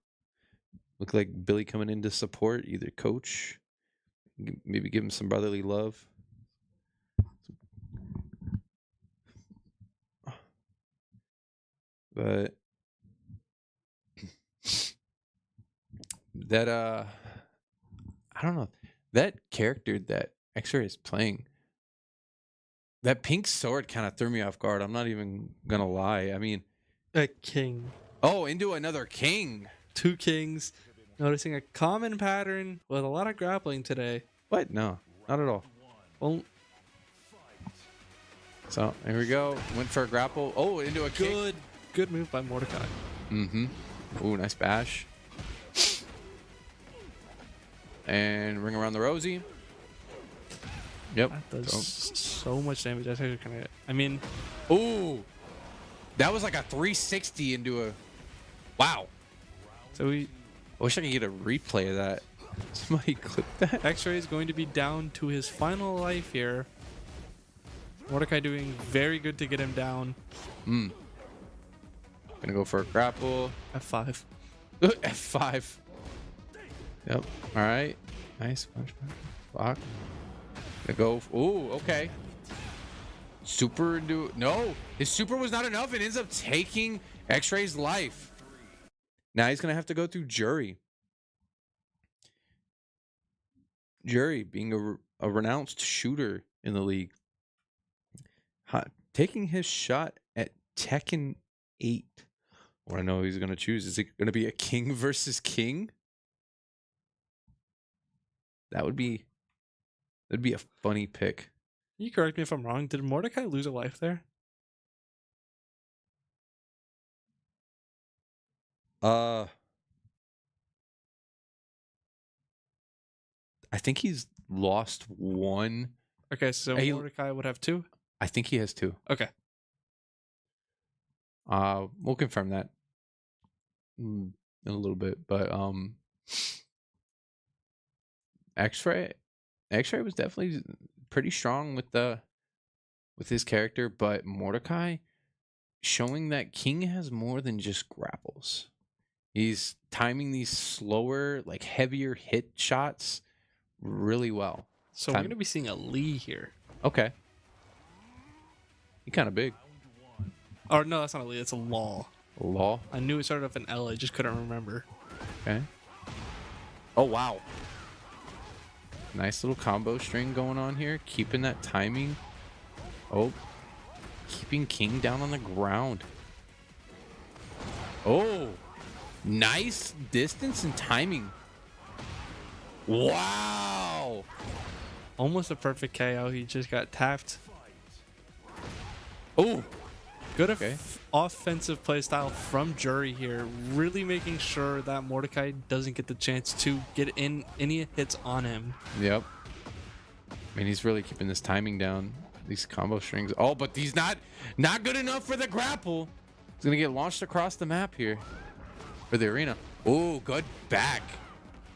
Look like Billy coming in to support, either coach, maybe give him some brotherly love. But that I don't know. That character that X-Ray is playing, that pink sword kind of threw me off guard. I'm not even gonna lie. I mean, A king. oh, into another king. 2 kings. Noticing a common pattern with a lot of grappling today. What? No, not at all. Well, So here we go. Went for a grapple. Oh, into a kick. good move by Mordecai. Mm-hmm. Ooh, nice bash. And ring around the Rosie. Yep. That does so much damage. That's actually kind of. I mean, Ooh, that was like a 360 into a. Wow. so I wish I could get a replay of that. Somebody clip that. X-Ray is going to be down to his final life here. Mordecai doing very good to get him down. Gonna go for a grapple. F5. F5. Yep. All right. Nice. Block. Gonna go. Ooh, okay. Super into. No, his super was not enough. It ends up taking X-Ray's life. Now he's gonna have to go through Jury. Jury being a renounced shooter in the league. Taking his shot at Tekken 8. What I know he's gonna choose. Is it gonna be a king versus king? That'd be a funny pick. You correct me if I'm wrong. Did Mordecai lose a life there? I think he's lost one. Okay, so Hey, Mordecai would have 2. I think he has 2. Okay. We'll confirm that in a little bit, but X-Ray was definitely pretty strong with his character, but Mordecai showing that King has more than just grapples. He's timing these slower, like heavier hit shots really well. So we're going to be seeing a Lee here. Okay. He's kind of big. Or no, that's not a Lee. It's a Law. Law. I knew it started off in L. I just couldn't remember. Okay. Oh, wow. Nice little combo string going on here. Keeping that timing. Oh. Keeping King down on the ground. Oh. Nice distance and timing. Wow. Almost a perfect KO. He just got tapped. Oh. Good Okay. offensive play style from Jury here. Really making sure that Mordecai doesn't get the chance to get in any hits on him. Yep. I mean, he's really keeping this timing down. These combo strings. Oh, but he's not good enough for the grapple. He's going to get launched across the map here for the arena. Oh, good back.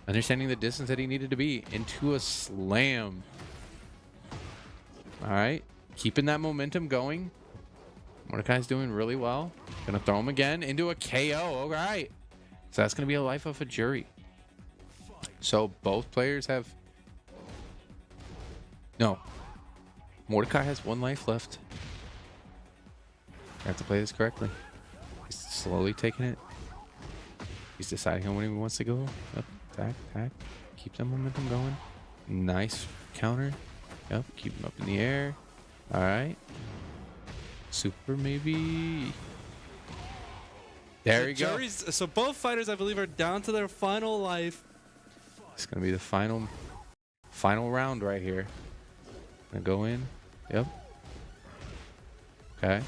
Understanding the distance that he needed to be into a slam. All right. Keeping that momentum going. Mordecai's doing really well. Gonna throw him again into a KO. All right. So that's gonna be a life of a Jury. So both players have. No. Mordecai has 1 life left. I have to play this correctly. He's slowly taking it. He's deciding on when he wants to go. Up, attack, attack. Keep that momentum going. Nice counter. Yep. Keep him up in the air. All right. Super maybe. There we go. So both fighters, I believe, are down to their final life. It's gonna be the final round right here. Gonna go in. Yep. Okay.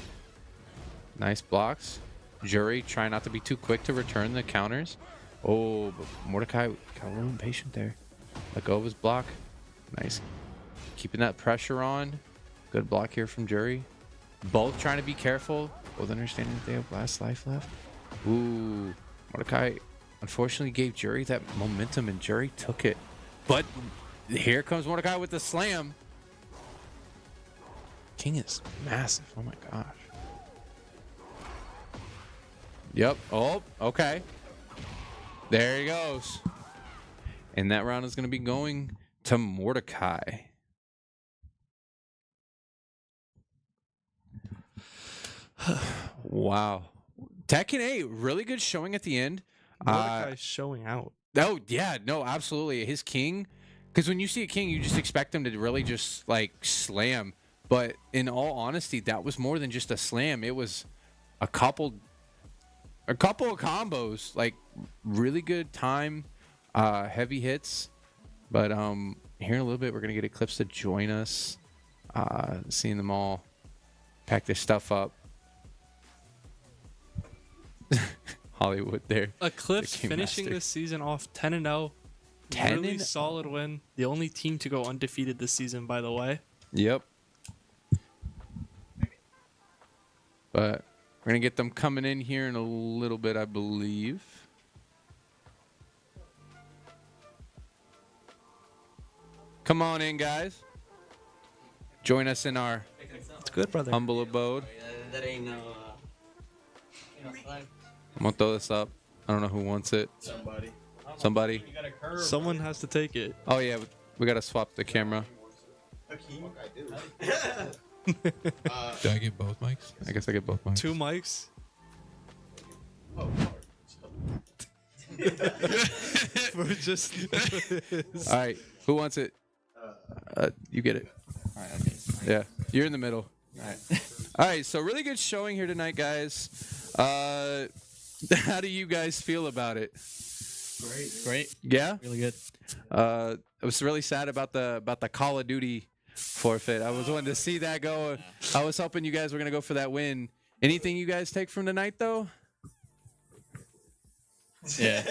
Nice blocks. Jury trying not to be too quick to return the counters. Oh, but Mordecai got a little impatient there. Let go of his block. Nice. Keeping that pressure on. Good block here from Jury. Both trying to be careful. Both understanding that they have last life left. Ooh. Mordecai unfortunately gave Jury that momentum, and Jury took it. But here comes Mordecai with the slam. King is massive. Oh my gosh. Yep. Oh, okay. There he goes. And that round is going to be going to Mordecai. Wow. Tekken 8, really good showing at the end. Mordecai's showing out. Oh, yeah. No, absolutely. His king. Because when you see a king, you just expect him to really just, like, slam. But in all honesty, that was more than just a slam. It was a couple of combos. Like, really good time, heavy hits. But here in a little bit, we're going to get Eclipse to join us. Seeing them all pack their stuff up. Hollywood there. Eclipse finishing this season off 10-0. 10 really and- solid win. The only team to go undefeated this season, by the way. Yep. But we're going to get them coming in here in a little bit, I believe. Come on in, guys. Join us in our It's good, brother. humble abode. That ain't no. I'm going to throw this up. I don't know who wants it. Somebody. Someone has to take it. Oh, yeah. We got to swap the camera. Do I get both mics? I guess I get both mics. 2 mics. For just All right. Who wants it? You get it. All right, okay. Yeah. You're in the middle. All right. All right. So really good showing here tonight, guys. How do you guys feel about it? Great. Yeah. Really good. I was really sad about the Call of Duty forfeit. I was wanting to see that go. I was hoping you guys were gonna go for that win. Anything you guys take from tonight, though? Yeah.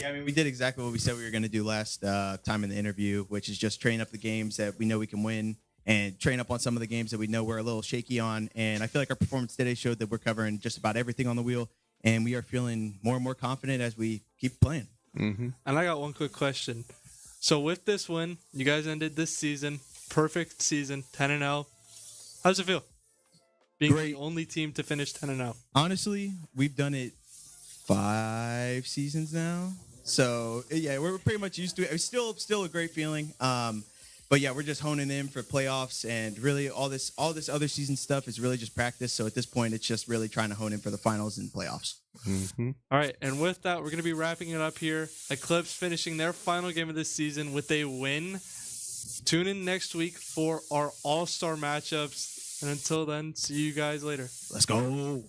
I mean, we did exactly what we said we were going to do last time in the interview, which is just train up the games that we know we can win and train up on some of the games that we know we're a little shaky on. And I feel like our performance today showed that we're covering just about everything on the wheel, and we are feeling more and more confident as we keep playing. Mm-hmm. And I got one quick question. So with this win, you guys ended this season, perfect season, 10-0. How does it feel? Being Great. the only team to finish 10-0. Honestly, we've done it 5 seasons now. So, yeah, we're pretty much used to it. It's still a great feeling. But yeah, we're just honing in for playoffs, and really all this other season stuff is really just practice. So at this point, it's just really trying to hone in for the finals and playoffs. Mm-hmm. All right, and with that, we're going to be wrapping it up here. Eclipse finishing their final game of this season with a win. Tune in next week for our all-star matchups. And until then, see you guys later. Let's go.